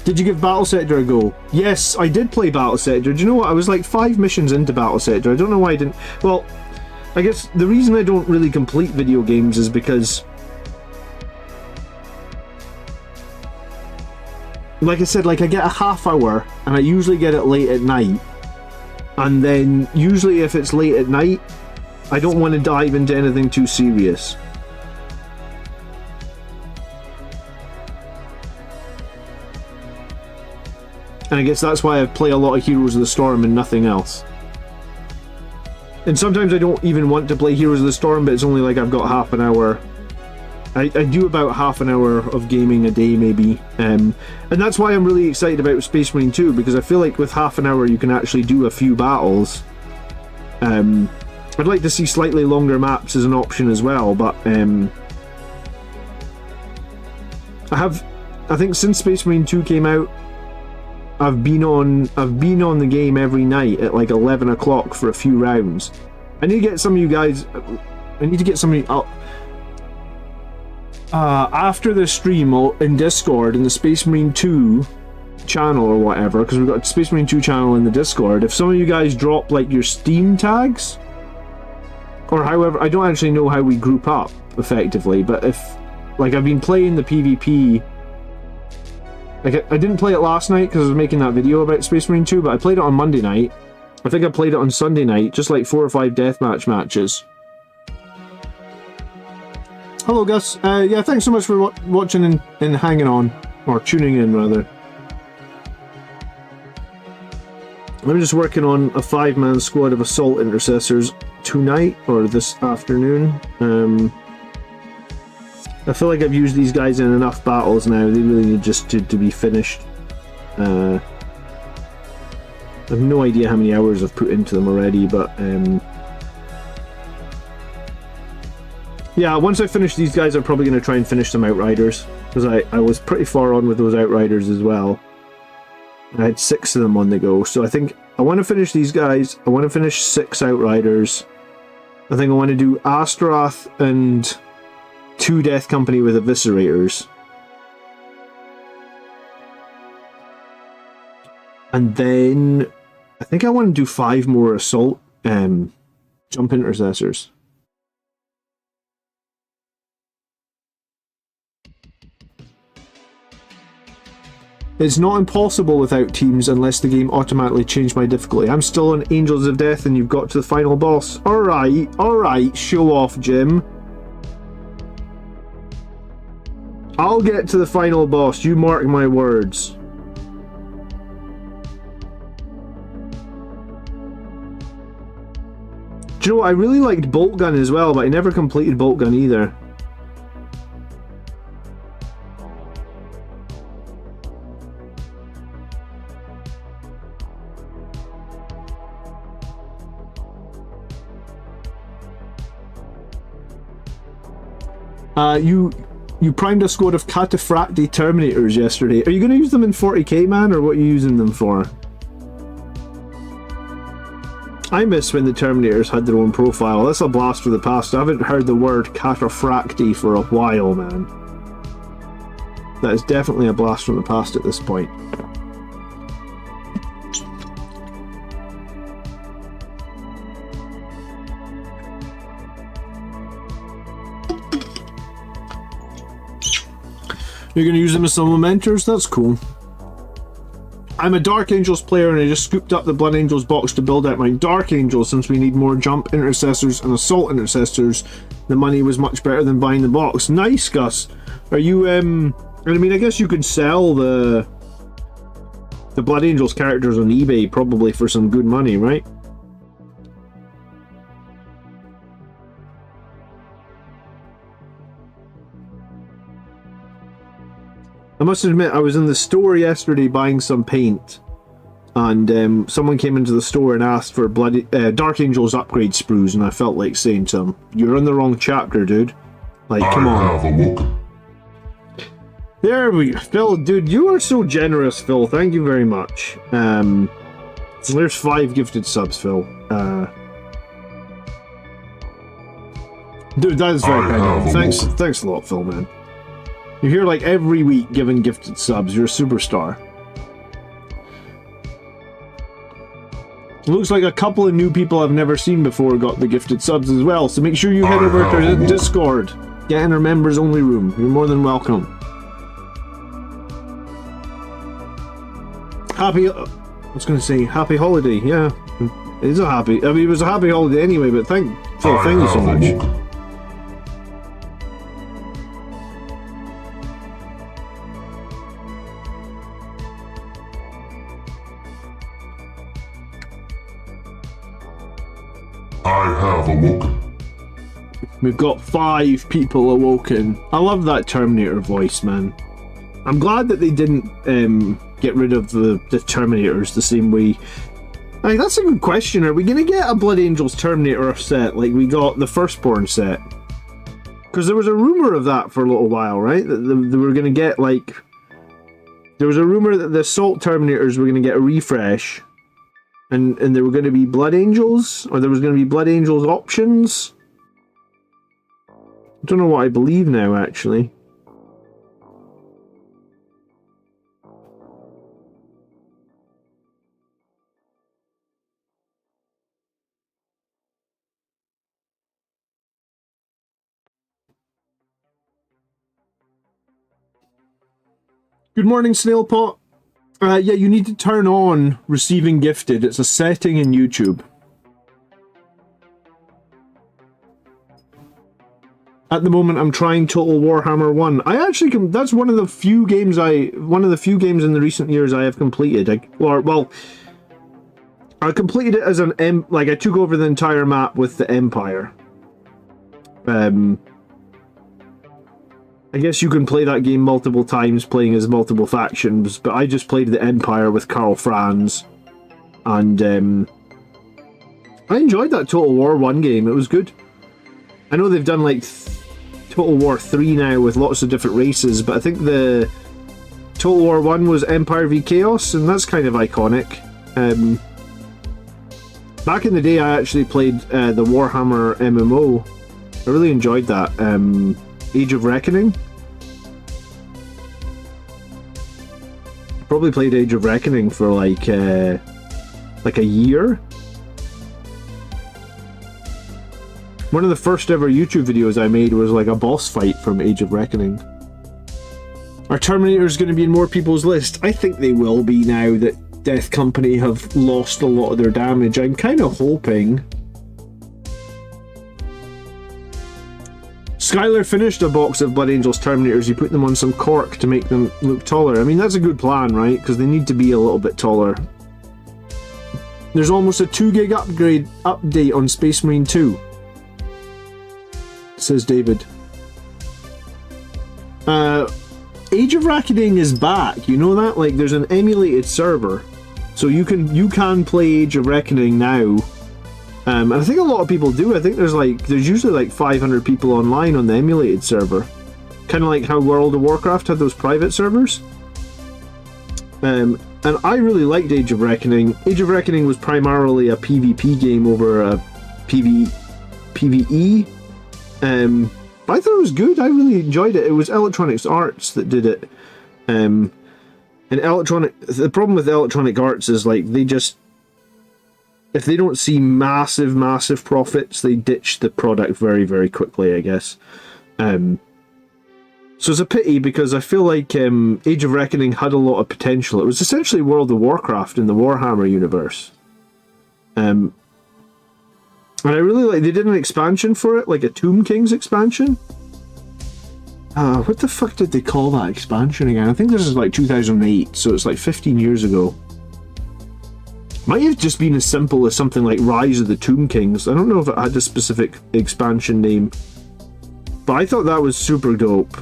Did you give Battle Sector a go? Yes, I did play Battle Sector. Do you know what? I was like 5 missions into Battle Sector. I don't know why I didn't... Well, I guess the reason I don't really complete video games is because like I said, like I get a half hour, and I usually get it late at night. And then usually if it's late at night, I don't want to dive into anything too serious. And I guess that's why I play a lot of Heroes of the Storm and nothing else. And sometimes I don't even want to play Heroes of the Storm, but it's only like I've got half an hour. I do about half an hour of gaming a day, maybe. And that's why I'm really excited about Space Marine 2, because I feel like with half an hour you can actually do a few battles. I'd like to see slightly longer maps as an option as well, but I think since Space Marine 2 came out, I've been on the game every night at like 11 o'clock for a few rounds. I need to get some of you guys. I need to get some of you after the stream in Discord in the Space Marine 2 channel or whatever, because we've got a Space Marine 2 channel in the Discord. If some of you guys drop like your Steam tags, or however, I don't actually know how we group up effectively, but if like I've been playing the PvP. Like, I didn't play it last night because I was making that video about Space Marine 2, but I played it on Monday night. I think I played it on Sunday night, just like 4 or 5 deathmatch matches. Hello, Gus. Yeah, thanks so much for watching and hanging on, or tuning in, rather. I'm just working on a 5-man squad of Assault Intercessors tonight, or this afternoon. I feel like I've used these guys in enough battles now. They really need just to be finished. I have no idea how many hours I've put into them already, but yeah, once I finish these guys, I'm probably going to try and finish some Outriders, because I was pretty far on with those Outriders as well. I had 6 of them on the go, so I think I want to finish these guys. I want to finish 6 Outriders. I think I want to do Astaroth and 2 Death Company with Eviscerators. And then I think I want to do 5 more Assault Jump Intercessors. It's not impossible without teams unless the game automatically changed my difficulty. I'm still on Angels of Death and you've got to the final boss. Alright, show off, Jim. I'll get to the final boss, you mark my words. Do you know what? I really liked Bolt Gun as well, but I never completed Bolt Gun either. You primed a squad of Cataphracti Terminators yesterday. Are you going to use them in 40k, man, or what are you using them for? I miss when the Terminators had their own profile. That's a blast for the past. I haven't heard the word Cataphracti for a while, man. That is definitely a blast from the past at this point. You're going to use them as supplementers? That's cool. I'm a Dark Angels player and I just scooped up the Blood Angels box to build out my Dark Angels since we need more Jump Intercessors and Assault Intercessors. The money was much better than buying the box. Nice, Gus. Are you, I mean, I guess you could sell the Blood Angels characters on eBay probably for some good money, right? I must admit, I was in the store yesterday buying some paint, and someone came into the store and asked for Dark Angels upgrade sprues, and I felt like saying to him, "You're in the wrong chapter, dude. Like, come on." Have a look. There we go. Phil, dude, you are so generous, Phil. Thank you very much. There's 5 gifted subs, Phil. Dude, that is very kind of you. Thanks a lot, Phil, man. You're here like every week giving gifted subs. You're a superstar. Looks like a couple of new people I've never seen before got the gifted subs as well, so make sure you head over to the Discord. Get in our members only room. You're more than welcome. Happy... I was going to say happy holiday, yeah. It is a happy... I mean, it was a happy holiday anyway, but thank you so much. I have awoken. We've got 5 people awoken. I love that Terminator voice, man. I'm glad that they didn't get rid of the Terminators the same way. Like, that's a good question. Are we going to get a Blood Angels Terminator set like we got the Firstborn set? Because there was a rumour of that for a little while, right? That they were going to get, like... There was a rumour that the Assault Terminators were going to get a refresh. And there were going to be Blood Angels? Or there was going to be Blood Angels options? I don't know what I believe now, actually. Good morning, Snailpot. Yeah, you need to turn on Receiving Gifted. It's a setting in YouTube. At the moment, I'm trying Total Warhammer 1. I actually that's one of the few games in the recent years I have completed. I completed it as an like I took over the entire map with the Empire. I guess you can play that game multiple times, playing as multiple factions, but I just played the Empire with Karl Franz, and I enjoyed that Total War 1 game. It was good. I know they've done like Total War 3 now with lots of different races, but I think the Total War 1 was Empire v Chaos, and that's kind of iconic. Back in the day, I actually played the Warhammer MMO. I really enjoyed that. Age of Reckoning. Probably played Age of Reckoning for like a year. One of the first ever YouTube videos I made was like a boss fight from Age of Reckoning. Are Terminators going to be in more people's list? I think they will be now that Death Company have lost a lot of their damage. I'm kind of hoping. Skylar finished a box of Blood Angels Terminators. He put them on some cork to make them look taller. I mean, that's a good plan, right? Because they need to be a little bit taller. There's almost a 2 gig update on Space Marine 2. Says David. Age of Reckoning is back. You know that? Like, there's an emulated server. So you can play Age of Reckoning now. And I think a lot of people do. I think there's usually like 500 people online on the emulated server. Kind of like how World of Warcraft had those private servers. And I really liked Age of Reckoning. Age of Reckoning was primarily a PvP game over a PvE. But I thought it was good. I really enjoyed it. It was Electronic Arts that did it. And the problem with Electronic Arts is like they just, if they don't see massive profits, they ditch the product very, very quickly, I guess. So it's a pity because I feel like Age of Reckoning had a lot of potential. It was essentially World of Warcraft in the Warhammer universe. And I really like, they did an expansion for it, like a Tomb Kings expansion. What the fuck did they call that expansion again? I think this is like 2008, so it's like 15 years ago. Might have just been as simple as something like Rise of the Tomb Kings. I don't know if it had a specific expansion name. But I thought that was super dope.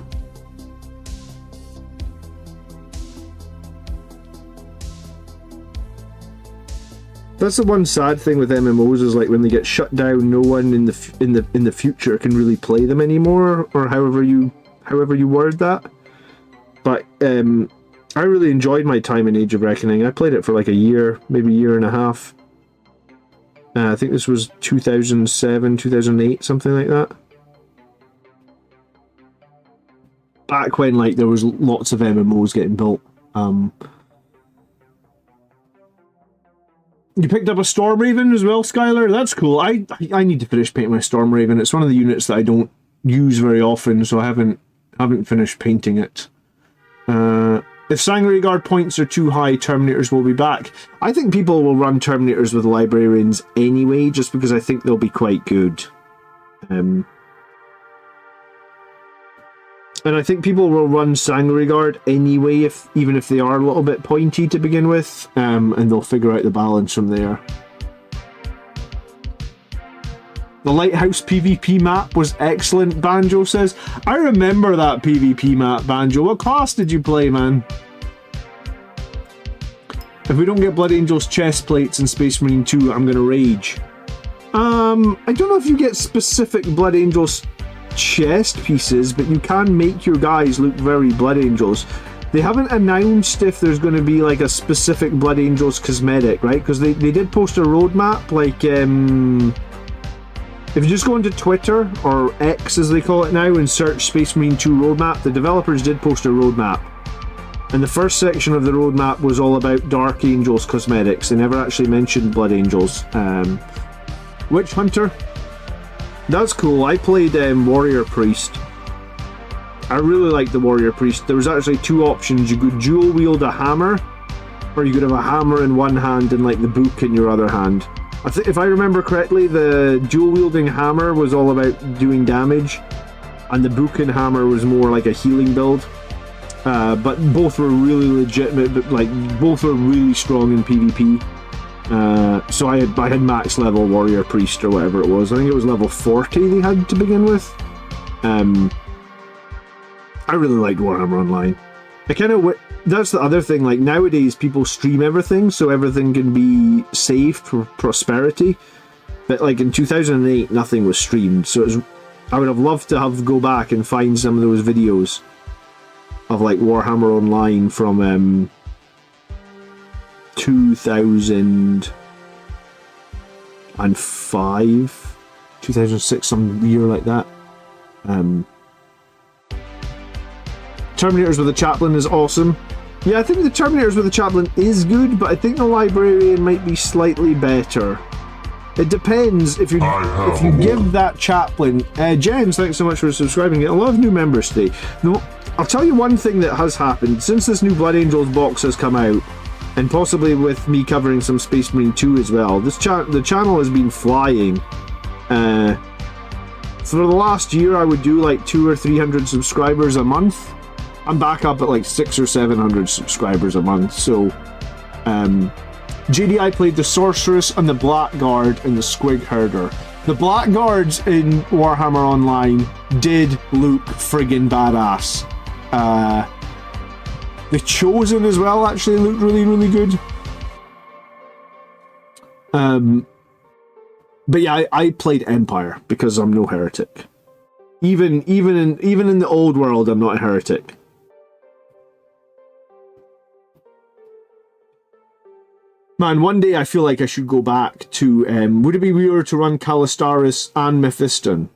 That's the one sad thing with MMOs is like when they get shut down, no one in the future can really play them anymore, or however you word that. But I really enjoyed my time in Age of Reckoning. I played it for like a year, maybe a year and a half. I think this was 2007, 2008, something like that. Back when like there was lots of MMOs getting built. You picked up a Storm Raven as well, Skylar? That's cool. I need to finish painting my Storm Raven. It's one of the units that I don't use very often, so I haven't finished painting it. If Sangre Guard points are too high, Terminators will be back. I think people will run Terminators with Librarians anyway, just because I think they'll be quite good. And I think people will run Sangre Guard anyway, even if they are a little bit pointy to begin with, and they'll figure out the balance from there. The Lighthouse PvP map was excellent, Banjo says. I remember that PvP map, Banjo. What class did you play, man? If we don't get Blood Angels chest plates in Space Marine 2, I'm gonna rage. I don't know if you get specific Blood Angels chest pieces, but you can make your guys look very Blood Angels. They haven't announced if there's going to be like a specific Blood Angels cosmetic, right? Because they did post a roadmap, like if you just go into Twitter, or X as they call it now, and search Space Marine 2 roadmap, the developers did post a roadmap. And the first section of the roadmap was all about Dark Angels cosmetics. They never actually mentioned Blood Angels. Witch Hunter? That's cool. I played Warrior Priest. I really liked the Warrior Priest. There was actually two options. You could dual wield a hammer, or you could have a hammer in one hand and like the book in your other hand. If I remember correctly, the dual wielding hammer was all about doing damage, and the book and hammer was more like a healing build. But both were really legitimate, but like both were really strong in PvP. So I had max level Warrior Priest or whatever it was. I think it was level 40 they had to begin with. I really liked Warhammer Online. That's the other thing, like nowadays people stream everything, so everything can be saved for prosperity. But like in 2008, nothing was streamed, so I would have loved to go back and find some of those videos of like Warhammer Online from 2005, 2006, some year like that. Terminators with a Chaplain is awesome. Yeah, I think the Terminators with a Chaplain is good, but I think the Librarian might be slightly better. It depends if you give that Chaplain... James, thanks so much for subscribing. A lot of new members today. I'll tell you one thing that has happened. Since this new Blood Angels box has come out, and possibly with me covering some Space Marine 2 as well, the channel has been flying. For the last year, I would do like 200 or 300 subscribers a month. I'm back up at like 600 or 700 subscribers a month, so... JDI played the Sorceress and the Blackguard and the Squig Herder. The Blackguards in Warhammer Online did look friggin' badass. The Chosen as well actually looked really, really good. But yeah, I played Empire because I'm no heretic. Even in the old world, I'm not a heretic. Man, one day I feel like I should go back to... would it be weird to run Calistaris and Mephiston?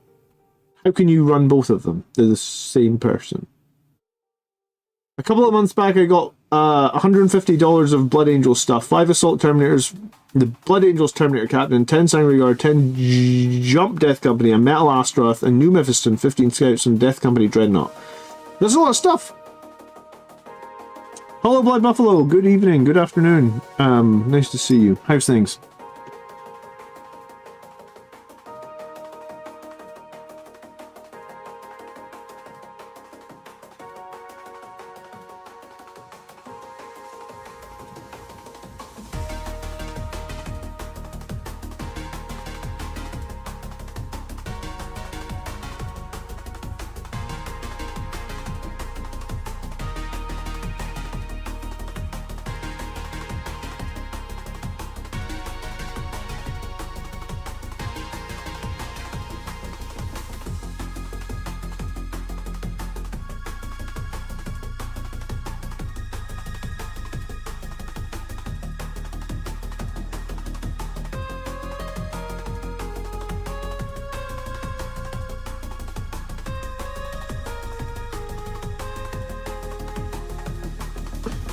How can you run both of them? They're the same person. A couple of months back I got $150 of Blood Angel stuff. 5 Assault Terminators, the Blood Angels Terminator Captain, 10 Sangre Guard, 10 Jump Death Company, a Metal Astaroth, and New Mephiston, 15 Scouts, and Death Company Dreadnought. There's a lot of stuff! Hello Blood Buffalo, good evening, good afternoon. Nice to see you. How's things?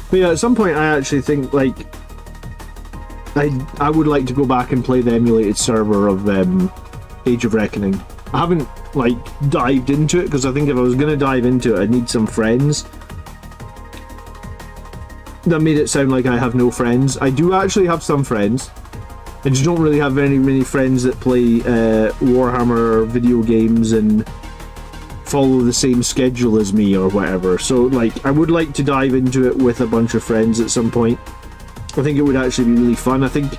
But yeah, at some point I actually think, like, I would like to go back and play the emulated server of Age of Reckoning. I haven't, like, dived into it, because I think if I was going to dive into it, I'd need some friends. that made it sound like I have no friends. I do actually have some friends. I just don't really have very many friends that play Warhammer video games and follow the same schedule as me or whatever. So like, I would like to dive into it with a bunch of friends at some point. I think it would actually be really fun. I think,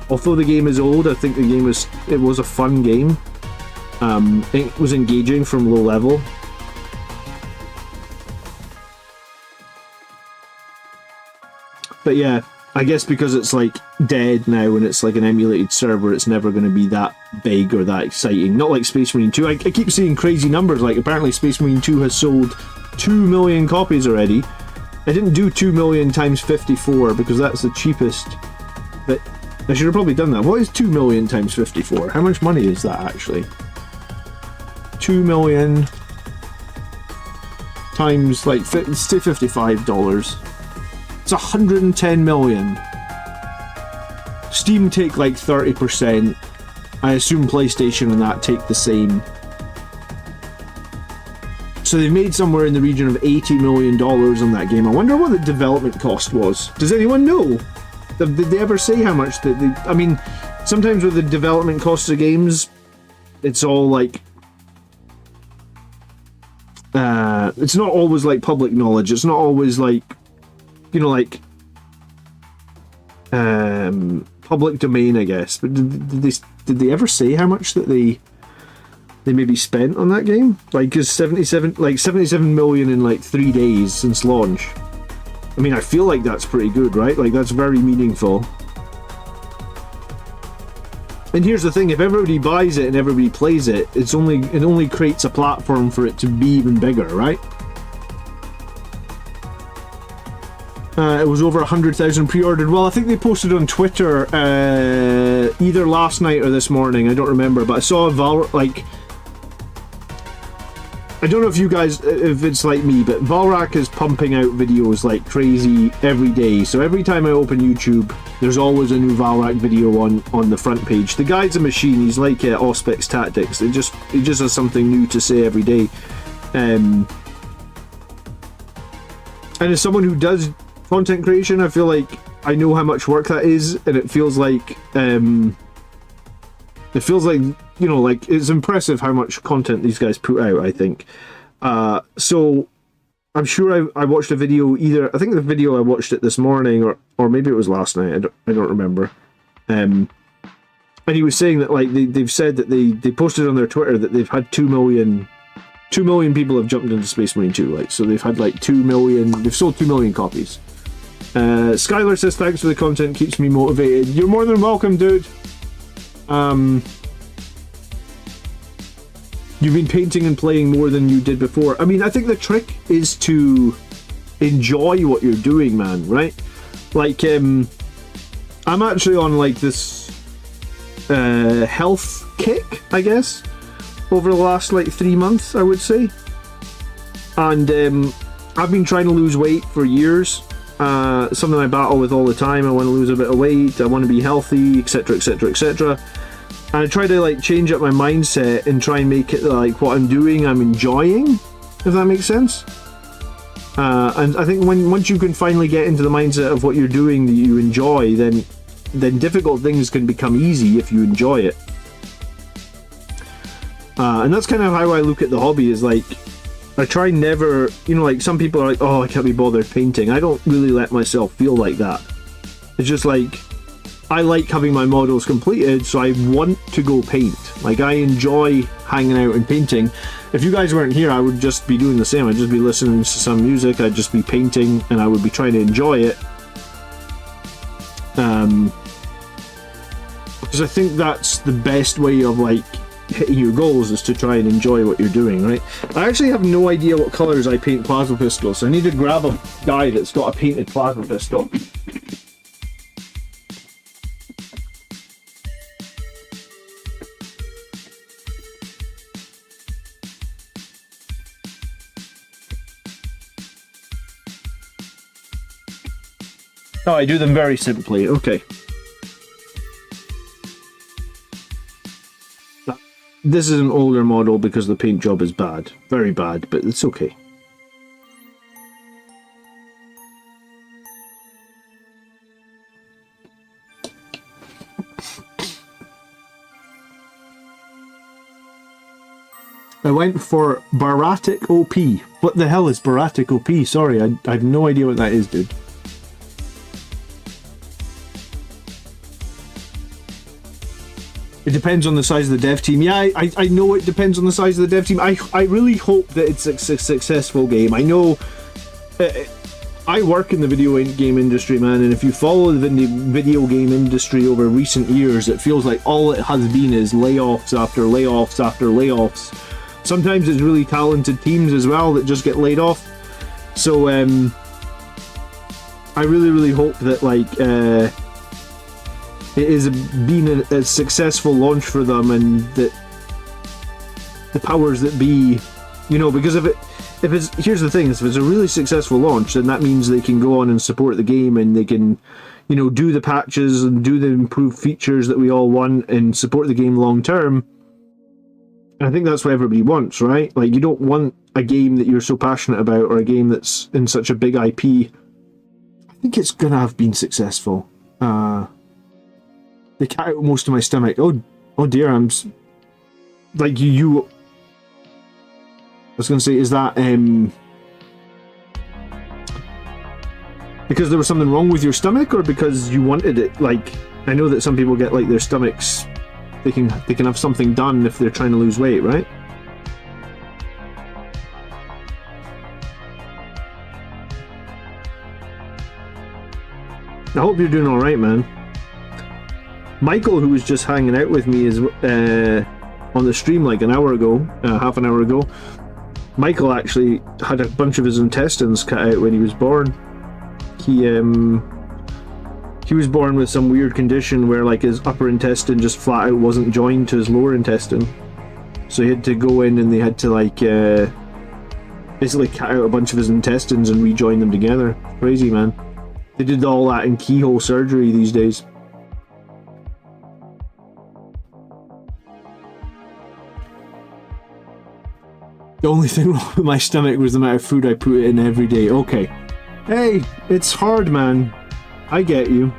although the game is old, I think the game was a fun game. It was engaging from low level. But yeah, I guess because it's like dead now and it's like an emulated server, it's never going to be that big or that exciting. Not like Space Marine 2. I keep seeing crazy numbers, like apparently Space Marine 2 has sold 2 million copies already. I didn't do 2 million times 54 because that's the cheapest. But I should have probably done that. What is 2 million times 54? How much money is that actually? 2 million times, like, say $55. It's 110 million. Steam take like 30%. I assume PlayStation and that take the same. So they've made somewhere in the region of $80 million on that game. I wonder what the development cost was. Does anyone know? Did they ever say how much that they... I mean, sometimes with the development costs of games, it's all like... it's not always like public knowledge. It's not always like... You know, like public domain, I guess. But did they ever say how much that they maybe spent on that game? Like, is 77 million in like 3 days since launch? I mean, I feel like that's pretty good, right? Like, that's very meaningful. And here's the thing: if everybody buys it and everybody plays it, it only creates a platform for it to be even bigger, right? It was over 100,000 pre-ordered. Well, I think they posted on Twitter either last night or this morning. I don't remember, but I saw a like... I don't know if you guys, if it's like me, but Valrak is pumping out videos like crazy every day. So every time I open YouTube, there's always a new Valrak video on the front page. The guy's a machine. He's like Auspex Tactics. He just has something new to say every day. And as someone who does content creation, I feel like I know how much work that is, and it feels like you know, like, it's impressive how much content these guys put out, I think. So I'm sure I watched a video, I think the video I watched it this morning, or maybe it was last night, I don't remember. And he was saying that, like, they've said that they posted on their Twitter that they've had 2 million people have jumped into Space Marine 2, like, so they've had like 2 million, they've sold 2 million copies. Skylar says, thanks for the content, keeps me motivated. You're more than welcome, dude. You've been painting and playing more than you did before. I mean, I think the trick is to enjoy what you're doing, man, right? Like, I'm actually on like this health kick, I guess, over the last like 3 months, I would say. And I've been trying to lose weight for years. Something I battle with all the time. I want to lose a bit of weight, I want to be healthy, etc, etc, etc. And I try to like change up my mindset and try and make it like what I'm doing I'm enjoying, if that makes sense. And I think once you can finally get into the mindset of what you're doing that you enjoy, then difficult things can become easy if you enjoy it. And that's kind of how I look at the hobby, is like, I try never, you know, like some people are like, oh, I can't be bothered painting. I don't really let myself feel like that. It's just like, I like having my models completed, so I want to go paint. Like, I enjoy hanging out and painting. If you guys weren't here, I would just be doing the same. I'd just be listening to some music, I'd just be painting, and I would be trying to enjoy it. Because I think that's the best way of like hitting your goals, is to try and enjoy what you're doing, right? I actually have no idea what colours I paint plasma pistols, so I need to grab a guy that's got a painted plasma pistol. Oh, I do them very simply, okay. This is an older model because the paint job is bad. Very bad, but it's okay. I went for Baratic OP. What the hell is Baratic OP? Sorry, I have no idea what that is, dude. It depends on the size of the dev team. Yeah, I know it depends on the size of the dev team. I really hope that it's a successful game. I know... I work in the video game industry, man, and if you follow the video game industry over recent years, it feels like all it has been is layoffs after layoffs after layoffs. Sometimes it's really talented teams as well that just get laid off. So, I really hope that, like, it has been a successful launch for them, and that the powers that be, you know, because if it's, here's the thing, if it's a really successful launch, then that means they can go on and support the game, and they can, you know, do the patches and do the improved features that we all want and support the game long term. And I think that's what everybody wants, right? Like, you don't want a game that you're so passionate about, or a game that's in such a big IP. I think it's gonna have been successful. The cat out most of my stomach. Oh dear, I'm like you. I was gonna say, is that because there was something wrong with your stomach, or because you wanted it? Like, I know that some people get, like, their stomachs, they can have something done if they're trying to lose weight, right? I hope you're doing all right, man. Michael, who was just hanging out with me, is on the stream like an hour ago, half an hour ago. Michael actually had a bunch of his intestines cut out when he was born. He was born with some weird condition where, like, his upper intestine just flat out wasn't joined to his lower intestine. So he had to go in and they had to, like, basically cut out a bunch of his intestines and rejoin them together. Crazy, man. They did all that in keyhole surgery these days. The only thing wrong with my stomach was the amount of food I put in every day. Okay. Hey, it's hard, man. I get you.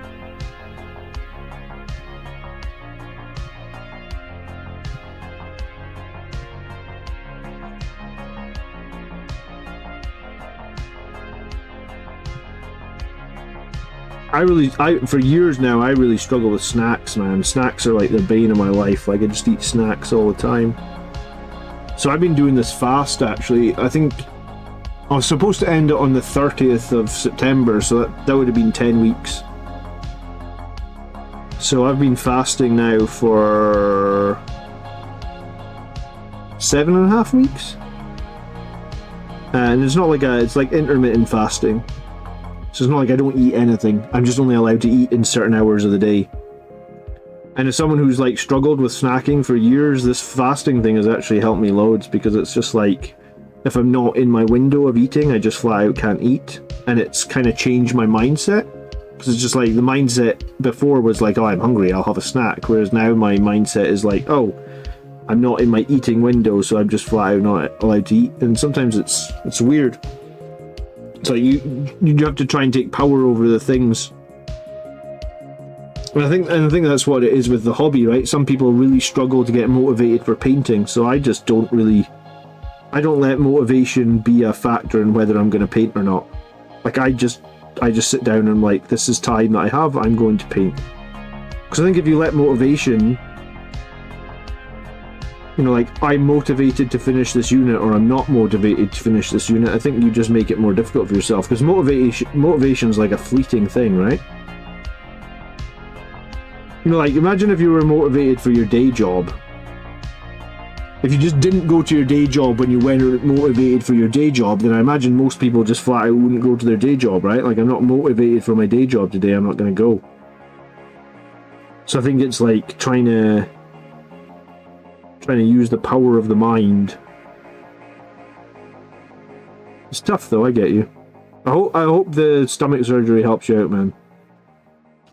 For years now, I really struggle with snacks, man. Snacks are like the bane of my life. Like, I just eat snacks all the time. So I've been doing this fast, actually. I think I was supposed to end it on the 30th of September, so that would have been 10 weeks. So I've been fasting now for 7.5 weeks. And it's not like it's like intermittent fasting. So it's not like I don't eat anything. I'm just only allowed to eat in certain hours of the day. And as someone who's, like, struggled with snacking for years, this fasting thing has actually helped me loads, because it's just like, if I'm not in my window of eating, I just flat out can't eat. And it's kind of changed my mindset. Because it's just like, the mindset before was like, oh, I'm hungry, I'll have a snack. Whereas now my mindset is like, oh, I'm not in my eating window, so I'm just flat out not allowed to eat. And sometimes it's weird. So you have to try and take power over the things. And I think that's what it is with the hobby, right? Some people really struggle to get motivated for painting, so I just don't let motivation be a factor in whether I'm going to paint or not. Like, I just sit down and I'm like, this is time that I have, I'm going to paint. Because I think if you let motivation, you know, like, I'm motivated to finish this unit, or I'm not motivated to finish this unit, I think you just make it more difficult for yourself. Because motivation's like a fleeting thing, right? You know, like, imagine if you were motivated for your day job. If you just didn't go to your day job when you weren't motivated for your day job, then I imagine most people just flat out wouldn't go to their day job, right? Like, I'm not motivated for my day job today, I'm not going to go. So I think it's like trying to use the power of the mind. It's tough though, I get you. I hope the stomach surgery helps you out, man.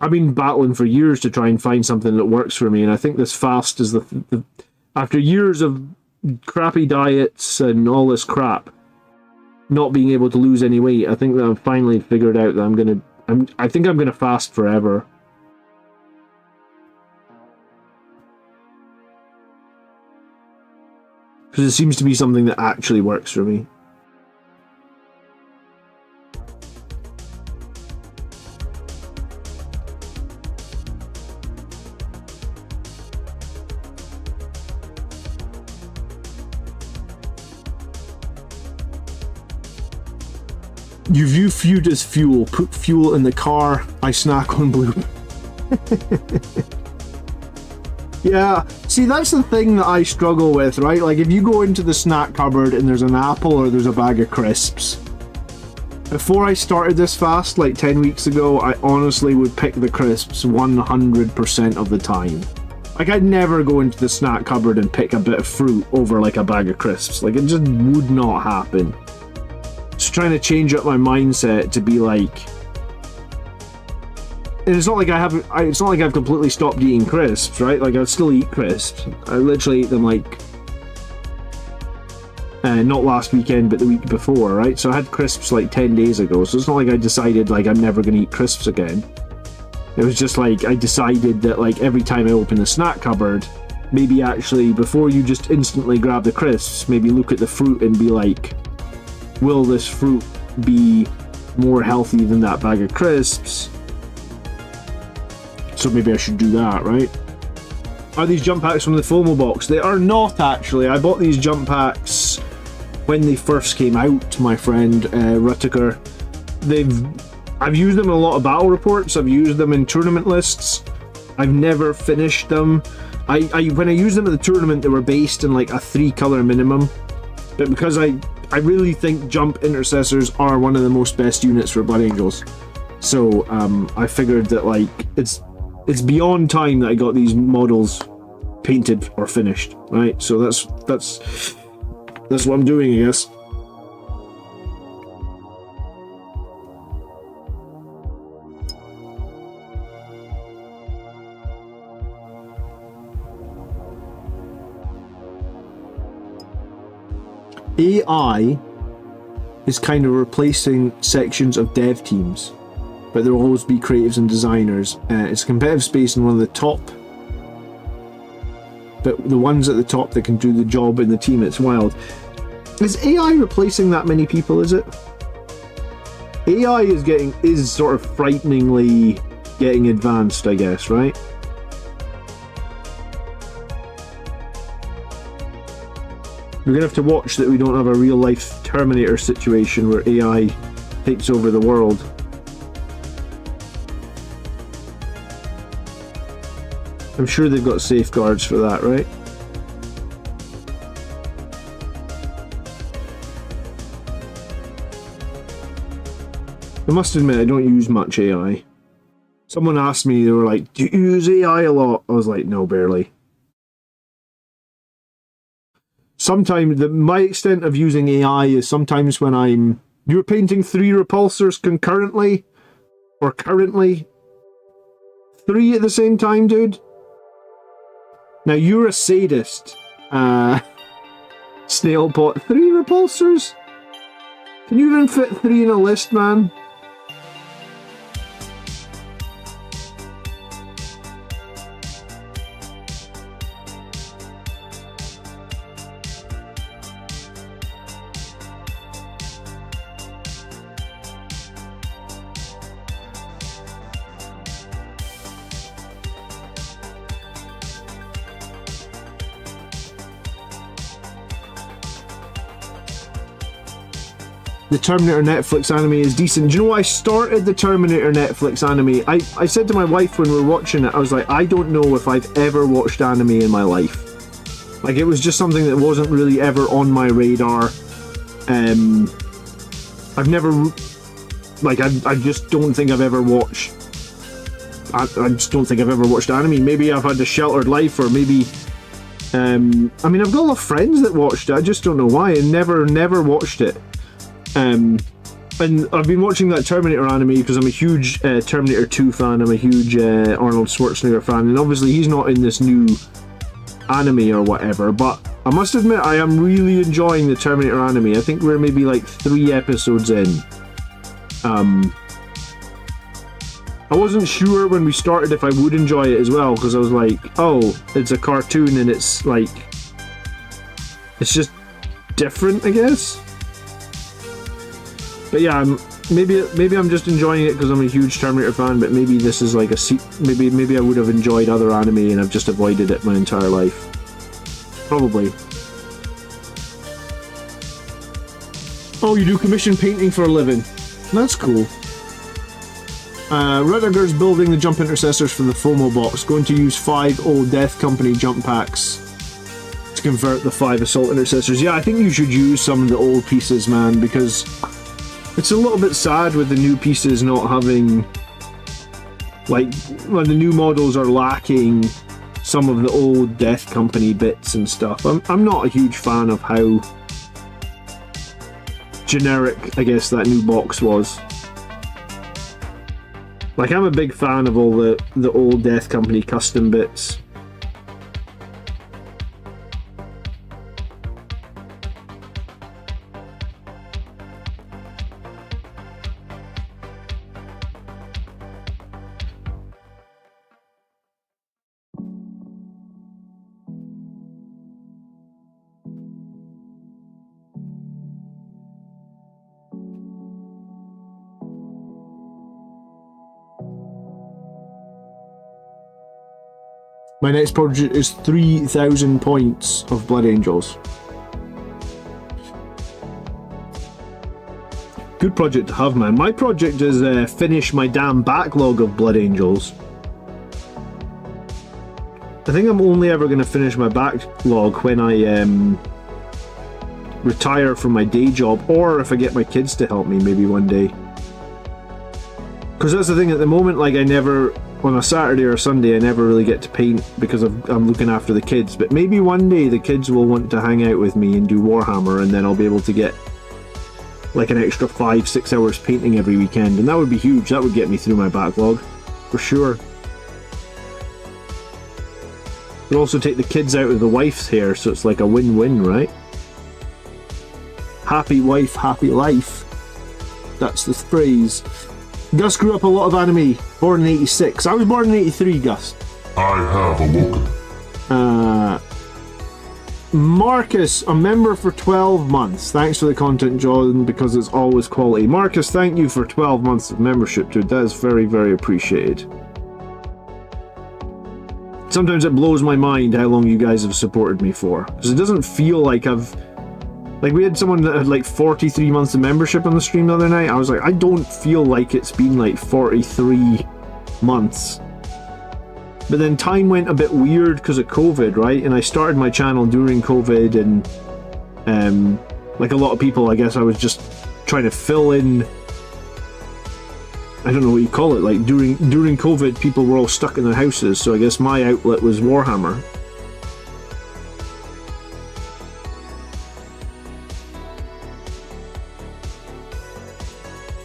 I've been battling for years to try and find something that works for me, and I think this fast is the after years of crappy diets and all this crap, not being able to lose any weight, I think that I've finally figured out that I think I'm gonna fast forever. Because it seems to be something that actually works for me. You view food as fuel. Put fuel in the car. I snack on blue. Yeah, see, that's the thing that I struggle with, right? Like, if you go into the snack cupboard and there's an apple or there's a bag of crisps, before I started this fast, like 10 weeks ago, I honestly would pick the crisps 100% of the time. Like, I'd never go into the snack cupboard and pick a bit of fruit over, like, a bag of crisps. Like, it just would not happen. Just trying to change up my mindset to be like... And it's not like it's not like I've completely stopped eating crisps, right? Like, I still eat crisps. I literally eat them, like... not last weekend, but the week before, right? So I had crisps, like, 10 days ago. So it's not like I decided, like, I'm never going to eat crisps again. It was just, like, I decided that, like, every time I open the snack cupboard, maybe actually, before you just instantly grab the crisps, maybe look at the fruit and be like... Will this fruit be more healthy than that bag of crisps? So maybe I should do that, right? Are these jump packs from the FOMO box? They are not, actually. I bought these jump packs when they first came out, my friend Ruttiger. I've used them in a lot of battle reports. I've used them in tournament lists. I've never finished them. When I used them at the tournament, they were based in like a 3-color minimum. But because I really think jump intercessors are one of the most best units for Blood Angels. So I figured that like it's beyond time that I got these models painted or finished, right? So that's what I'm doing, I guess. AI is kind of replacing sections of dev teams, but there will always be creatives and designers. It's a competitive space in one of the top, but the ones at the top that can do the job in the team, it's wild. Is AI replacing that many people, is it? AI is sort of frighteningly getting advanced, I guess, right? We're gonna have to watch that we don't have a real-life Terminator situation where AI takes over the world. I'm sure they've got safeguards for that, right? I must admit, I don't use much AI. Someone asked me, they were like, do you use AI a lot? I was like, no, barely. Sometimes, my extent of using AI is sometimes when you're painting 3 repulsors concurrently, or currently. 3 at the same time, dude? Now, you're a sadist. Snailpot. 3 repulsors? Can you even fit 3 in a list, man? The Terminator Netflix anime is decent. Do you know what? I started the Terminator Netflix anime. I said to my wife when we were watching it, I was like, I don't know if I've ever watched anime in my life. Like, it was just something that wasn't really ever on my radar. I've never... Like, I just don't think I've ever watched... I just don't think I've ever watched anime. Maybe I've had a sheltered life, or maybe... I mean, I've got a lot of friends that watched it. I just don't know why. I never watched it. And I've been watching that Terminator anime because I'm a huge Terminator 2 fan. I'm a huge Arnold Schwarzenegger fan, and obviously he's not in this new anime or whatever, but I must admit I am really enjoying the Terminator anime. I think we're maybe like 3 episodes in. I wasn't sure when we started if I would enjoy it as well, because I was like, oh, it's a cartoon and it's like It's just different, I guess. But yeah, maybe I'm just enjoying it because I'm a huge Terminator fan. But maybe this is like maybe I would have enjoyed other anime and I've just avoided it my entire life. Probably. Oh, you do commission painting for a living. That's cool. Rudiger's building the jump intercessors for the FOMO box. Going to use 5 old Death Company jump packs to convert the 5 assault intercessors. Yeah, I think you should use some of the old pieces, man, because it's a little bit sad with the new pieces not having, like, when the new models are lacking some of the old Death Company bits and stuff. I'm not a huge fan of how generic, I guess, that new box was. Like, I'm a big fan of all the old Death Company custom bits. My next project is 3,000 points of Blood Angels. Good project to have, man. My project is finish my damn backlog of Blood Angels. I think I'm only ever going to finish my backlog when I retire from my day job, or if I get my kids to help me maybe one day. Because that's the thing, at the moment, like, I never, on a Saturday or Sunday, I never really get to paint because I'm looking after the kids. But maybe one day the kids will want to hang out with me and do Warhammer, and then I'll be able to get like an extra 5-6 hours painting every weekend, and that would be huge. That would get me through my backlog, for sure. It'll also take the kids out of the wife's hair, so it's like a win-win, right? Happy wife, happy life. That's the phrase. Gus grew up a lot of anime. Born in 86. I was born in 83, Gus. I have awoken. Marcus, a member for 12 months. Thanks for the content, John, because it's always quality. Marcus, thank you for 12 months of membership, dude. That is very, very appreciated. Sometimes it blows my mind how long you guys have supported me for. Because it doesn't feel like I've... Like, we had someone that had like 43 months of membership on the stream the other night. I was like, I don't feel like it's been like 43 months. But then time went a bit weird because of COVID, right? And I started my channel during COVID, and like a lot of people, I guess I was just trying to fill in... I don't know what you call it. Like, during COVID, people were all stuck in their houses, so I guess my outlet was Warhammer.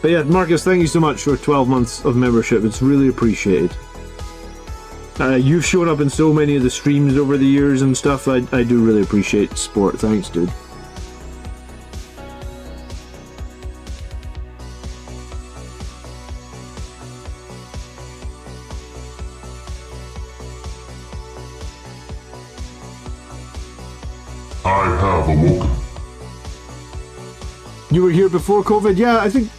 But yeah, Marcus, thank you so much for 12 months of membership. It's really appreciated. You've shown up in so many of the streams over the years and stuff. I do really appreciate the support. Thanks, dude. I have awoken. You were here before COVID? Yeah, I think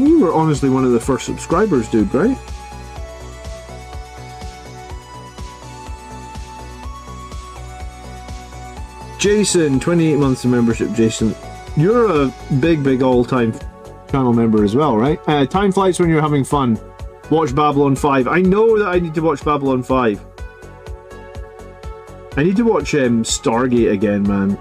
you were honestly one of the first subscribers, dude, right? Jason, 28 months of membership, Jason. You're a big all-time channel member as well, right? Time flies when you're having fun. Watch Babylon 5. I know that I need to watch Babylon 5. I need to watch Stargate again, man.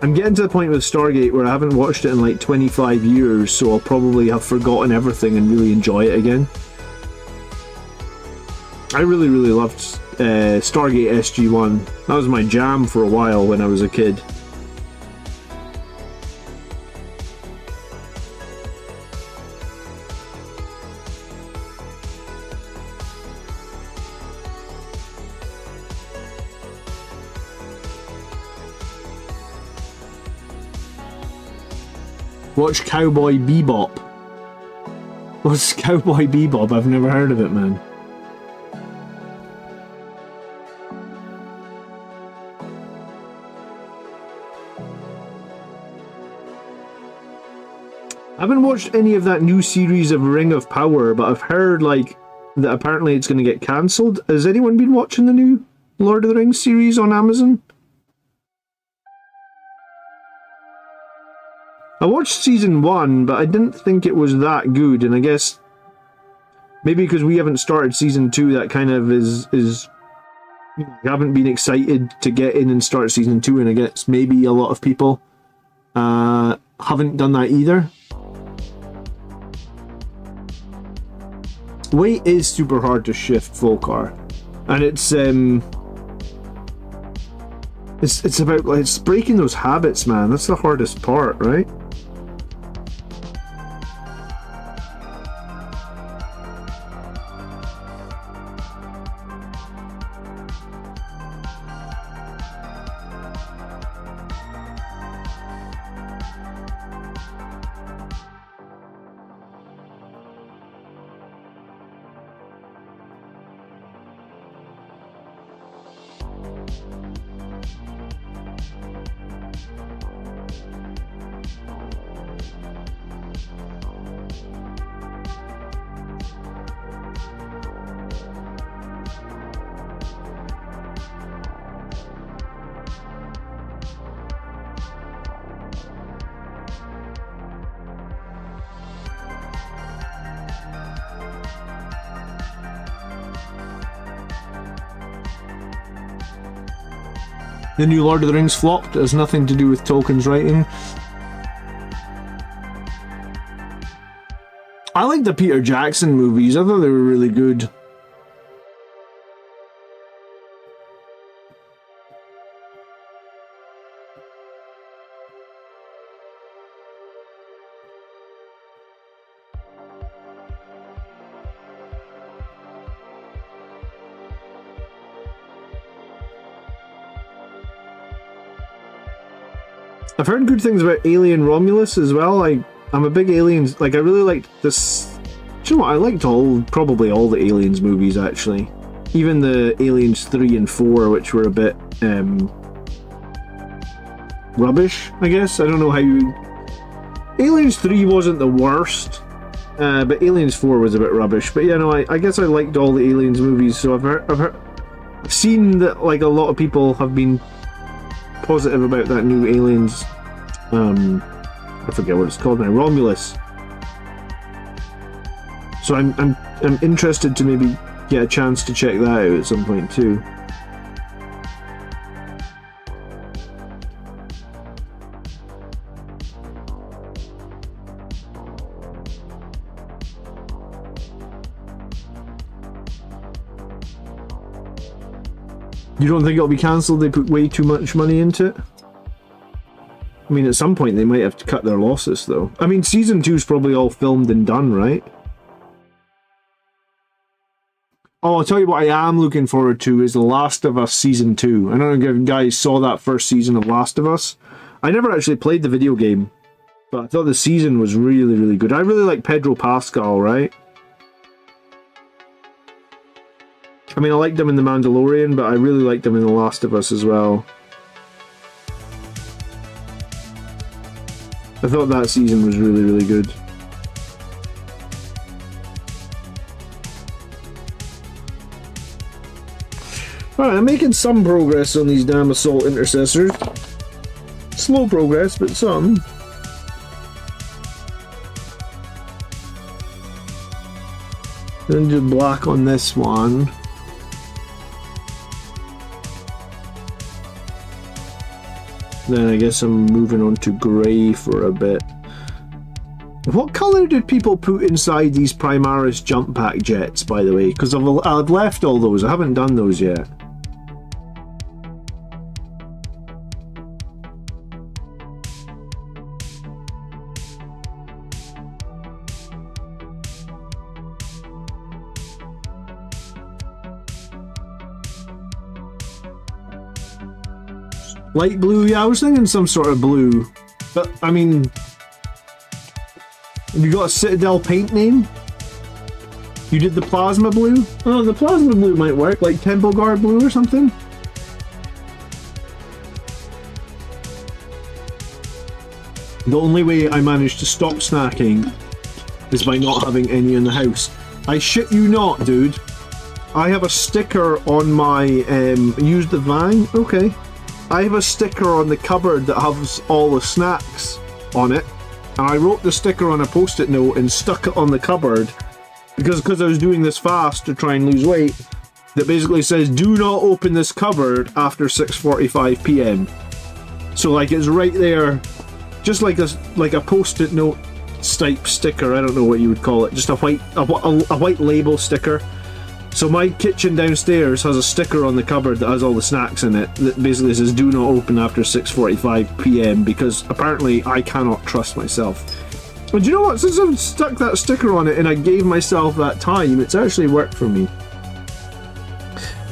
I'm getting to the point with Stargate where I haven't watched it in like 25 years, so I'll probably have forgotten everything and really enjoy it again. I really loved Stargate SG-1. That was my jam for a while when I was a kid. Watch Cowboy Bebop. What's Cowboy Bebop? I've never heard of it, man. I haven't watched any of that new series of Ring of Power, but I've heard like that apparently it's going to get cancelled. Has anyone been watching the new Lord of the Rings series on Amazon? I watched season 1, but I didn't think it was that good, and I guess maybe because we haven't started season 2, that kind of is I haven't been excited to get in and start season 2, and I guess maybe a lot of people haven't done that either. Weight is super hard to shift Volcar, and it's about like it's breaking those habits, man. That's the hardest part, right? The new Lord of the Rings flopped. It has nothing to do with Tolkien's writing. I like the Peter Jackson movies. I thought they were really good. I've heard good things about Alien Romulus as well. I'm a big Aliens, like I really liked this. Do you know what? I liked probably all the Aliens movies actually. Even the Aliens 3 and 4, which were a bit rubbish, I guess. I don't know how you... Aliens 3 wasn't the worst, but Aliens 4 was a bit rubbish. But yeah, no, I guess I liked all the Aliens movies, so I've seen that like a lot of people have been positive about that new Aliens, I forget what it's called now, Romulus. So I'm interested to maybe get a chance to check that out at some point too. You don't think it'll be cancelled? They put way too much money into it? I mean, at some point they might have to cut their losses, though. I mean, Season 2's probably all filmed and done, right? Oh, I'll tell you what I am looking forward to is The Last of Us Season 2. I don't know if you guys saw that first season of Last of Us. I never actually played the video game, but I thought the season was really, really good. I really like Pedro Pascal, right? I mean, I liked him in The Mandalorian, but I really liked him in The Last of Us as well. I thought that season was really, really good. Alright, I'm making some progress on these damn assault intercessors. Slow progress, but some. Then do black on this one. Then I guess I'm moving on to grey for a bit. What colour did people put inside these Primaris jump pack jets, by the way? Because I've left all those. I haven't done those yet. Light blue? Yeah, I was thinking some sort of blue. But, I mean... Have you got a Citadel paint name? You did the plasma blue? Oh, the plasma blue might work, like Temple Guard blue or something? The only way I managed to stop snacking is by not having any in the house. I shit you not, dude. I have a sticker on my, use the Vang? Okay. I have a sticker on the cupboard that has all the snacks on it. And I wrote the sticker on a post-it note and stuck it on the cupboard because I was doing this fast to try and lose weight, that basically says, do not open this cupboard after 6:45 p.m. So like it's right there, just like a post-it note type sticker. I don't know what you would call it, just a white label sticker. So my kitchen downstairs has a sticker on the cupboard that has all the snacks in it that basically says do not open after 6:45 p.m. because apparently I cannot trust myself. And you know what, since I've stuck that sticker on it and I gave myself that time, it's actually worked for me.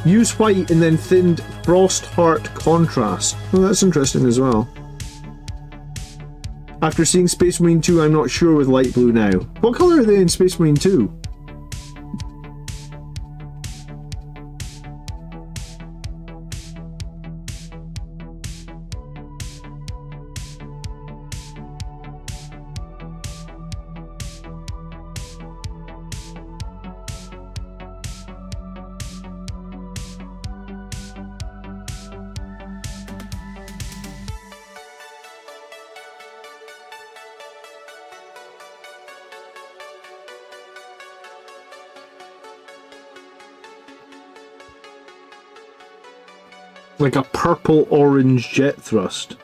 Use white and then thinned frost heart contrast. Well, that's interesting as well. After seeing Space Marine 2, I'm not sure with light blue now. What colour are they in Space Marine 2? Like a purple orange jet thrust.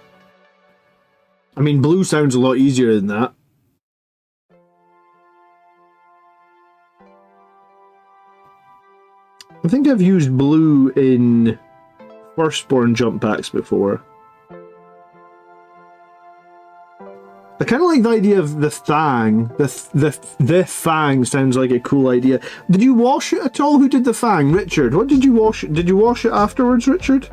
I mean, blue sounds a lot easier than that. I think I've used blue in Firstborn jump packs before. I kind of like the idea of the Fang. The Fang sounds like a cool idea. Did you wash it at all? Who did the Fang? Richard. What did you wash it? Did you wash it afterwards, Richard?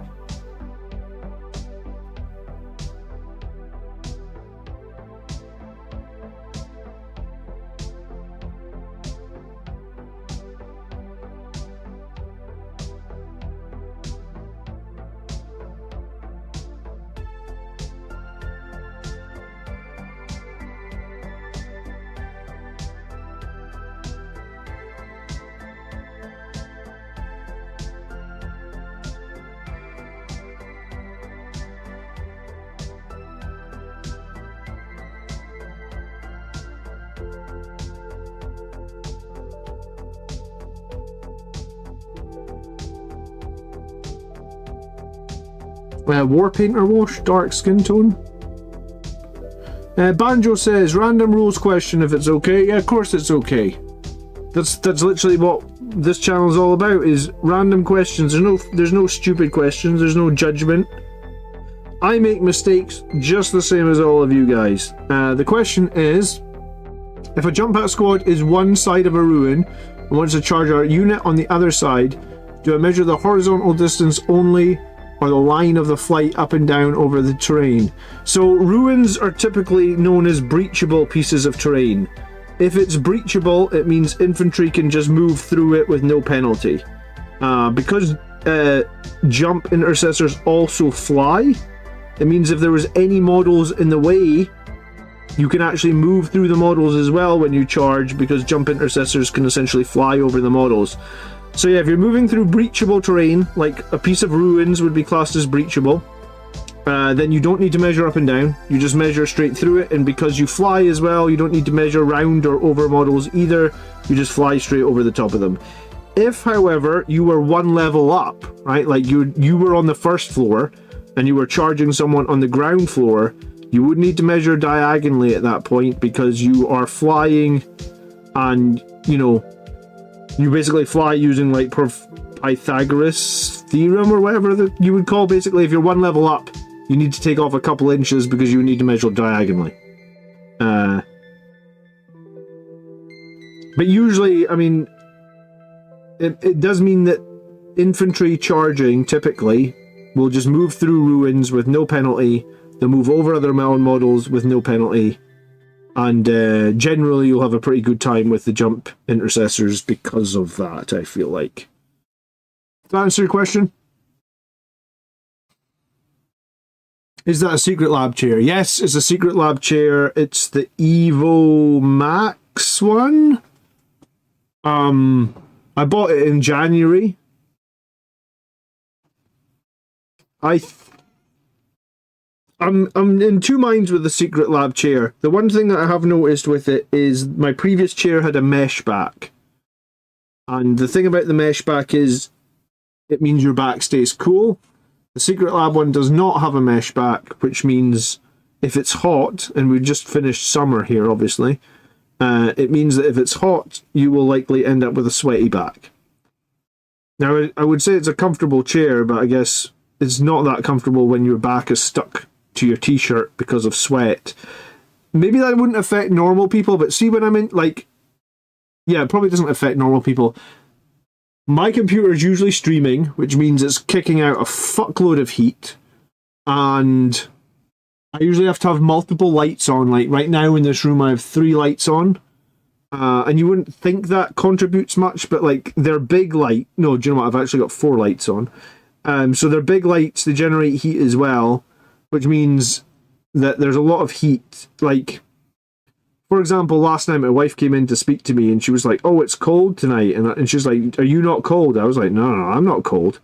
War Painter wash, dark skin tone. Banjo says, random rules question if it's okay. Yeah, of course it's okay. That's literally what this channel is all about, is random questions. There's no stupid questions, there's no judgment. I make mistakes just the same as all of you guys. The question is, if a jump out squad is one side of a ruin and wants to charge our unit on the other side, do I measure the horizontal distance only, or the line of the flight up and down over the terrain? So ruins are typically known as breachable pieces of terrain. If it's breachable, it means infantry can just move through it with no penalty. Because jump intercessors also fly, it means if there was any models in the way, you can actually move through the models as well when you charge, because jump intercessors can essentially fly over the models. So yeah, if you're moving through breachable terrain, like a piece of ruins would be classed as breachable, then you don't need to measure up and down. You just measure straight through it, and because you fly as well, you don't need to measure round or over models either. You just fly straight over the top of them. If, however, you were one level up, right, like you were on the first floor and you were charging someone on the ground floor, you would need to measure diagonally at that point, because you are flying and, you know, you basically fly using like Pythagoras theorem or whatever that you would call. Basically, if you're one level up, you need to take off a couple inches because you need to measure diagonally. But usually, I mean, it does mean that infantry charging typically will just move through ruins with no penalty. They'll move over other models with no penalty. And generally you'll have a pretty good time with the jump intercessors because of that, I feel like. Does that answer your question? Is that a Secret Lab chair? Yes, it's a Secret Lab chair. It's the Evo Max one. I bought it in January. I'm in two minds with the Secret Lab chair. The one thing that I have noticed with it is my previous chair had a mesh back. And the thing about the mesh back is it means your back stays cool. The Secret Lab one does not have a mesh back, which means if it's hot, and we've just finished summer here obviously, it means that if it's hot, you will likely end up with a sweaty back. Now, I would say it's a comfortable chair, but I guess it's not that comfortable when your back is stuck to your t-shirt because of sweat. Maybe that wouldn't affect normal people, but see when I'm in, like, yeah, it probably doesn't affect normal people. My computer is usually streaming, which means it's kicking out a fuckload of heat, and I usually have to have multiple lights on. Like right now in this room I have 3 lights on, and you wouldn't think that contributes much, but like they're big light. No, do you know what? I've actually got 4 lights on. So they're big lights, they generate heat as well, which means that there's a lot of heat. Like, for example, last night my wife came in to speak to me and she was like, oh, it's cold tonight. And she's like, are you not cold? I was like, no, I'm not cold.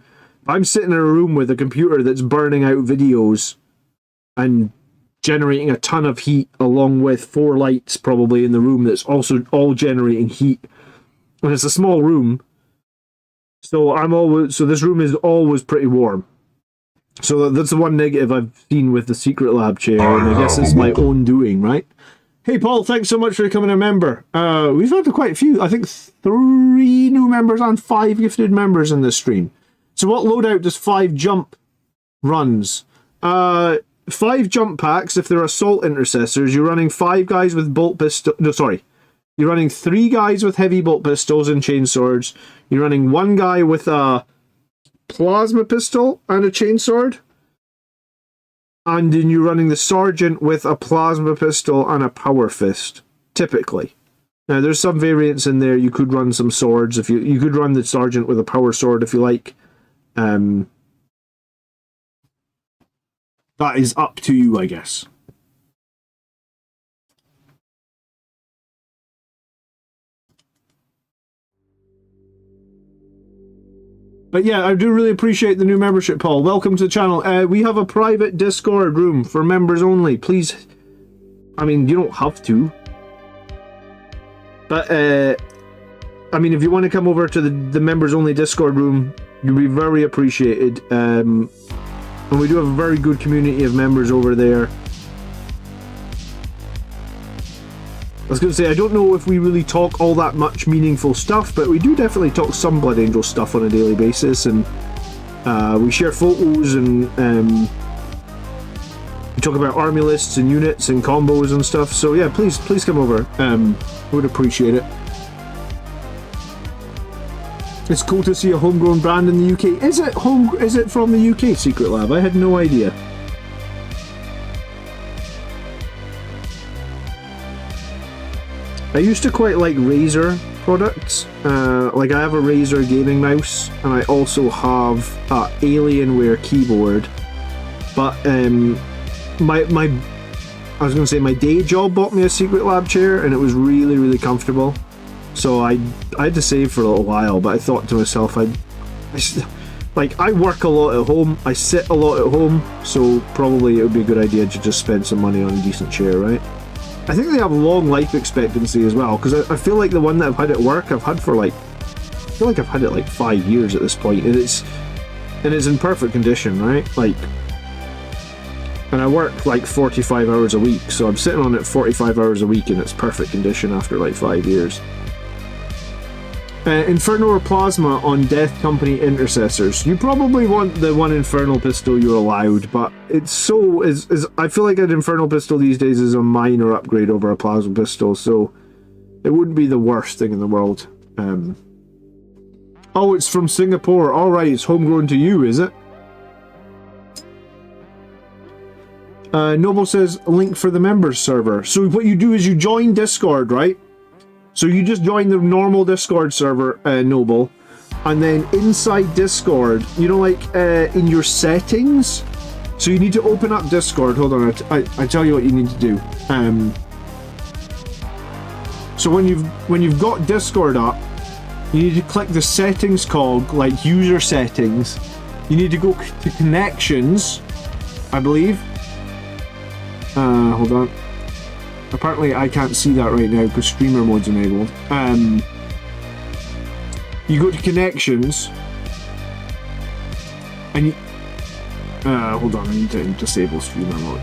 I'm sitting in a room with a computer that's burning out videos and generating a ton of heat, along with 4 lights probably in the room that's also all generating heat. And it's a small room. So this room is always pretty warm. So that's the one negative I've seen with the Secret Lab chair, and I guess it's my own doing, right? Hey Paul, thanks so much for becoming a member. We've had quite a few, I think 3 new members and 5 gifted members in this stream. So what loadout does 5 jump runs? 5 jump packs, if they're assault intercessors, you're running 5 guys with bolt pistol. No, sorry. You're running 3 guys with heavy bolt pistols and chainswords. You're running 1 guy with a plasma pistol and a chainsword. And then you're running the sergeant with a plasma pistol and a power fist, typically. Now, there's some variants in there. You could run some swords. If you could run the sergeant with a power sword if you like. That is up to you, I guess. But yeah, I do really appreciate the new membership, Paul. Welcome to the channel. We have a private Discord room for members only. Please, I mean, you don't have to. But, I mean, if you want to come over to the members only Discord room, you'll be very appreciated. And we do have a very good community of members over there. I was going to say, I don't know if we really talk all that much meaningful stuff, but we do definitely talk some Blood Angel stuff on a daily basis, and we share photos, and we talk about army lists and units and combos and stuff. So yeah, please come over. I would appreciate it. It's cool to see a homegrown brand in the UK. Is it from the UK, Secret Lab? I had no idea. I used to quite like Razer products. Like I have a Razer gaming mouse, and I also have a Alienware keyboard. But my day job bought me a Secret Lab chair, and it was really, really comfortable. So I had to save for a little while, but I thought to myself, I work a lot at home, I sit a lot at home, so probably it would be a good idea to just spend some money on a decent chair, right? I think they have long life expectancy as well, because I feel like the one that I've had at work, I've had for like, I feel like I've had it like 5 years at this point, and it's in perfect condition, right? Like, and I work like 45 hours a week, so I'm sitting on it 45 hours a week in its perfect condition after like 5 years. Inferno or Plasma on Death Company Intercessors. You probably want the one Infernal pistol you're allowed, but it's so... I feel like an Infernal pistol these days is a minor upgrade over a Plasma pistol, so it wouldn't be the worst thing in the world. Oh, it's from Singapore. Alright, it's homegrown to you, is it? Noble says, link for the members server. So what you do is you join Discord, right? So you just join the normal Discord server, Noble, and then inside Discord, you know, like in your settings, So you need to open up Discord. Hold on, I tell you what you need to do. So when you've got Discord up, you need to click the settings cog, like user settings. You need to go to connections, I believe. Hold on. Apparently I can't see that right now because streamer mode's enabled. You go to connections, and you, hold on, I need to disable streamer mode.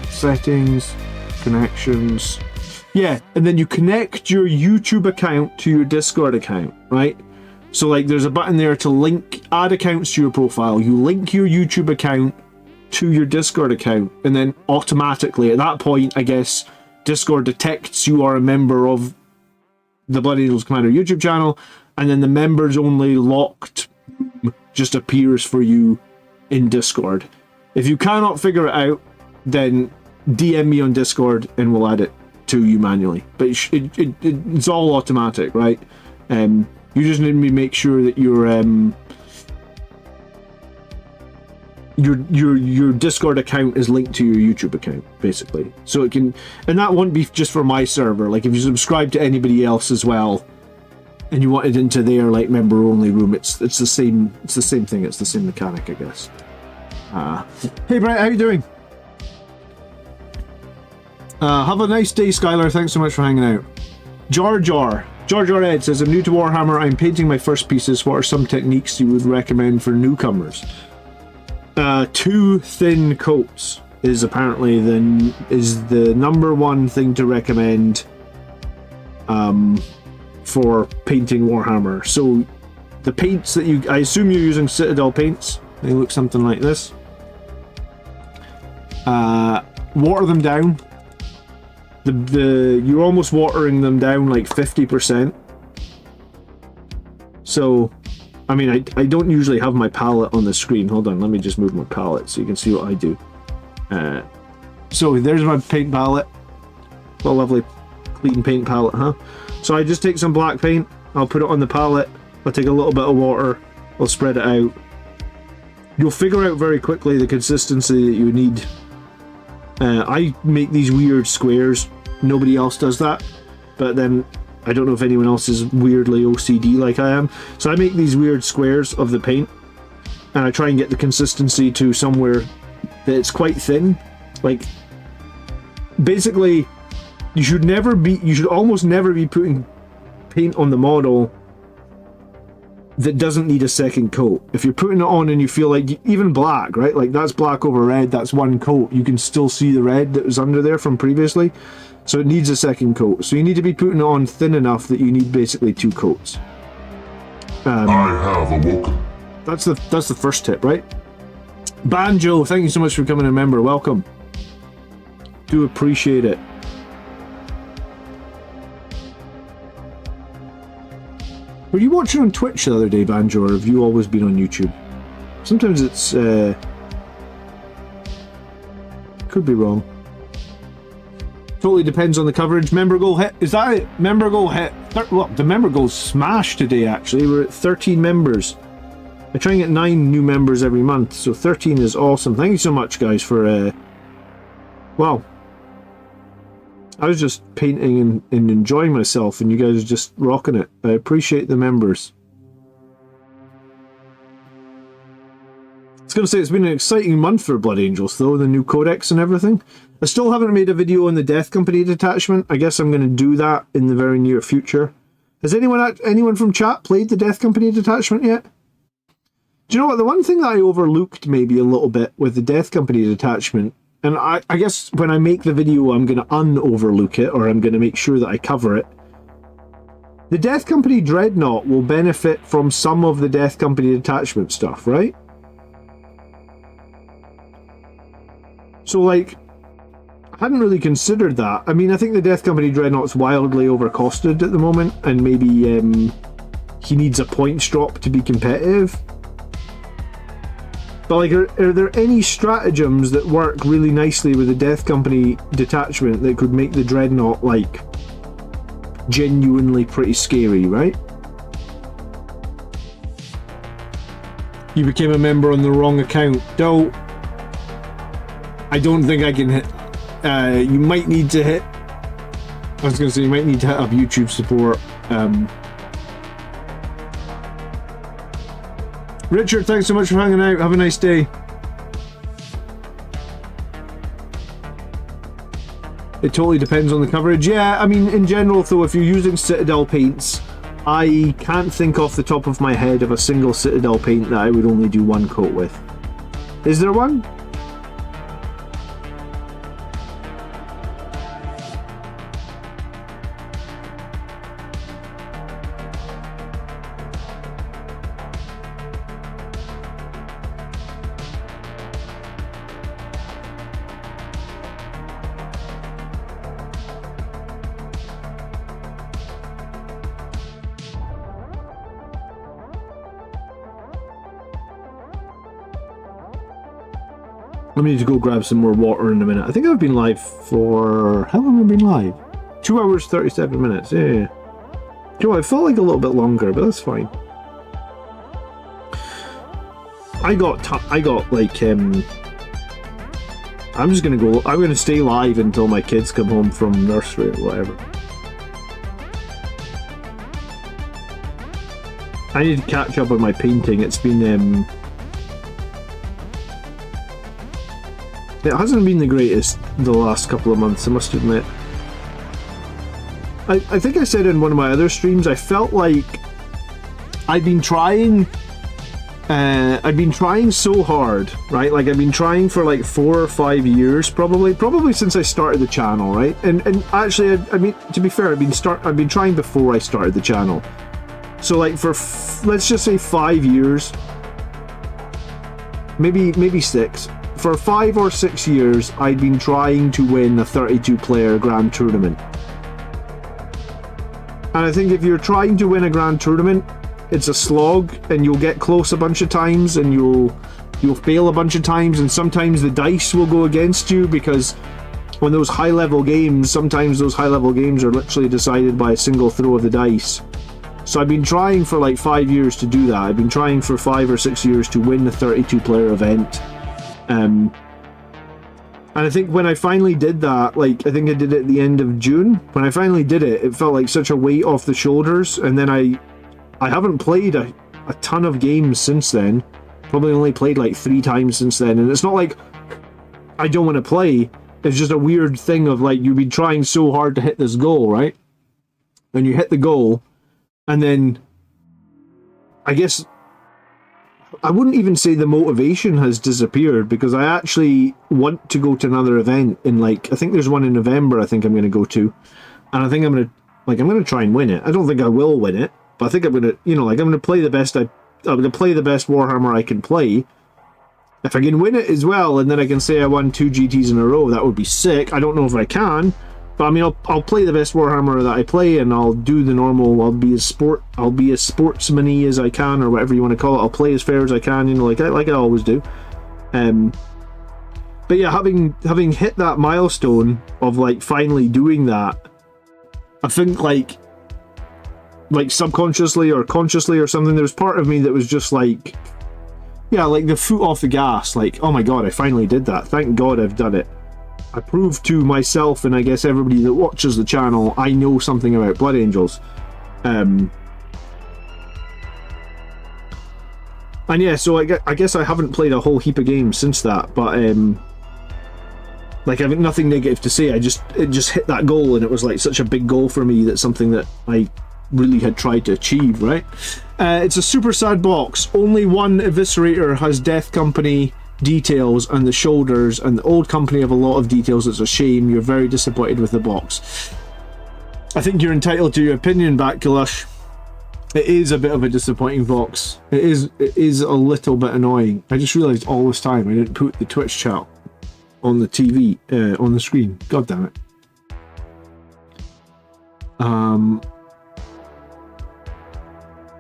Settings, connections. Yeah, and then you connect your YouTube account to your Discord account, right? So like there's a button there to add accounts to your profile. You link your YouTube account to your Discord account, and then automatically at that point, I guess, Discord detects you are a member of the Blood Angels Commander YouTube channel, and then the members only locked just appears for you in Discord. If you cannot figure it out, then DM me on Discord and we'll add it to you manually. But it's all automatic, right? You just need to make sure that your Discord account is linked to your YouTube account, basically. So it can, and that won't be just for my server. Like if you subscribe to anybody else as well, and you want it into their like member only room, it's the same thing. It's the same mechanic, I guess. Hey Brett, how you doing? Have a nice day, Skylar. Thanks so much for hanging out. Jar Jar Ed says, I'm new to Warhammer. I'm painting my first pieces. What are some techniques you would recommend for newcomers? 2 thin coats is apparently the number one thing to recommend for painting Warhammer. So the paints that I assume you're using Citadel paints. They look something like this. Water them down. You're almost watering them down like 50%. So, I mean, I don't usually have my palette on the screen. Hold on, let me just move my palette so you can see what I do. So there's my paint palette. What a lovely clean paint palette, huh? So I just take some black paint, I'll put it on the palette, I'll take a little bit of water, I'll spread it out. You'll figure out very quickly the consistency that you need. I make these weird squares. Nobody else does that, but then I don't know if anyone else is weirdly OCD like I am. So I make these weird squares of the paint, and I try and get the consistency to somewhere that it's quite thin. Like, basically, you should almost never be putting paint on the model that doesn't need a second coat. If you're putting it on and you feel like, even black, right? Like that's black over red, that's one coat. You can still see the red that was under there from previously. So it needs a second coat. So you need to be putting it on thin enough that you need basically 2 coats. I have awoken. That's the first tip, right? Banjo, thank you so much for becoming a member. Welcome. Do appreciate it. Were you watching on Twitch the other day, Banjo, or have you always been on YouTube? Sometimes it's could be wrong. Totally depends on the coverage. Member goal hit. Is that it? Member goal hit. Well, the member goal smashed today, actually. We're at 13 members. I try and get 9 new members every month, so 13 is awesome. Thank you so much, guys, for... Wow. I was just painting and enjoying myself, and you guys are just rocking it. I appreciate the members. I was going to say, it's been an exciting month for Blood Angels, though, the new codex and everything. I still haven't made a video on the Death Company detachment. I guess I'm going to do that in the very near future. Has anyone from chat played the Death Company detachment yet? Do you know what? The one thing that I overlooked maybe a little bit with the Death Company detachment, and I guess when I make the video I'm going to un-overlook it, or I'm going to make sure that I cover it. The Death Company Dreadnought will benefit from some of the Death Company detachment stuff, right? So, like, I hadn't really considered that. I mean, I think the Death Company Dreadnought's wildly overcosted at the moment, and maybe he needs a points drop to be competitive. But, like, are there any stratagems that work really nicely with the Death Company detachment that could make the Dreadnought, like, genuinely pretty scary, right? You became a member on the wrong account. Don't. I don't think I can hit. You might need to hit. I was going to say you might need to hit up YouTube support. Richard, thanks so much for hanging out. Have a nice day. It totally depends on the coverage. Yeah, I mean, in general, though, if you're using Citadel paints, I can't think off the top of my head of a single Citadel paint that I would only do one coat with. Is there one? Let me need to go grab some more water in a minute. I think I've been live for... How long have I been live? 2 hours, 37 minutes. Yeah. Joe, I felt like a little bit longer, but that's fine. I got like... I'm just gonna go... I'm gonna stay live until my kids come home from nursery or whatever. I need to catch up on my painting. It's been... It hasn't been the greatest the last couple of months, I must admit. I think I said in one of my other streams, I felt like I've been trying so hard, right? Like I've been trying for like 4 or 5 years, probably since I started the channel, right? And actually, I mean, to be fair, I've been trying before I started the channel. So like for let's just say 5 years, maybe 6. For 5 or 6 years, I'd been trying to win a 32-player Grand Tournament. And I think if you're trying to win a Grand Tournament, it's a slog, and you'll get close a bunch of times, and you'll fail a bunch of times, and sometimes the dice will go against you, because when those high-level games, sometimes those high-level games are literally decided by a single throw of the dice. So I've been trying for like 5 years to do that. I've been trying for 5 or 6 years to win the 32-player event. And I think when I finally did that, like I think I did it at the end of June. When I finally did it, it felt like such a weight off the shoulders. And then I haven't played a ton of games since then. Probably only played like 3 times since then. And it's not like I don't want to play. It's just a weird thing of like you've been trying so hard to hit this goal, right? And you hit the goal, and then I guess I wouldn't even say the motivation has disappeared, because I actually want to go to another event in like, I think there's one in November I think I'm going to go to, and I think I'm going to try and win it. I don't think I will win it, but I think I'm going to, you know, like I'm going to play the best I'm going to play the best Warhammer I can play. If I can win it as well, and then I can say I won 2 GTs in a row, that would be sick. I don't know if I can, but I mean, I'll play the best Warhammer that I play, and I'll do the normal. I'll be as sportsman-y as I can, or whatever you want to call it. I'll play as fair as I can, you know, like I always do. But yeah, having hit that milestone of like finally doing that, I think like subconsciously or consciously or something, there was part of me that was just like, yeah, like the foot off the gas. Like, oh my god, I finally did that. Thank God I've done it. I proved to myself, and I guess everybody that watches the channel, I know something about Blood Angels. And yeah, so I guess I haven't played a whole heap of games since that, but like I've nothing negative to say. It just hit that goal, and it was like such a big goal for me. That's something that I really had tried to achieve, right? It's a super sad box. Only one Eviscerator has Death Company details and the shoulders, and the old company have a lot of details. It's a shame. You're very disappointed with the box. I think you're entitled to your opinion back, Galush. It is a bit of a disappointing box. It is a little bit annoying. I just realized all this time I didn't put the Twitch chat on the TV, on the screen. God damn it.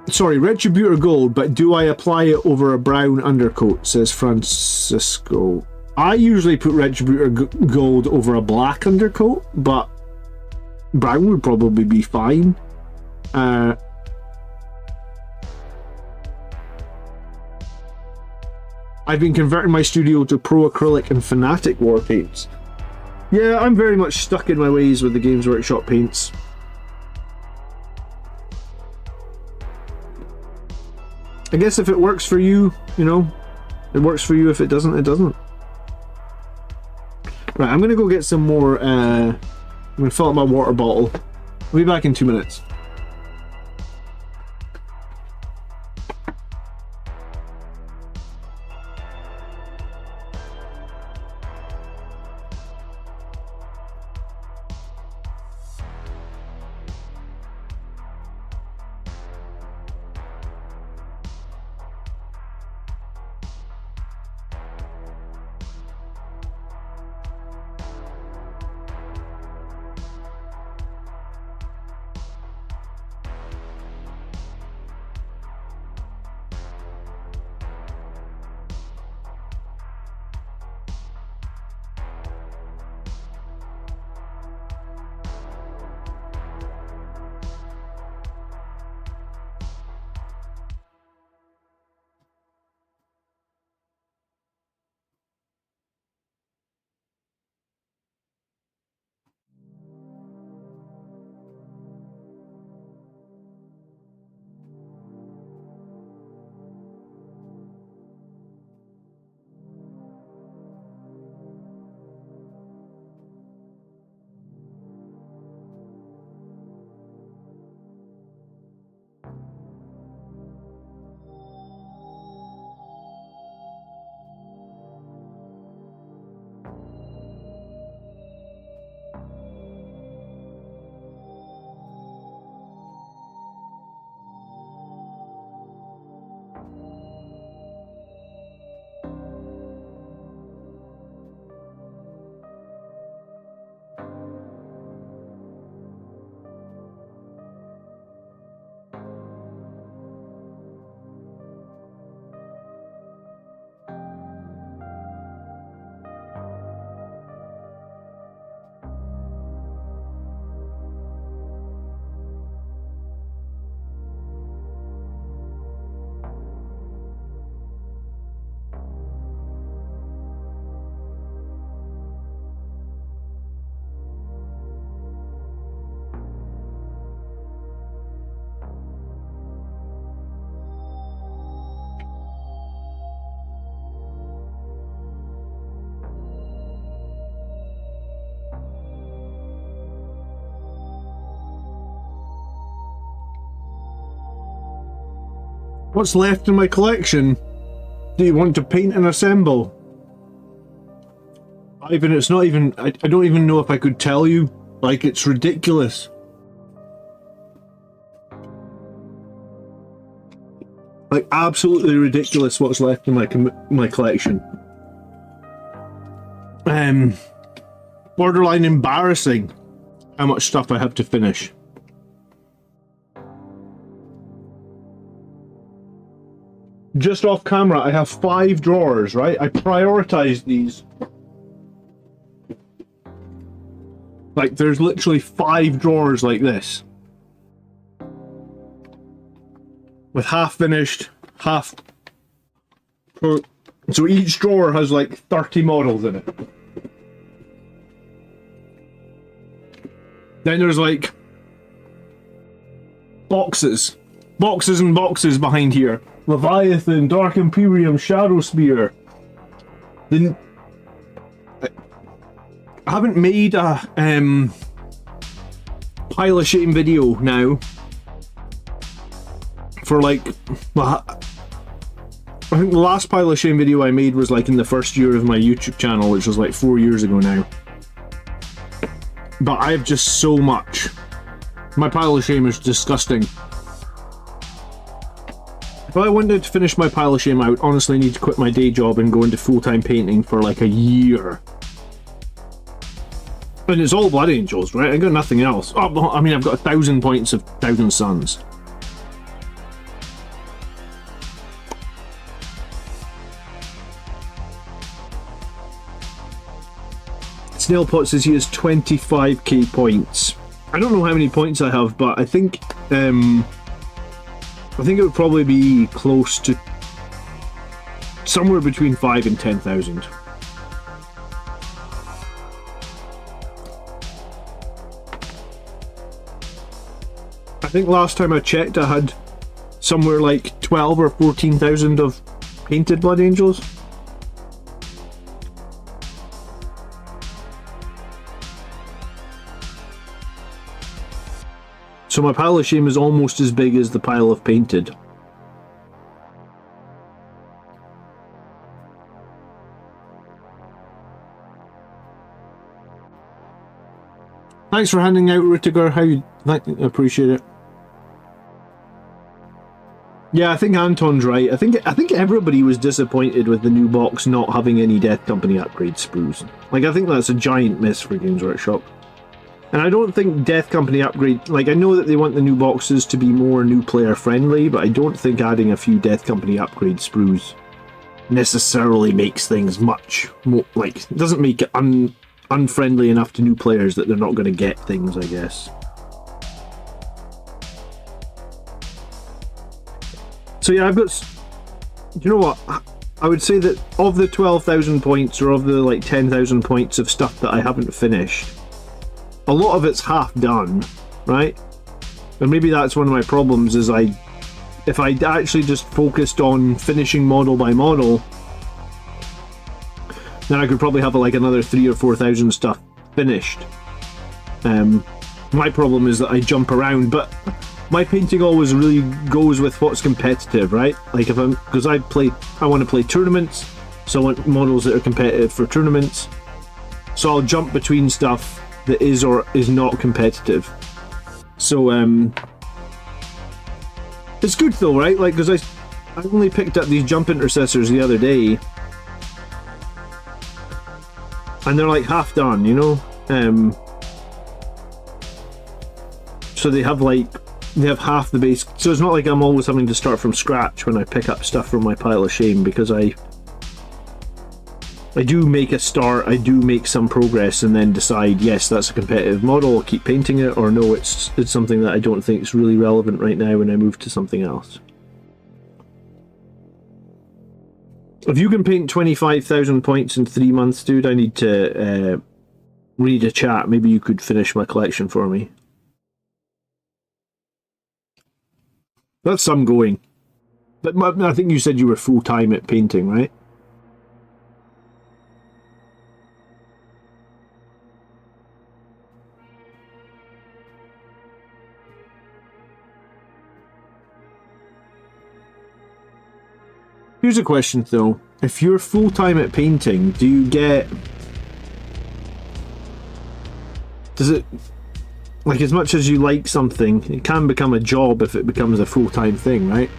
Sorry, Retributor Gold, but do I apply it over a brown undercoat, says Francisco. I usually put Retributor Gold over a black undercoat, but brown would probably be fine. I I've been converting my studio to Pro Acrylic and Fanatic War paints. Yeah, I'm very much stuck in my ways with the Games Workshop paints. I guess if it works for you, you know, it works for you. If it doesn't, it doesn't. Right, I'm gonna go get some more, I'm gonna fill up my water bottle. I'll be back in 2 minutes. What's left in my collection? Do you want to paint and assemble? Ivan, it's not even, I don't even know if I could tell you. Like, it's ridiculous. Like, absolutely ridiculous what's left in my collection. Borderline embarrassing how much stuff I have to finish. Just off camera, I have 5 drawers, right? I prioritized these. Like, there's literally 5 drawers like this. With half finished, half... So each drawer has like 30 models in it. Then there's like... boxes. Boxes and boxes behind here. Leviathan, Dark Imperium, Shadow Spear. Then I haven't made a pile of shame video now for like, well, I think the last pile of shame video I made was like in the first year of my YouTube channel, which was like 4 years ago now. But I have just so much. My pile of shame is disgusting. If I wanted to finish my pile of shame, I would honestly need to quit my day job and go into full-time painting for like a year. And it's all Blood Angels, right? I got nothing else. Oh, I mean, I've got 1,000 points of Thousand Suns. Snailpot says he has 25k points. I don't know how many points I have, but I think it would probably be close to somewhere between 5 and 10,000. I think last time I checked I had somewhere like 12 or 14,000 of painted Blood Angels. So my pile of shame is almost as big as the pile of painted. Thanks for handing out, Rutiger. I appreciate it. Yeah, I think Anton's right. I think everybody was disappointed with the new box not having any Death Company upgrade sprues. Like, I think that's a giant miss for Games Workshop. And I don't think Death Company upgrade... Like, I know that they want the new boxes to be more new player friendly, but I don't think adding a few Death Company upgrade sprues necessarily makes things much more... Like, it doesn't make it unfriendly enough to new players that they're not going to get things, I guess. So yeah, I've got... You know what? I would say that of the 12,000 points, or of the like 10,000 points of stuff that I haven't finished, a lot of it's half done, right? And maybe that's one of my problems, is if I actually just focused on finishing model by model, then I could probably have like another 3,000 or 4,000 stuff finished. My problem is that I jump around, but my painting always really goes with what's competitive, right? Like because I want to play tournaments, so I want models that are competitive for tournaments. So I'll jump between stuff that is or is not competitive. So it's good though, right? Like, because I only picked up these jump intercessors the other day, and they're like half done, you know. So they have half the base, so it's not like I'm always having to start from scratch when I pick up stuff from my pile of shame, because I do make a start, I do make some progress, and then decide, yes, that's a competitive model, I'll keep painting it, or no, it's something that I don't think is really relevant right now when I move to something else. If you can paint 25,000 points in 3 months, dude, I need to read a chat. Maybe you could finish my collection for me. That's some going. But I think you said you were full-time at painting, right? Here's a question though. If you're full-time at painting, do you get... Does it... Like, as much as you like something, it can become a job if it becomes a full-time thing, right?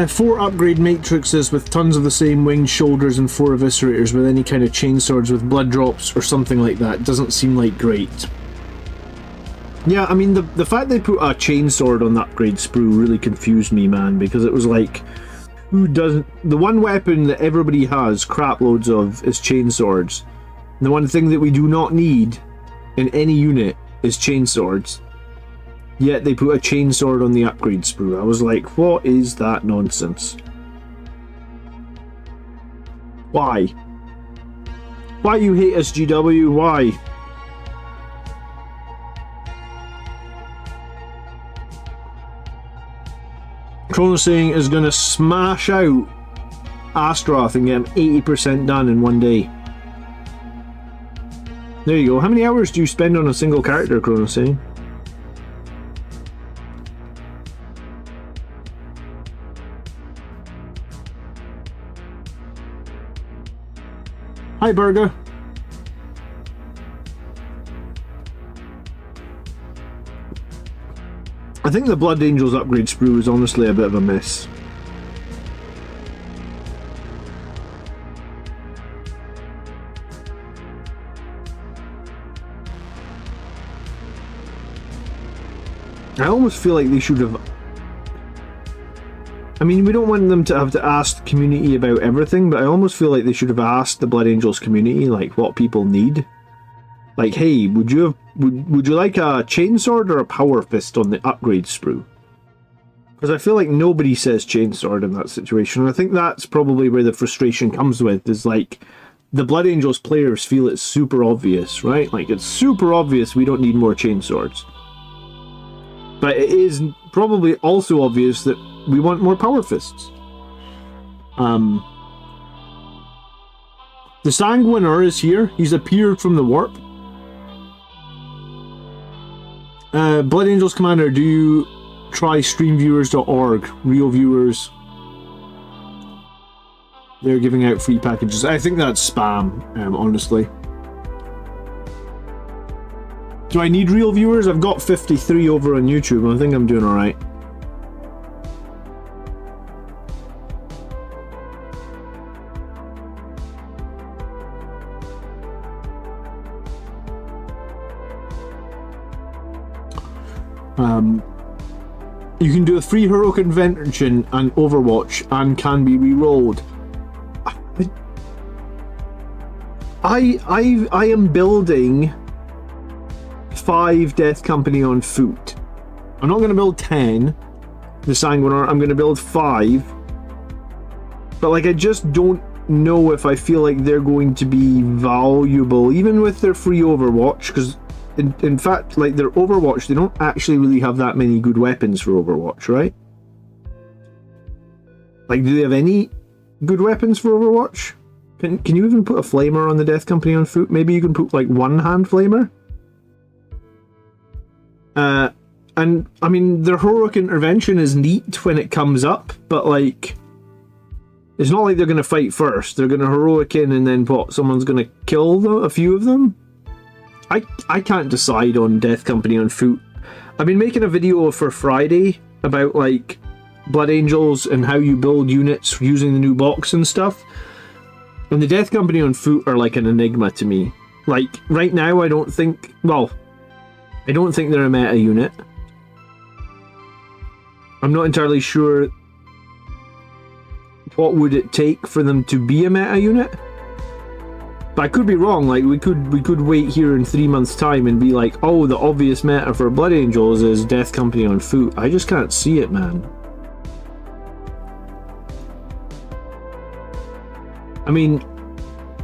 Four upgrade matrices with tons of the same wings, shoulders, and 4 eviscerators with any kind of chainswords with blood drops or something like that doesn't seem like great. Yeah, I mean, the fact they put a chainsword on the upgrade sprue really confused me, man, because it was like, who doesn't... The one weapon that everybody has crap loads of is chainswords. The one thing that we do not need in any unit is chainswords. Yet they put a chainsword on the upgrade sprue. I was like, what is that nonsense? Why? Why you hate us, GW? Why? Chronosing is going to smash out Astroth and get him 80% done in one day. There you go. How many hours do you spend on a single character, Chronosing? Hi, Burger. I think the Blood Angels upgrade sprue is honestly a bit of a mess. I almost feel like they should have... I mean, we don't want them to have to ask the community about everything, but I almost feel like they should have asked the Blood Angels community, like, what people need. Like, hey, would you like a chainsword or a power fist on the upgrade sprue? Because I feel like nobody says chainsword in that situation, and I think that's probably where the frustration comes with, is like, the Blood Angels players feel it's super obvious, right? Like, it's super obvious we don't need more chainswords. But it is probably also obvious that we want more power fists. The Sanguiner is here. He's appeared from the warp. Blood Angels Commander, do you try streamviewers.org? Real viewers. They're giving out free packages. I think that's spam, honestly. Do I need real viewers? I've got 53 over on YouTube. I think I'm doing alright. You can do a free hero convention and Overwatch and can be re-rolled. I am building 5 Death Company on foot. I'm not going to build 10, the Sanguiner. I'm going to build 5. But like, I just don't know if I feel like they're going to be valuable, even with their free Overwatch, because in fact, like, their Overwatch, they don't actually really have that many good weapons for Overwatch, right? Like, do they have any good weapons for Overwatch? Can you even put a flamer on the Death Company on foot? Maybe you can put, like, one-hand flamer? And, I mean, their heroic intervention is neat when it comes up, but, like, it's not like they're going to fight first. They're going to heroic in and then, what, someone's going to kill them, a few of them? I can't decide on Death Company on foot. I've been making a video for Friday about, like, Blood Angels and how you build units using the new box and stuff. And the Death Company on foot are like an enigma to me. Like, right now I don't think... Well, I don't think they're a meta unit. I'm not entirely sure what would it take for them to be a meta unit. But I could be wrong. Like, we could wait here in 3 months' time and be like, oh, the obvious meta for Blood Angels is Death Company on foot. I just can't see it, man. I mean,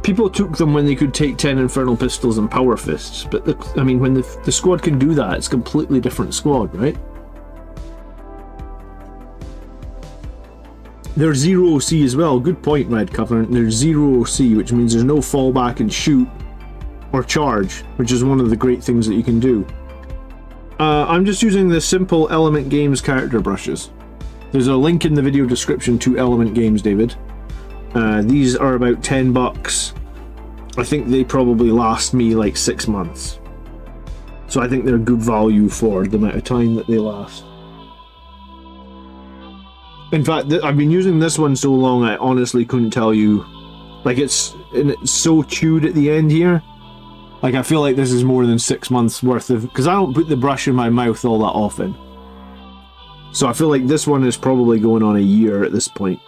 people took them when they could take 10 Infernal Pistols and Power Fists, but I mean, when the squad can do that, it's a completely different squad, right? They're 0 OC as well. Good point, Red Covenant. They're 0 OC, which means there's no fallback and shoot or charge, which is one of the great things that you can do. I'm just using the simple Element Games character brushes. There's a link in the video description to Element Games, David. These are about $10. I think they probably last me like 6 months. So I think they're good value for the amount of time that they last. In fact, I've been using this one so long I honestly couldn't tell you. Like, it's so chewed at the end here. Like, I feel like this is more than 6 months worth of... Because I don't put the brush in my mouth all that often. So I feel like this one is probably going on a year at this point.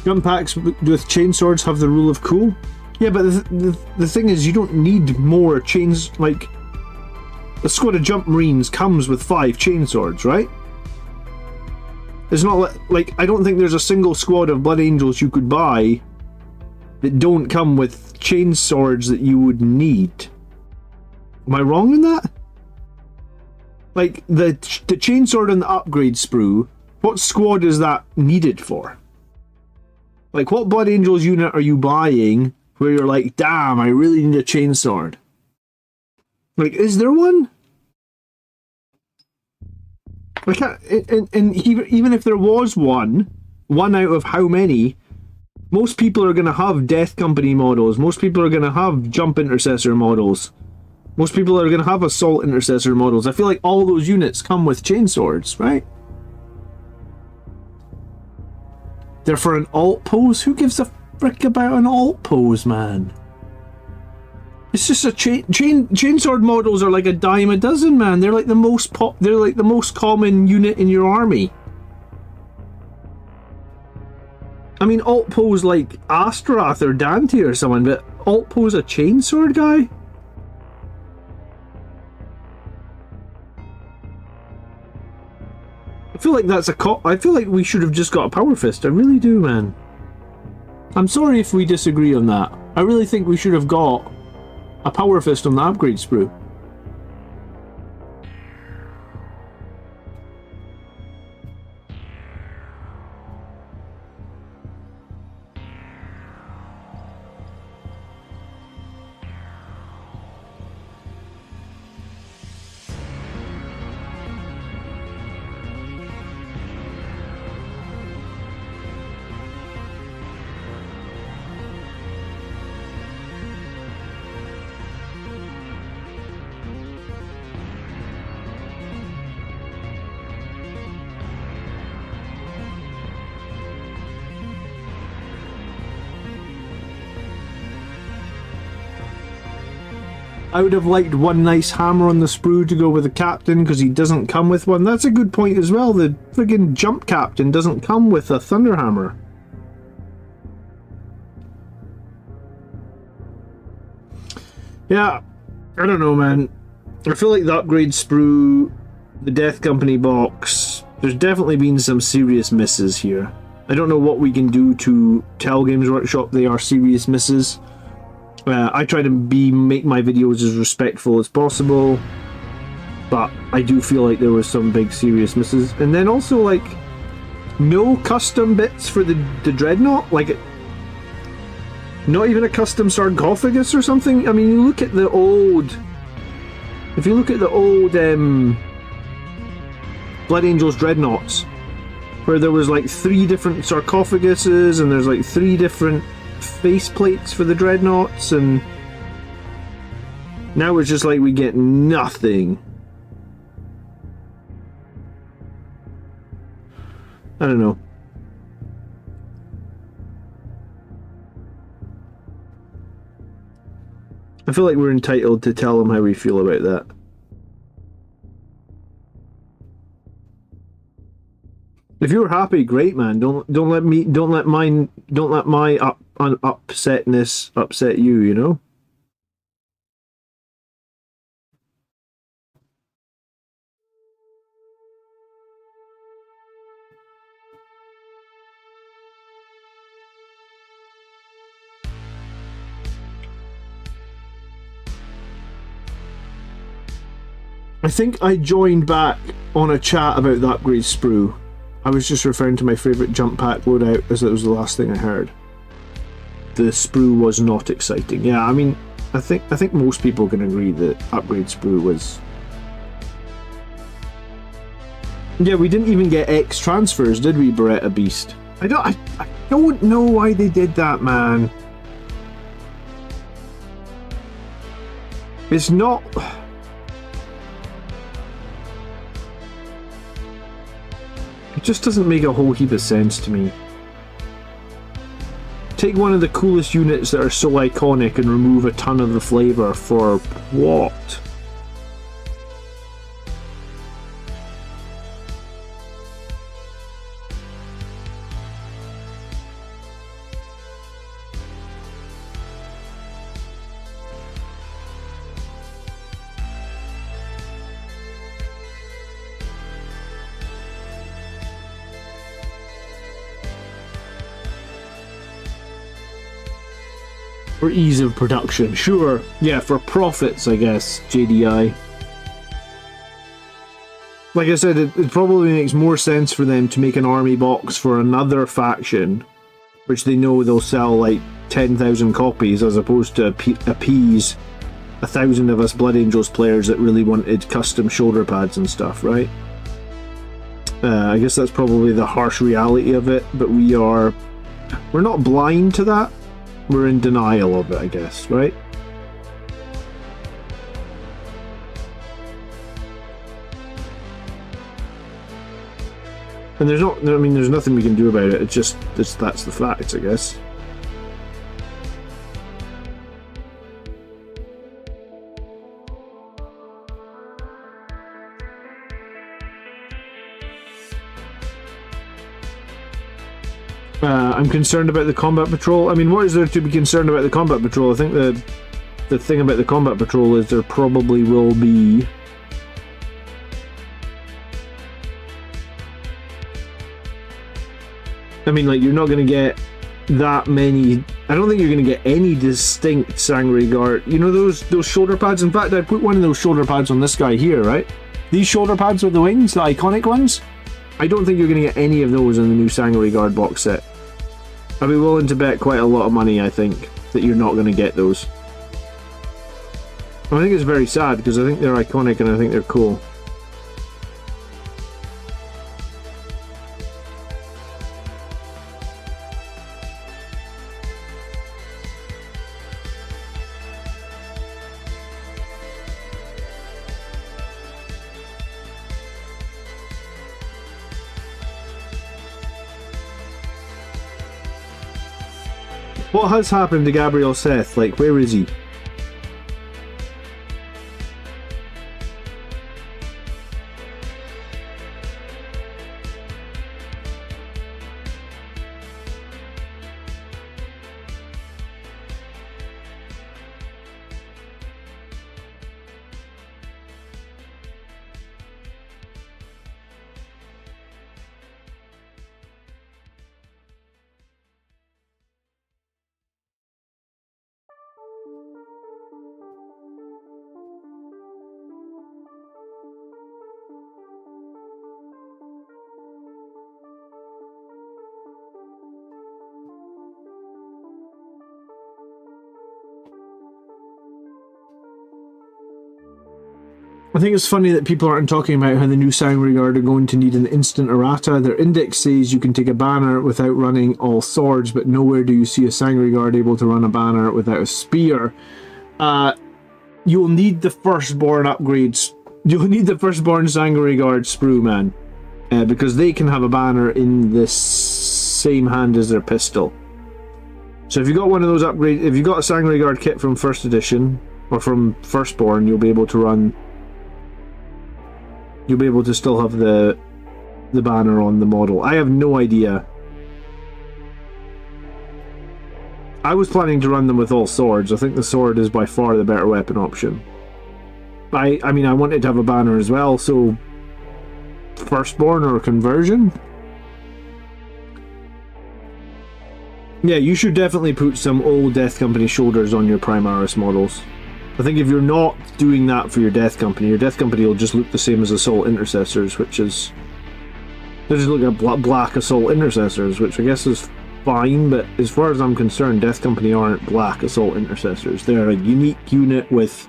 Gun packs with chainswords have the rule of cool. Yeah, but the thing is, you don't need more chains. Like, a squad of Jump Marines comes with 5 chainswords, right? It's not like I don't think there's a single squad of Blood Angels you could buy that don't come with chainswords that you would need. Am I wrong in that? Like, the chainsword and the upgrade sprue, what squad is that needed for? Like, what Blood Angels unit are you buying where you're like, damn, I really need a chainsword? Like, is there one? I can't, and even if there was one out of how many, most people are going to have Death Company models. Most people are going to have Jump Intercessor models. Most people are going to have Assault Intercessor models. I feel like all those units come with chainswords, right? They're for an alt pose? Who gives a frick about an alt pose, man? It's just a chainsword models are like a dime a dozen, man. They're like the most they're like the most common unit in your army. I mean, alt pose like Astrath or Dante or someone, but alt pose a chainsword guy? I feel like that's I feel like we should have just got a Power Fist. I really do, man. I'm sorry if we disagree on that. I really think we should have got a Power Fist on the upgrade sprue. I would have liked one nice hammer on the sprue to go with the captain because he doesn't come with one. That's a good point as well. The friggin' jump captain doesn't come with a thunder hammer. Yeah, I don't know, man. I feel like the upgrade sprue, the Death Company box, there's definitely been some serious misses here. I don't know what we can do to tell Games Workshop they are serious misses. I try to make my videos as respectful as possible, but I do feel like there was some big serious misses. And then also, like, no custom bits for the Dreadnought, like, not even a custom sarcophagus or something. I mean, you look at the old, if you look at the old Blood Angels Dreadnoughts, where there was like 3 different sarcophaguses and there's like 3 different face plates for the Dreadnoughts, and now it's just like we get nothing. I don't know. I feel like we're entitled to tell them how we feel about that. If you're happy, great, man. Don't let my upsetness upset you, you know? I think I joined back on a chat about the upgrade sprue. I was just referring to my favourite jump pack loadout as it was the last thing I heard. The sprue was not exciting. Yeah, I mean, I think most people can agree that upgrade sprue was... Yeah, we didn't even get X transfers, did we, Beretta Beast? I don't know why they did that, man. It's not... It just doesn't make a whole heap of sense to me. Take one of the coolest units that are so iconic and remove a ton of the flavour for what? For ease of production, sure. Yeah, for profits, I guess, JDI. Like I said, it probably makes more sense for them to make an army box for another faction, which they know they'll sell like 10,000 copies, as opposed to appease 1,000 of us Blood Angels players that really wanted custom shoulder pads and stuff, right? I guess that's probably the harsh reality of it, but we're not blind to that. We're in denial of it, I guess, right? And there's nothing we can do about it. That's the facts, I guess. I'm concerned about the combat patrol. I mean, what is there to be concerned about the combat patrol? I think the thing about the combat patrol is there probably will be... I mean, like, you're not going to get that many... I don't think you're going to get any distinct Sangre Guard. You know those shoulder pads? In fact, I put one of those shoulder pads on this guy here, right? These shoulder pads with the wings, the iconic ones? I don't think you're going to get any of those in the new Sangre Guard box set. I'd be willing to bet quite a lot of money, I think, that you're not going to get those. I think it's very sad, because I think they're iconic and I think they're cool. What has happened to Gabriel Seth? Like, where is he? I think it's funny that people aren't talking about how the new Sangre Guard are going to need an instant errata. Their index says you can take a banner without running all swords, but nowhere do you see a Sangre Guard able to run a banner without a spear. You'll need the firstborn upgrades. You'll need the firstborn Sangre Guard sprue, man. Because they can have a banner in the same hand as their pistol. So if you got one of those upgrades, if you got a Sangre Guard kit from 1st edition, or from firstborn, you'll be able to run... You'll be able to still have the banner on the model. I have no idea. I was planning to run them with all swords. I think the sword is by far the better weapon option. I mean, I wanted to have a banner as well, so... Firstborn or conversion? Yeah, you should definitely put some old Death Company shoulders on your Primaris models. I think if you're not doing that for your Death Company will just look the same as Assault Intercessors, which is... They just look at black Assault Intercessors, which I guess is fine, but as far as I'm concerned, Death Company aren't black Assault Intercessors. They're a unique unit with...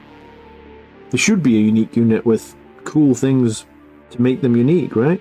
They should be a unique unit with cool things to make them unique, right?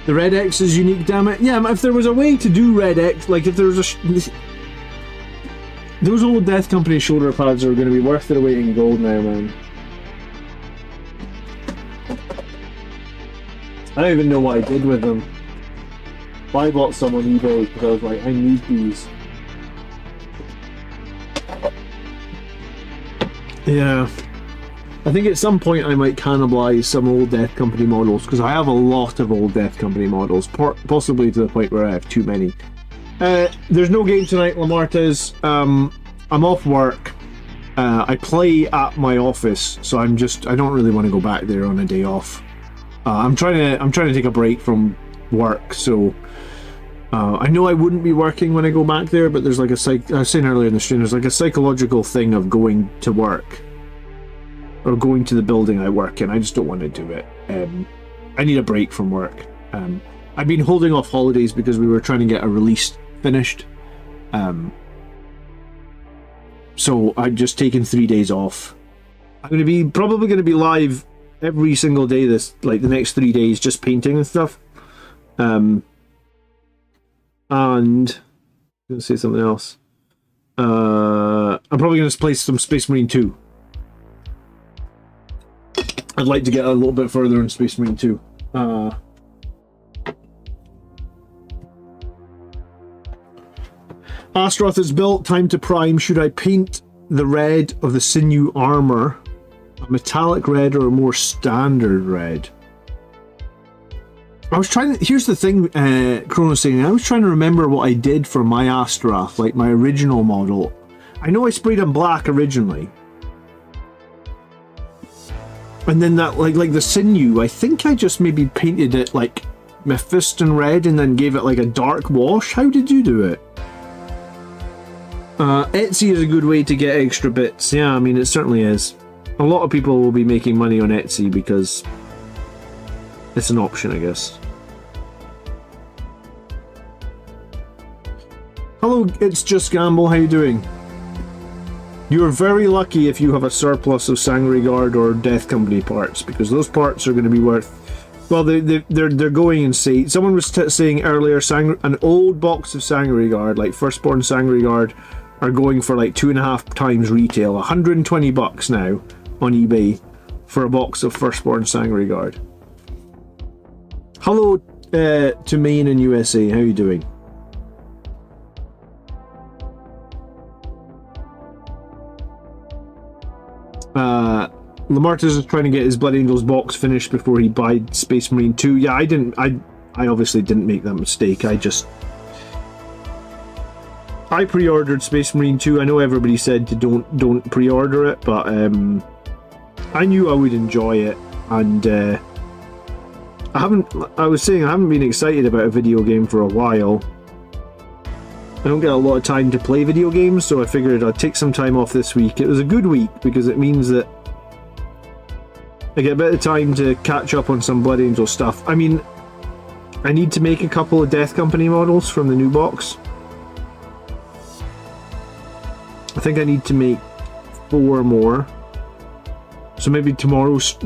The Red X is unique, damn it. Yeah, if there was a way to do Red X, like if there was a... Those old Death Company shoulder pads are going to be worth their weight in gold now, man. I don't even know what I did with them. I bought some on eBay because I was like, I need these. Yeah. I think at some point I might cannibalize some old Death Company models because I have a lot of old Death Company models, possibly to the point where I have too many. There's no game tonight, Lamartes. I'm off work. I play at my office, so I don't really want to go back there on a day off. I'm trying to take a break from work, so I know I wouldn't be working when I go back there, but there's like I was saying earlier in the stream, there's like a psychological thing of going to work or going to the building I work in. I just don't want to do it. I need a break from work. I've been holding off holidays because we were trying to get a release finished. So I've just taken 3 days off. I'm probably going to be live every single day the next 3 days, just painting and stuff. And I'm going to say something else. I'm probably going to play some Space Marine 2. I'd like to get a little bit further in Space Marine 2. Astaroth is built, time to prime. Should I paint the red of the sinew armor a metallic red or a more standard red? Here's the thing, Chrono's saying, I was trying to remember what I did for my Astaroth, like my original model. I know I sprayed him black originally. And then that, like the sinew, I think I just maybe painted it like Mephiston red and then gave it like a dark wash. How did you do it? Etsy is a good way to get extra bits. Yeah, I mean, it certainly is. A lot of people will be making money on Etsy because it's an option, I guess. Hello, it's Just Gamble. How you doing? You're very lucky if you have a surplus of Sangre Guard or Death Company parts, because those parts are going to be worth... Well, they're going insane. Someone was saying earlier, an old box of Sangre Guard, like Firstborn Sangre Guard, are going for like 2.5 times retail. 120 bucks now on eBay for a box of Firstborn Sangre Guard. Hello to Maine in USA. How you doing? Lamartis is trying to get his Blood Angels box finished before he buys Space Marine 2. Yeah, I obviously didn't make that mistake. I pre-ordered Space Marine 2. I know everybody said to don't pre-order it, but I knew I would enjoy it, and I haven't been excited about a video game for a while. I don't get a lot of time to play video games, so I figured I'd take some time off this week. It was a good week because it means that I get a bit of time to catch up on some Blood Angel stuff. I mean, I need to make a couple of Death Company models from the new box. I think I need to make 4 more. So maybe tomorrow's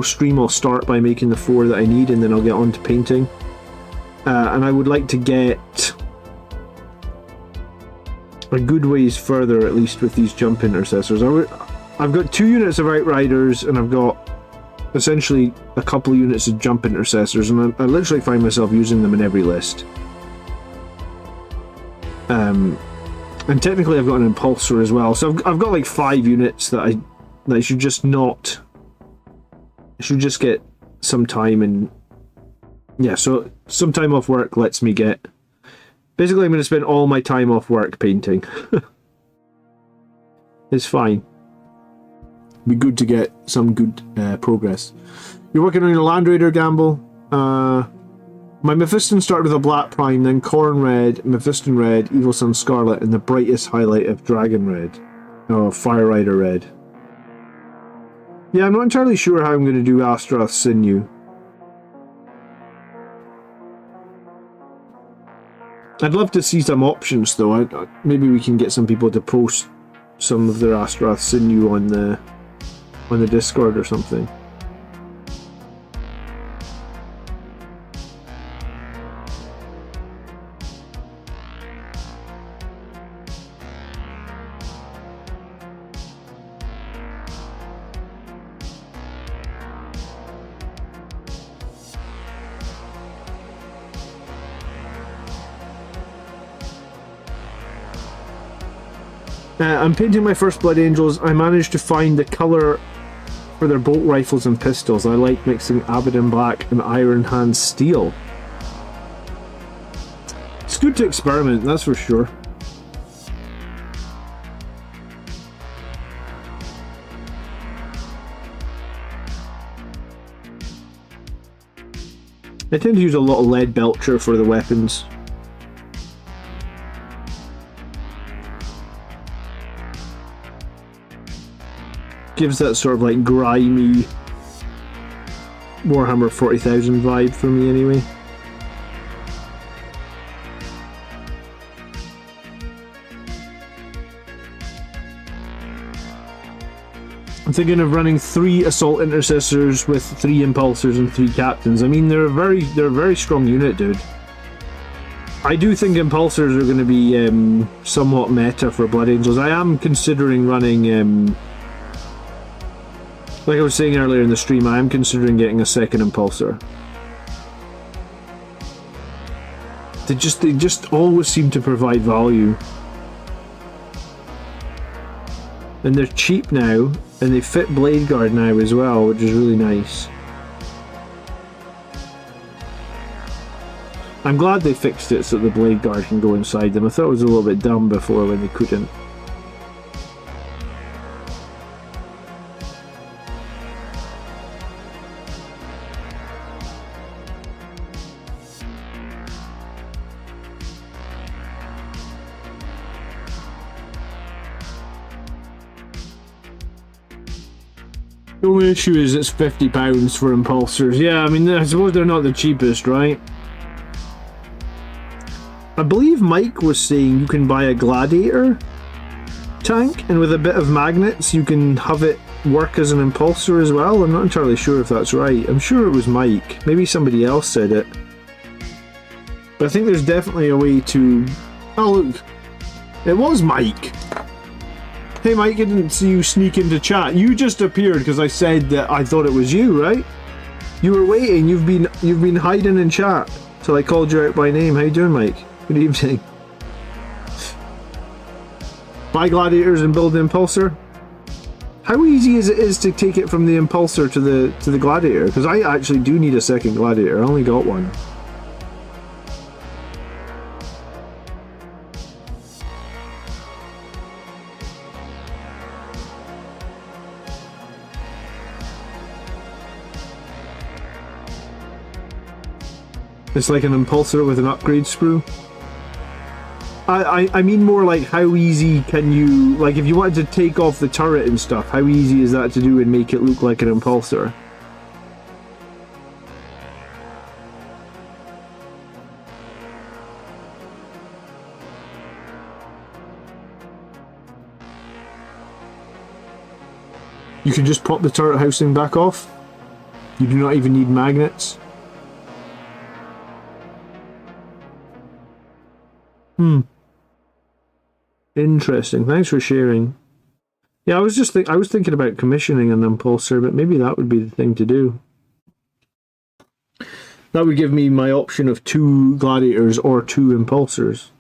stream I'll start by making the 4 that I need, and then I'll get on to painting. And I would like to get a good ways further, at least with these jump intercessors. I've got 2 units of Outriders, and I've got essentially a couple of units of jump intercessors, and I literally find myself using them in every list. And technically I've got an Impulsor as well, so I've got like 5 units that I should just not... I should just get some time, and... Yeah, so some time off work lets me get... Basically I'm going to spend all my time off work painting. It's fine. Be good to get some good progress. You're working on your Land Raider, Gamble? My Mephiston started with a black prime, then Corn Red, Mephiston Red, Evil Sun Scarlet, and the brightest highlight of Dragon Red. Oh, Fire Rider Red. Yeah, I'm not entirely sure how I'm going to do Astaroth Sinew. I'd love to see some options, though. Maybe we can get some people to post some of their Astaroth Sinew on the Discord or something. I'm painting my first Blood Angels. I managed to find the colour for their bolt rifles and pistols. I like mixing Abaddon Black and Iron Hand Steel. It's good to experiment, that's for sure. I tend to use a lot of lead belcher for the weapons. Gives that sort of like grimy Warhammer 40,000 vibe for me anyway. I'm thinking of running 3 assault intercessors with 3 impulsors and 3 captains. I mean, they're a very strong unit, dude. I do think impulsors are going to be somewhat meta for Blood Angels. I am considering running, like I was saying earlier in the stream, I am considering getting a second impulsor. They just always seem to provide value. And they're cheap now, and they fit Blade Guard now as well, which is really nice. I'm glad they fixed it so the Blade Guard can go inside them. I thought it was a little bit dumb before when they couldn't. The only issue is it's £50 for impulsors. Yeah, I mean, I suppose they're not the cheapest, right? I believe Mike was saying you can buy a gladiator tank, and with a bit of magnets you can have it work as an impulsor as well. I'm not entirely sure if that's right. I'm sure it was Mike. Maybe somebody else said it. But I think there's definitely a way to... Oh, look. It was Mike. Hey Mike, I didn't see you sneak into chat. You just appeared because I said that I thought it was you, right? You were waiting. You've been hiding in chat till I called you out by name. How you doing, Mike? Good evening. Buy gladiators and build the impulsor. How easy is it to take it from the impulsor to the gladiator? Because I actually do need a second gladiator. I only got one. It's like an impulsor with an upgrade sprue. I mean more like how easy can you, like if you wanted to take off the turret and stuff, how easy is that to do and make it look like an impulsor? You can just pop the turret housing back off. You do not even need magnets. Interesting. Thanks for sharing. Yeah, I was thinking about commissioning an impulsor, but maybe that would be the thing to do. That would give me my option of 2 gladiators or 2 impulsors.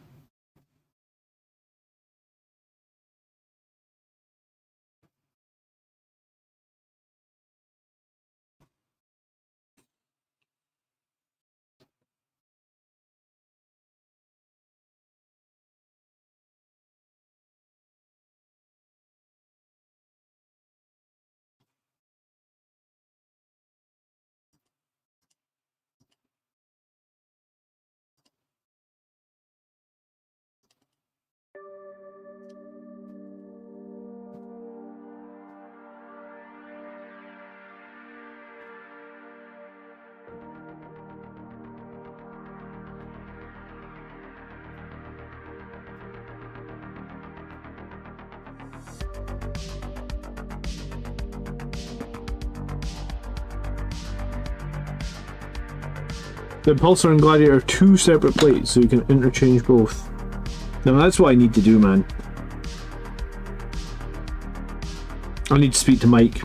The impulsor and gladiator are 2 separate plates, so you can interchange both. Now that's what I need to do, man. I need to speak to Mike.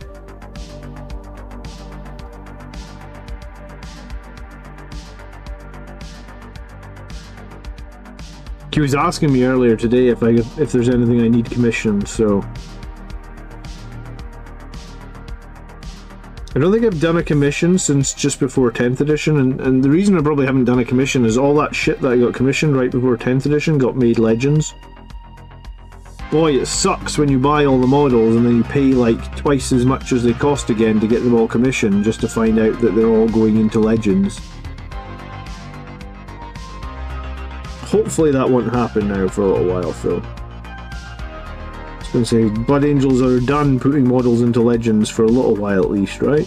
He was asking me earlier today if there's anything I need commissioned, so I don't think I've done a commission since just before 10th edition, and the reason I probably haven't done a commission is all that shit that I got commissioned right before 10th edition got made Legends. Boy, it sucks when you buy all the models and then you pay like twice as much as they cost again to get them all commissioned just to find out that they're all going into Legends. Hopefully that won't happen now for a little while, Phil. I was going to say, Blood Angels are done putting models into Legends for a little while at least, right?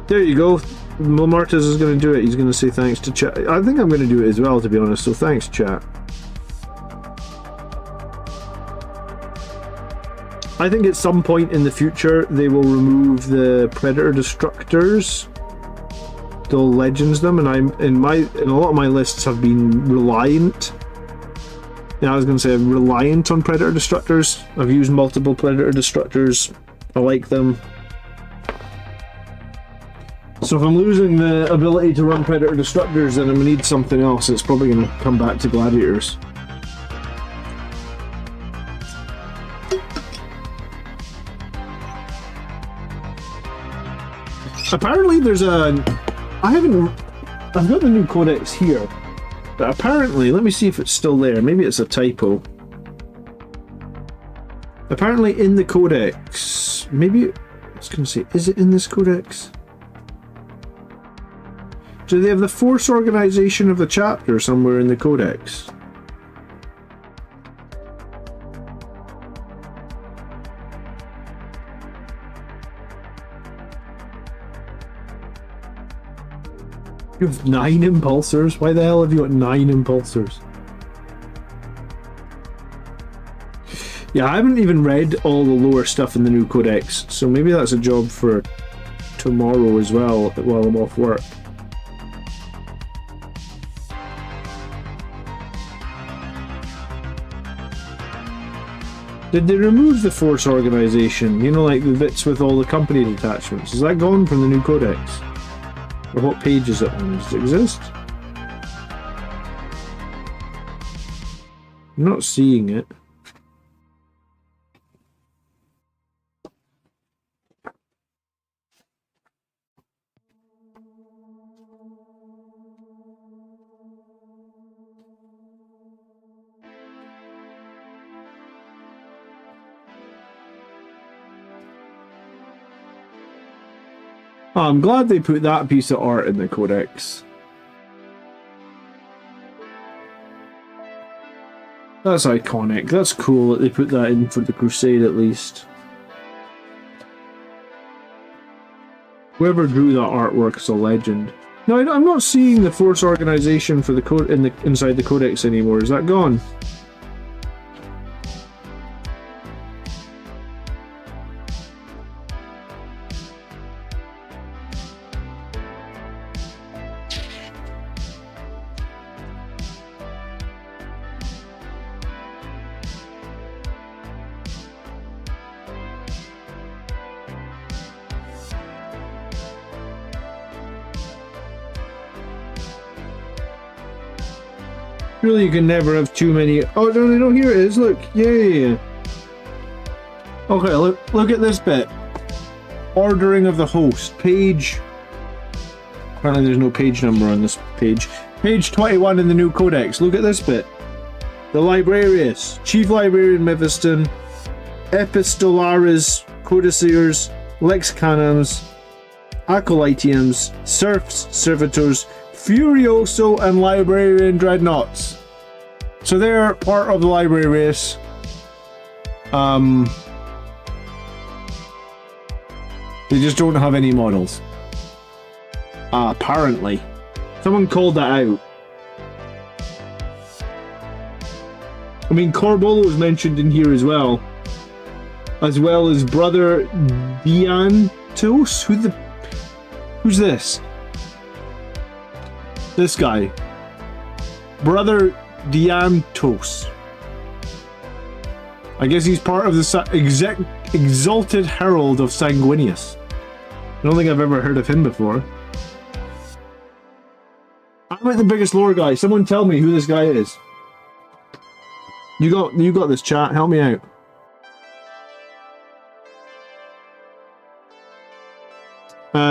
There you go. Martez is going to do it. He's going to say thanks to chat. I think I'm going to do it as well, to be honest, so thanks, chat. I think at some point in the future they will remove the Predator Destructors. They'll Legends them, and in a lot of my lists have been reliant. Yeah, I was going to say I'm reliant on Predator Destructors. I've used multiple Predator Destructors. I like them. So if I'm losing the ability to run Predator Destructors, then I'm going to need something else. It's probably going to come back to Gladiators. Apparently there's a... I've got the new codex here. But apparently, let me see if it's still there. Maybe it's a typo. Apparently in the codex... Maybe... I was going to say, is it in this codex? Do they have the force organization of the chapter somewhere in the codex? You have 9 impulsors? Why the hell have you got 9 impulsors? Yeah, I haven't even read all the lower stuff in the new codex, so maybe that's a job for tomorrow as well, while I'm off work. Did they remove the force organization? You know, like the bits with all the company detachments. Is that gone from the new codex? Or what page is it on? Does it exist? I'm not seeing it. Oh, I'm glad they put that piece of art in the codex. That's iconic. That's cool that they put that in for the Crusade at least. Whoever drew that artwork is a legend. No, I'm not seeing the force organization for the inside the codex anymore. Is that gone? Really, you can never have too many. Oh no! Here it is. Look, yay! Okay, look at this bit. Ordering of the host page. Apparently, there's no page number on this page. Page 21 in the new codex. Look at this bit. The Librarius, Chief Librarian Mephiston, Epistolaris, Codicers, Lexicanums, Acolytiums, Serfs, Servitors, Furioso, and Librarian Dreadnoughts. So they're part of the library race. They just don't have any models. Apparently. Someone called that out. I mean, Corbolo is mentioned in here as well as Brother Diantos. Who's this? This guy. Brother Diantos. I guess he's part of the Exalted Herald of Sanguinius. I don't think I've ever heard of him before. I'm like the biggest lore guy. Someone tell me who this guy is. You got this, chat. Help me out.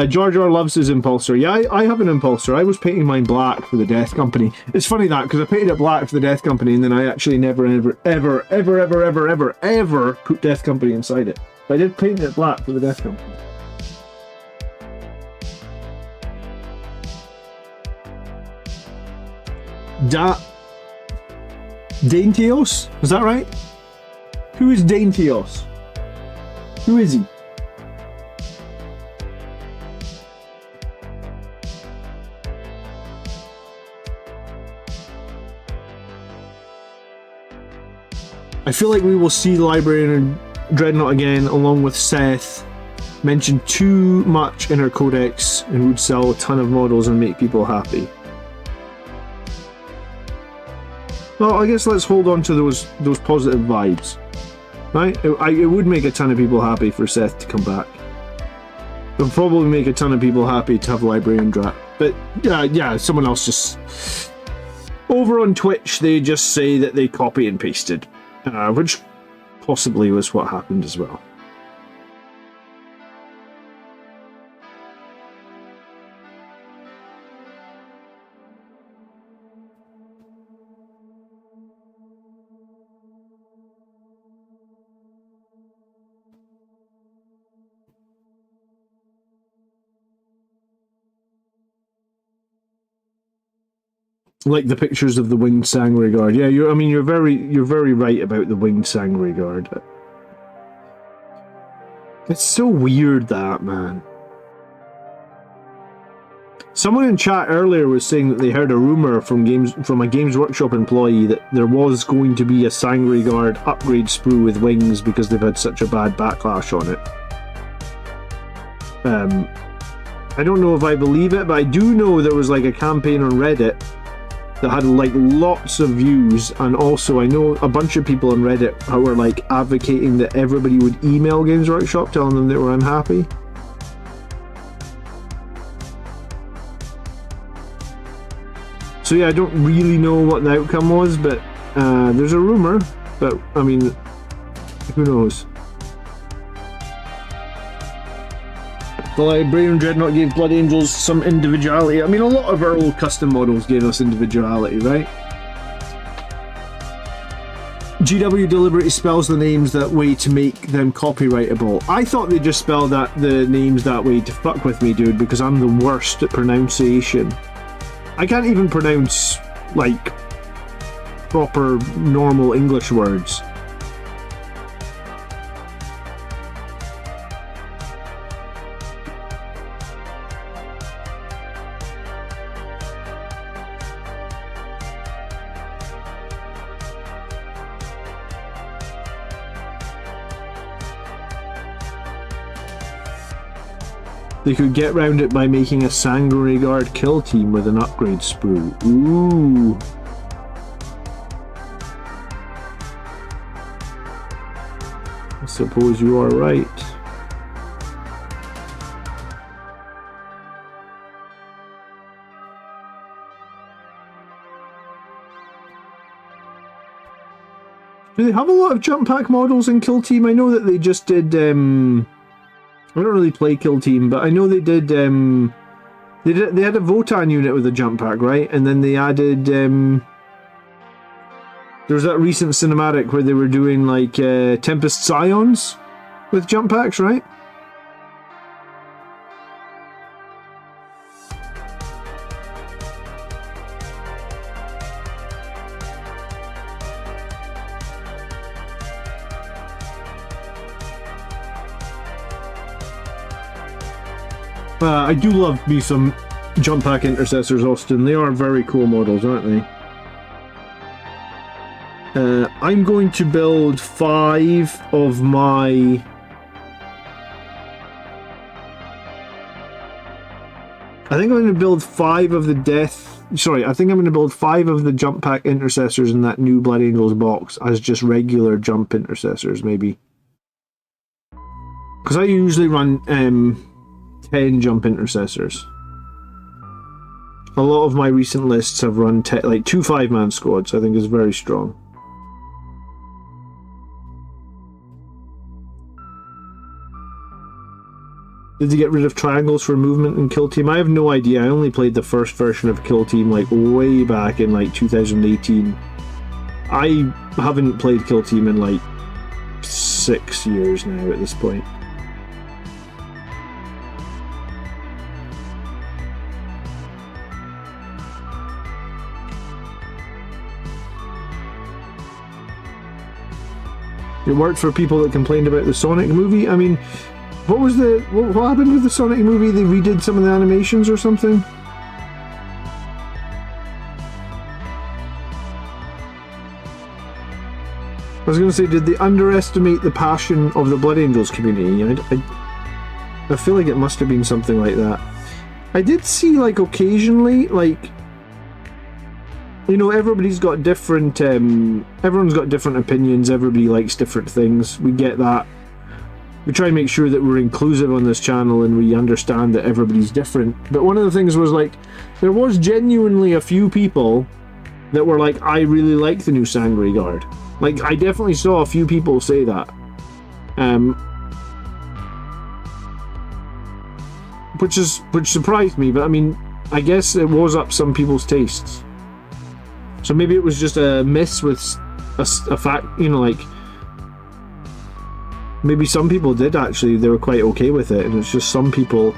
Jar Jar loves his impulsor. Yeah, I have an impulsor. I was painting mine black for the Death Company. It's funny that, because I painted it black for the Death Company, and then I actually never, ever put Death Company inside it. But I did paint it black for the Death Company. Daintios? Is that right? Who is Daintios? Who is he? I feel like we will see Librarian Dreadnought again, along with Seth, mention too much in her codex and would sell a ton of models and make people happy. Well, I guess let's hold on to those positive vibes, right? It would make a ton of people happy for Seth to come back. It would probably make a ton of people happy to have Librarian Drat. But yeah, someone else just... Over on Twitch, they just say that they copy and pasted. Which possibly was what happened as well. Like the pictures of the winged Sangre Guard. Yeah, you're very right about the winged Sangre Guard. It's so weird that, man. Someone in chat earlier was saying that they heard a rumor from a Games Workshop employee that there was going to be a Sangre Guard upgrade sprue with wings because they've had such a bad backlash on it. I don't know if I believe it, but I do know there was like a campaign on Reddit that had like lots of views, and also I know a bunch of people on Reddit who were like advocating that everybody would email Games Workshop telling them they were unhappy. So yeah, I don't really know what the outcome was, but there's a rumor, but I mean, who knows? The Librarian Dreadnought gave Blood Angels some individuality. I mean, a lot of our old custom models gave us individuality, right? GW deliberately spells the names that way to make them copyrightable. I thought they just spelled the names that way to fuck with me, dude, because I'm the worst at pronunciation. I can't even pronounce, like, proper, normal English words. They could get round it by making a Sangre Guard kill team with an upgrade sprue. Ooh. I suppose you are right. Do they have a lot of jump pack models in Kill Team? I know that they just did I don't really play Kill Team, but I know they did. They had a Votan unit with a jump pack, right? And then they added. There was that recent cinematic where they were doing like Tempest Scions with jump packs, right? I do love me some jump pack intercessors, Austin. They are very cool models, aren't they? I'm going to build 5 of my... I think I'm going to build 5 of the death... Sorry, I think I'm going to build 5 of the jump pack intercessors in that new Blood Angels box as just regular jump intercessors, maybe. Because I usually run... 10 jump intercessors. A lot of my recent lists have run like 2 5-man squads, I think is very strong. Did they get rid of triangles for movement in Kill Team? I have no idea. I only played the first version of Kill Team like way back in like 2018. I haven't played Kill Team in like 6 years now at this point. It worked for people that complained about the Sonic movie. I mean, what happened with the Sonic movie? They redid some of the animations or something? I was going to say, did they underestimate the passion of the Blood Angels community? I feel like it must have been something like that. I did see, like, occasionally, like, you know, everybody's got different, everyone's got different opinions, everybody likes different things. We get that. We try and make sure that we're inclusive on this channel and we understand that everybody's different. But one of the things was, like, there was genuinely a few people that were like, I really like the new Sangre Guard. Like, I definitely saw a few people say that. Which surprised me, but I mean, I guess it was up some people's tastes. So maybe it was just a miss with a fact, you know, like, maybe some people did actually, they were quite okay with it, and it's just some people,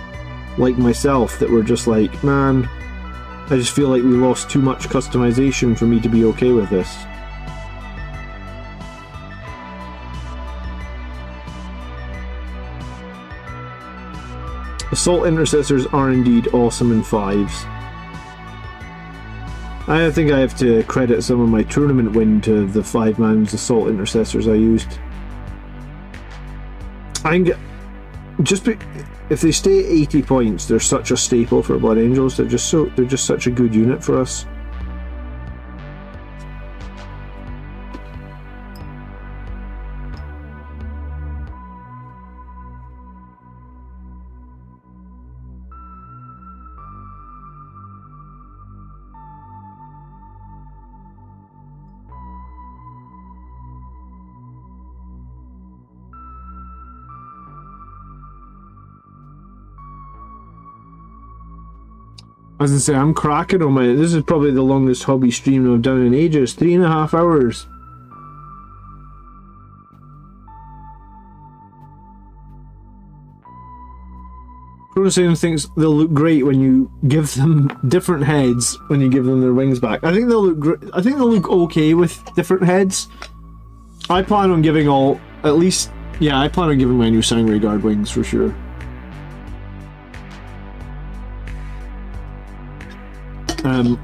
like myself, that were just like, man, I just feel like we lost too much customization for me to be okay with this. Assault Intercessors are indeed awesome in 5s. I think I have to credit some of my tournament win to the 5-man Assault Intercessors I used. If they stay at 80 points, they're such a staple for Blood Angels. They're just such a good unit for us. As I say, I'm cracking on my... This is probably the longest hobby stream I've done in ages. 3.5 hours. Crusader thinks they'll look great when you give them different heads when you give them their wings back. I think they'll look I think they'll look okay with different heads. I plan on giving I plan on giving my new Sangre Guard wings for sure.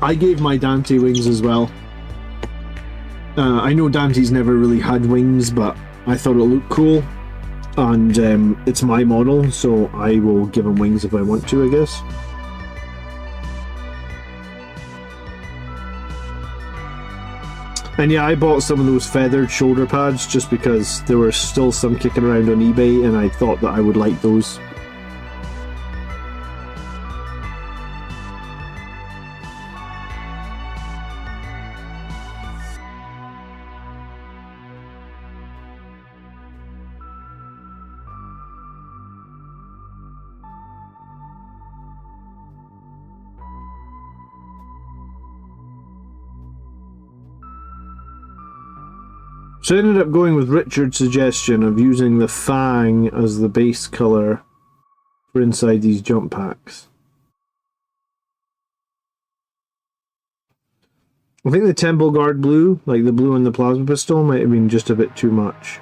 I gave my Dante wings as well. I know Dante's never really had wings, but I thought it looked cool. And it's my model, so I will give him wings if I want to, I guess. And yeah, I bought some of those feathered shoulder pads just because there were still some kicking around on eBay, and I thought that I would like those. So I ended up going with Richard's suggestion of using the Fang as the base colour for inside these jump packs. I think the Temple Guard blue, like the blue in the plasma pistol, might have been just a bit too much.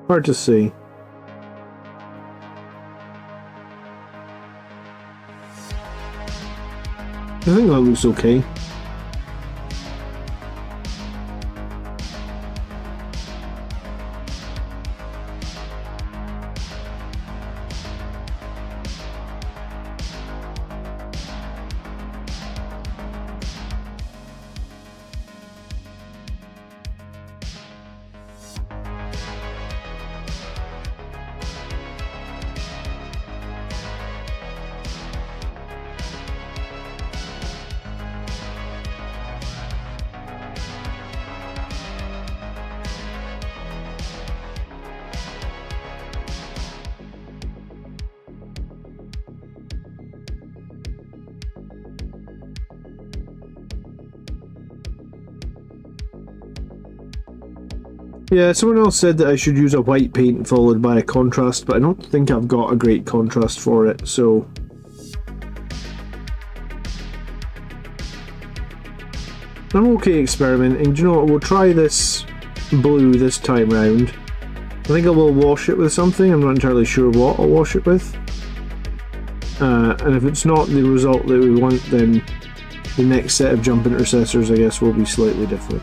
Hard to see. I think that looks okay. Yeah, someone else said that I should use a white paint followed by a contrast, but I don't think I've got a great contrast for it, so... I'm okay experimenting. Do you know what? We'll try this blue this time round. I think I will wash it with something. I'm not entirely sure what I'll wash it with. And if it's not the result that we want, then the next set of jump intercessors, I guess, will be slightly different.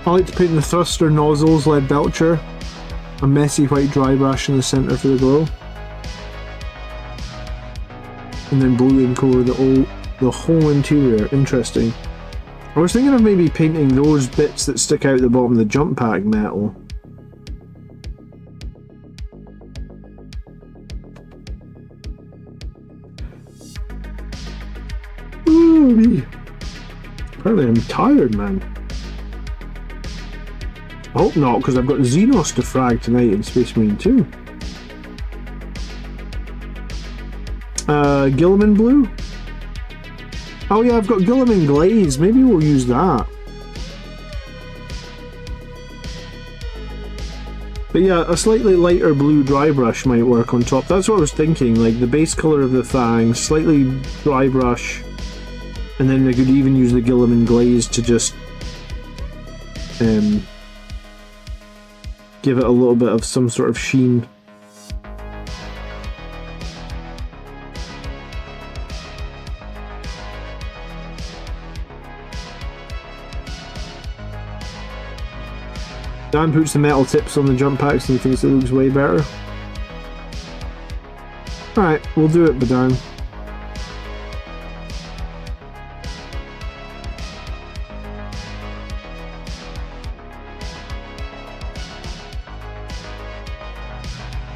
I like to paint the thruster nozzles lead belcher, a messy white dry brush in the centre for the glow, and then blue ink over the whole interior. Interesting. I was thinking of maybe painting those bits that stick out the bottom of the jump pack metal. Ooh, me. Apparently I'm tired, man. I hope not, because I've got Xenos to frag tonight in Space Marine 2. Gilliman Blue? Oh yeah, I've got Gilliman Glaze. Maybe we'll use that. But yeah, a slightly lighter blue dry brush might work on top. That's what I was thinking, like the base colour of the Fang, slightly dry brush, and then I could even use the Gilliman Glaze to just give it a little bit of some sort of sheen. Dan puts the metal tips on the jump packs and he thinks it looks way better. Alright, we'll do it, Badan.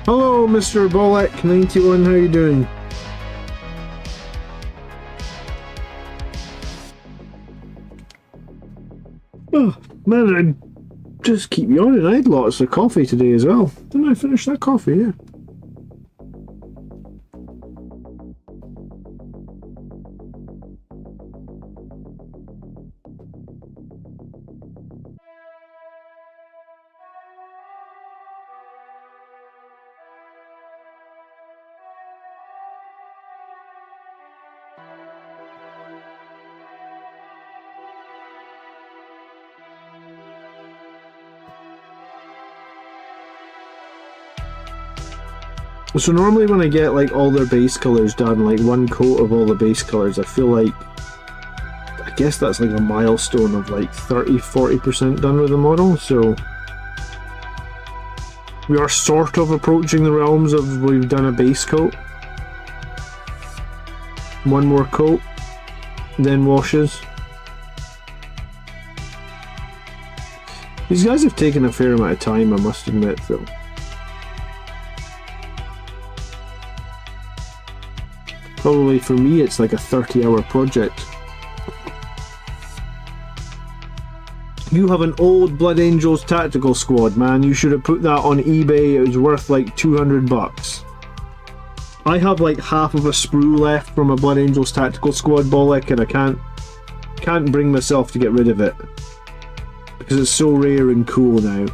Hello, Mr. Bolek91, how you doing? Oh, man, I just keep yawning. I had lots of coffee today as well. Didn't I finish that coffee? Yeah. So normally when I get like all their base colours done, like one coat of all the base colours, I feel like, I guess that's like a milestone of like 30-40% done with the model, so we are sort of approaching the realms of we've done a base coat. One more coat, then washes. These guys have taken a fair amount of time, I must admit, though. Probably for me it's like a 30-hour project. You have an old Blood Angels tactical squad, man. You should have put that on eBay. It was worth like 200 bucks. I have like half of a sprue left from a Blood Angels tactical squad, Bolek, and I can't bring myself to get rid of it because it's so rare and cool now.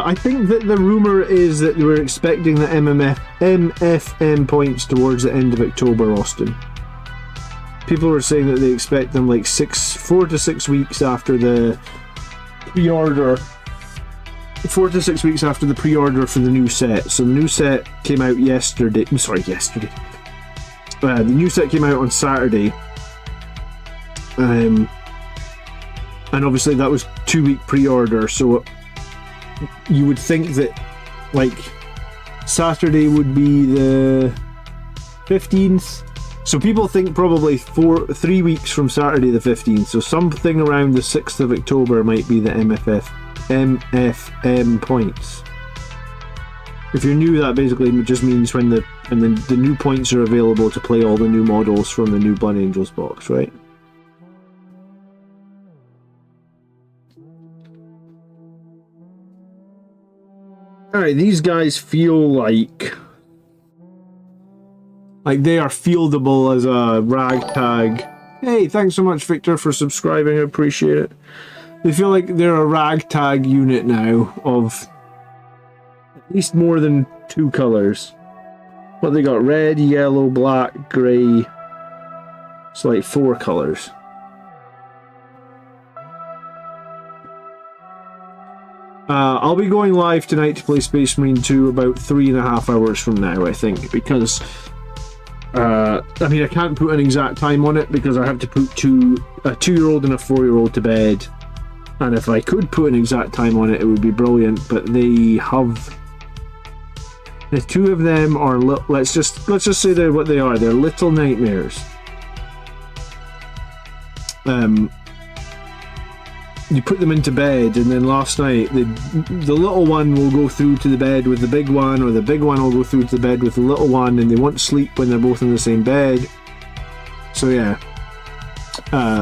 I think that the rumour is that we're expecting the MFM points towards the end of October, Austin. People were saying that they expect them like 4 to 6 weeks after the pre-order. 4 to 6 weeks after the pre-order for the new set. So the new set came out yesterday. The new set came out on Saturday. And obviously that was 2-week pre-order, so you would think that like Saturday would be the 15th, so people think probably 3 weeks from Saturday the 15th, so something around the 6th of October might be the MFM points. If you're new, that basically just means when the new points are available to play all the new models from the new Blood Angels box, right? Alright, these guys feel like they are fieldable as a ragtag. Hey, thanks so much, Victor, for subscribing. I appreciate it. They feel like they're a ragtag unit now of at least more than 2 colors. What they got? Red, yellow, black, grey. It's like 4 colors. I'll be going live tonight to play Space Marine 2 about 3.5 hours from now, I think, because I mean, I can't put an exact time on it because I have to put a 2-year-old and a 4-year-old to bed. And if I could put an exact time on it, it would be brilliant. But they have, the 2 of them are let's just say they're what they are. They're little nightmares. You put them into bed, and then last night the little one will go through to the bed with the big one, or the big one will go through to the bed with the little one, and they won't sleep when they're both in the same bed. So yeah,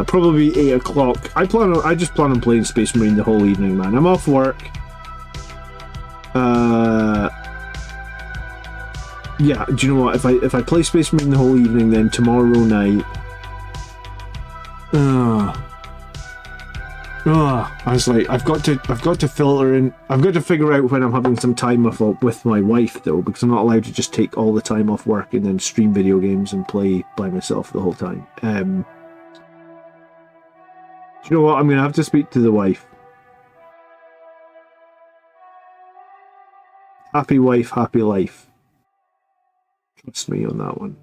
probably 8 o'clock. I just plan on playing Space Marine the whole evening, man. I'm off work. Yeah, do you know what? If I play Space Marine the whole evening, then tomorrow night. I was like, I've got to filter in. I've got to figure out when I'm having some time off with my wife though, because I'm not allowed to just take all the time off work and then stream video games and play by myself the whole time. Do you know what? I'm gonna have to speak to the wife. Happy wife, happy life. Trust me on that one.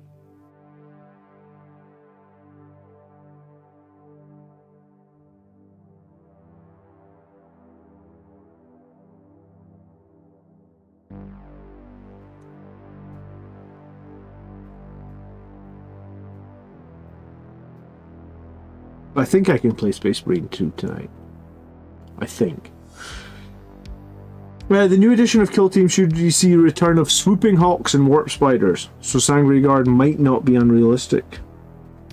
I think I can play Space Marine 2 tonight. I think. The new edition of Kill Team should see a return of swooping hawks and warp spiders, so Sangre Guard might not be unrealistic.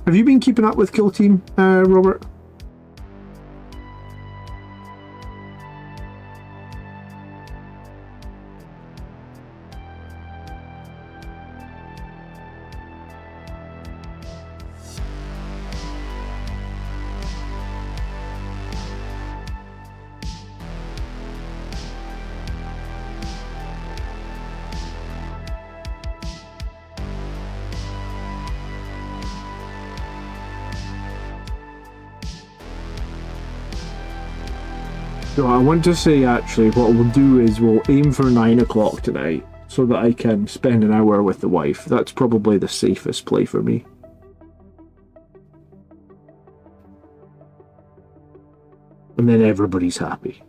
Have you been keeping up with Kill Team, Robert? So I want to say actually what we'll do is we'll aim for 9 o'clock tonight so that I can spend an hour with the wife. That's probably the safest play for me. And then everybody's happy.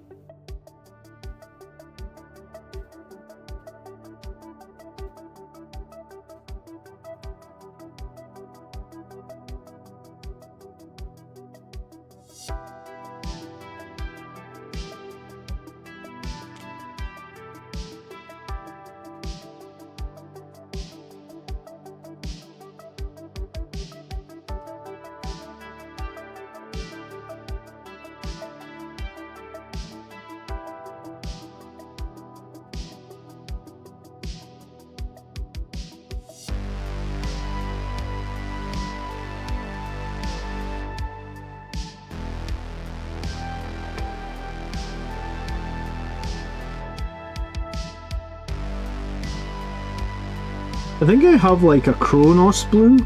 I think I have like a Chronos blue,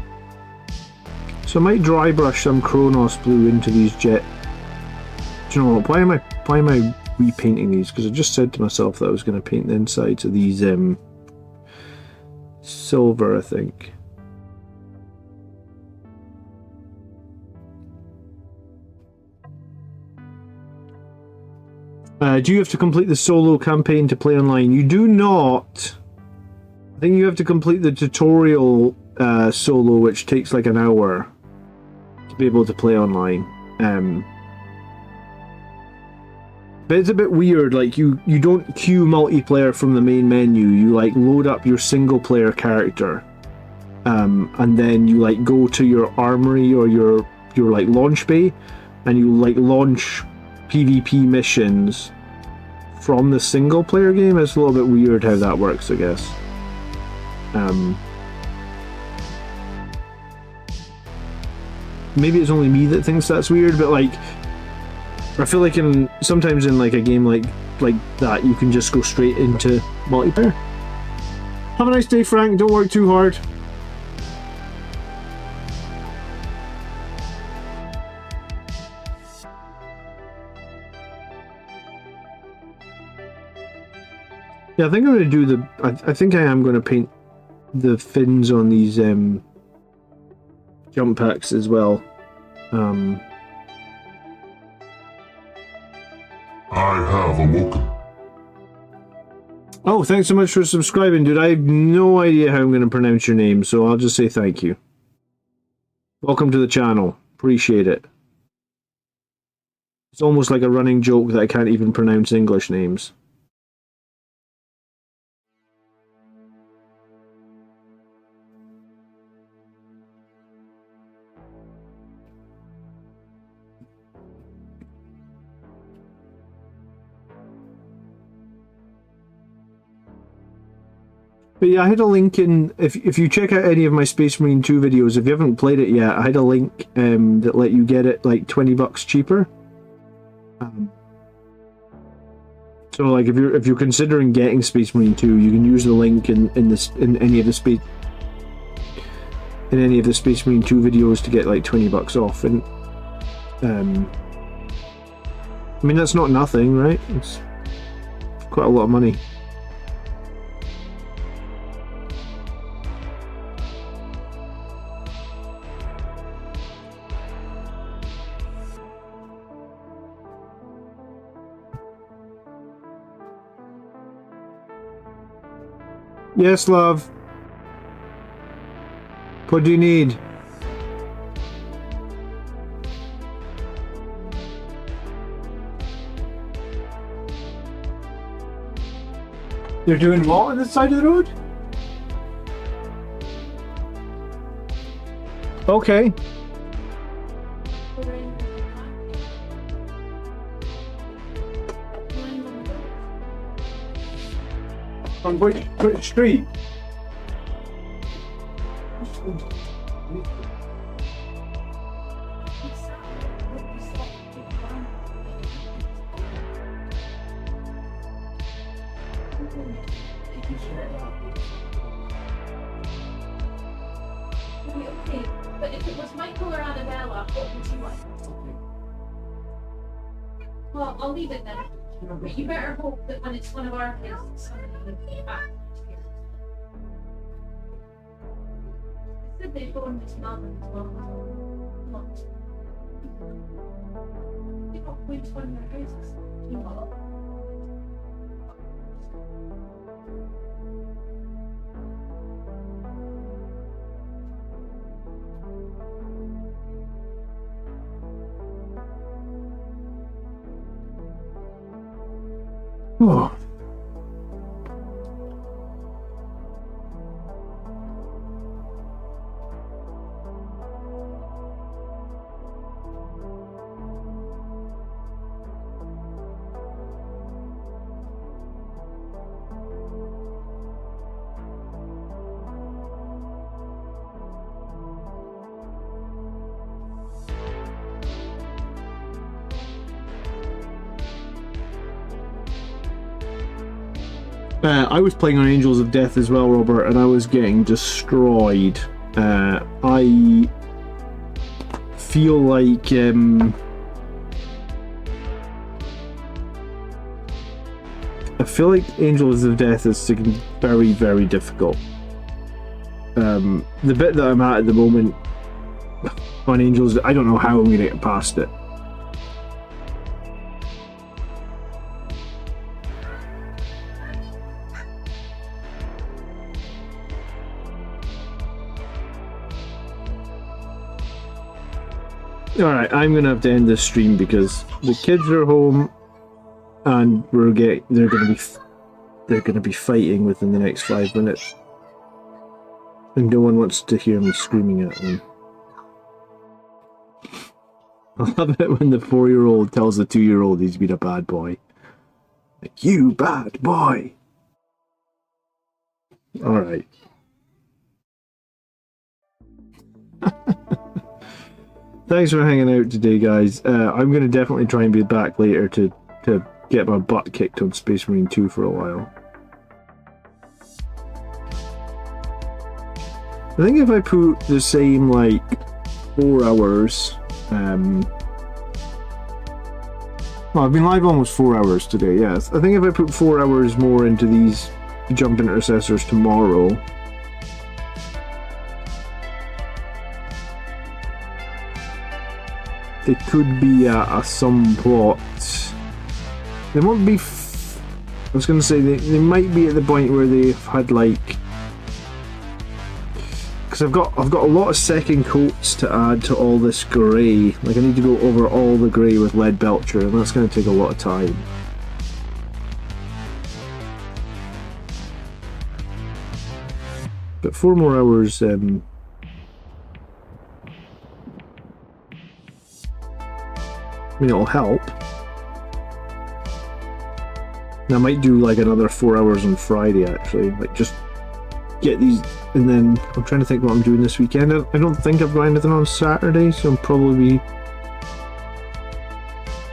so I might dry brush some Chronos blue into these jet. Do you know what? Why am I repainting these? Because I just said to myself that I was going to paint the insides of these silver, I think. Do you have to complete the solo campaign to play online? You do not. I think you have to complete the tutorial solo, which takes like an hour to be able to play online. But it's a bit weird, like you don't queue multiplayer from the main menu, you like load up your single player character, and then you like go to your armory or your like launch bay, and you like launch PvP missions from the single player game. It's a little bit weird how that works, I guess. Maybe it's only me that thinks that's weird, but like I feel like sometimes in like a game like that, you can just go straight into multiplayer. Have a nice day, Frank. Don't work too hard. Yeah, I think I'm going to do I think I am going to paint the fins on these jump packs as well. I have awoken. Oh, thanks so much for subscribing, dude. I have no idea how I'm going to pronounce your name, so I'll just say thank you. Welcome to the channel. Appreciate it. It's almost like a running joke that I can't even pronounce English names. But yeah, I had a link in, if you check out any of my Space Marine 2 videos, if you haven't played it yet, I had a link that let you get it like $20 cheaper. So like if you're considering getting Space Marine 2, you can use the link in any of the Space Marine 2 videos to get like $20 off. And I mean, that's not nothing, right? It's quite a lot of money. Yes, love. What do you need? You're doing what on the side of the road? Okay. On which street? Okay, but if it was Michael or Annabella, what would you like? Well, I'll leave it then. But you better hope that when it's one of our kids, somebody will be back here. I said they'd go in this moment as well. Not. They got going to one of their houses. You know. Oh. I was playing on Angels of Death as well, Robert, and I was getting destroyed. I feel like Angels of Death is very, very difficult. The bit that I'm at the moment on Angels, I don't know how I'm going to get past it. Alright, I'm gonna have to end this stream because the kids are home and they're gonna be fighting within the next 5 minutes, and no one wants to hear me screaming at them. I love it when the 4-year-old tells the 2-year-old he's been a bad boy. Like, you bad boy! Alright. Thanks for hanging out today, guys. I'm going to definitely try and be back later to get my butt kicked on Space Marine 2 for a while. I think if I put the same, like, 4 hours... well, I've been live almost 4 hours today, yes. I think if I put 4 hours more into these jump intercessors tomorrow... they could be a some plot. They won't be... I was going to say, they might be at the point where they've had, like... because I've got a lot of second coats to add to all this grey. Like, I need to go over all the grey with Lead Belcher, and that's going to take a lot of time. But 4 more hours, I mean, it'll help. And I might do like another 4 hours on Friday, actually. Like, just get these, and then I'm trying to think what I'm doing this weekend. I don't think I've got anything on Saturday, so I'll probably be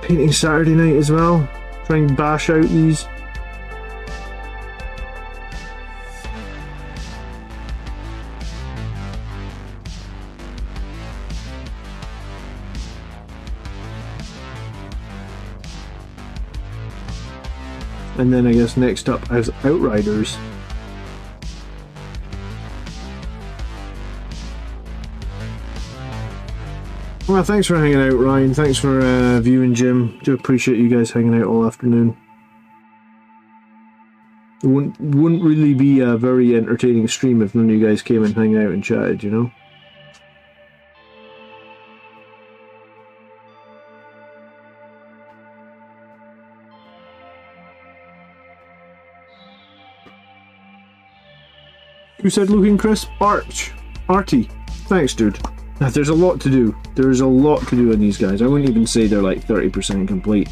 painting Saturday night as well. Try and bash out these. And then I guess next up as Outriders. Well, thanks for hanging out, Ryan. Thanks for viewing, Jim. Do appreciate you guys hanging out all afternoon. It wouldn't really be a very entertaining stream if none of you guys came and hung out and chatted, you know? Who said looking crisp? Artie. Thanks, dude. There's a lot to do. There's a lot to do on these guys. I wouldn't even say they're like 30% complete.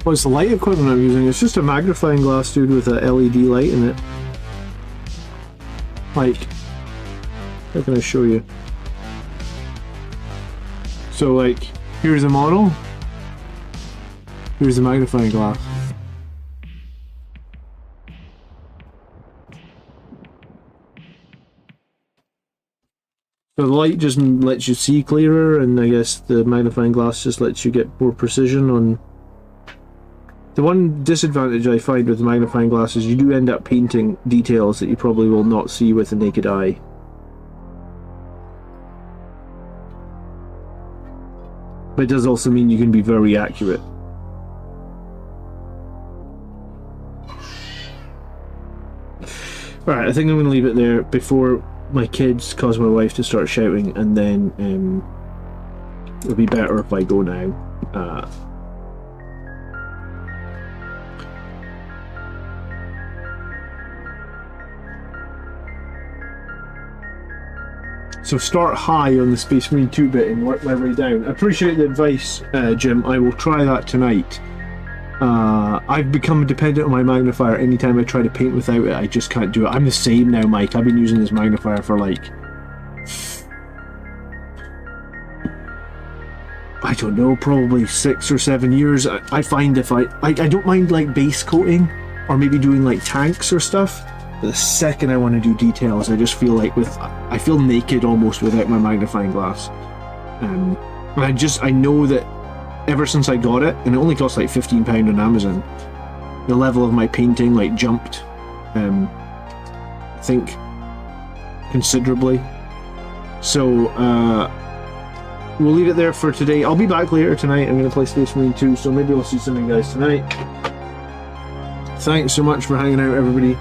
What's the light equipment I'm using? It's just a magnifying glass, dude, with a LED light in it. Like, how can I show you? So, like, here's a model. Here's the magnifying glass. So the light just lets you see clearer, and I guess the magnifying glass just lets you get more precision on... The one disadvantage I find with the magnifying glass is you do end up painting details that you probably will not see with the naked eye. But it does also mean you can be very accurate. Alright, I think I'm going to leave it there before my kids cause my wife to start shouting, and then it'll be better if I go now. So start high on the Space Marine 2 bit and work my way down. I appreciate the advice, Jim. I will try that tonight. I've become dependent on my magnifier. Anytime I try to paint without it, I just can't do it. I'm the same now, Mike. I've been using this magnifier for like... I don't know, probably 6 or 7 years. I find if I don't mind like base coating or maybe doing like tanks or stuff. But the second I want to do details, I just feel like I feel naked almost without my magnifying glass. And I know that ever since I got it, and it only cost like £15 on Amazon, the level of my painting like jumped, I think, considerably. So we'll leave it there for today. I'll be back later tonight. I'm going to play Space Marine 2, so maybe I'll see some of you guys tonight. Thanks so much for hanging out, everybody.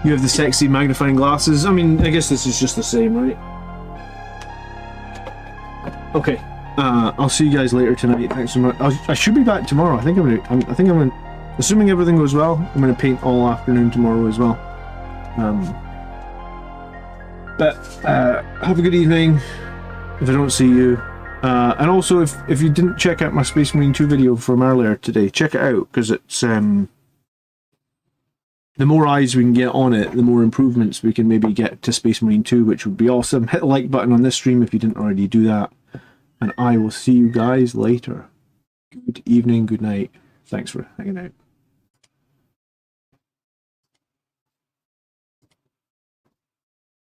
You have the sexy magnifying glasses. I mean, I guess this is just the same, right? Okay. I'll see you guys later tonight. Thanks so much. I should be back tomorrow. I think I'm gonna, assuming everything goes well, I'm gonna paint all afternoon tomorrow as well. But have a good evening. If I don't see you, and also if you didn't check out my Space Marine 2 video from earlier today, check it out because it's the more eyes we can get on it, the more improvements we can maybe get to Space Marine 2, which would be awesome. Hit the like button on this stream if you didn't already do that. And I will see you guys later. Good evening, good night. Thanks for hanging out.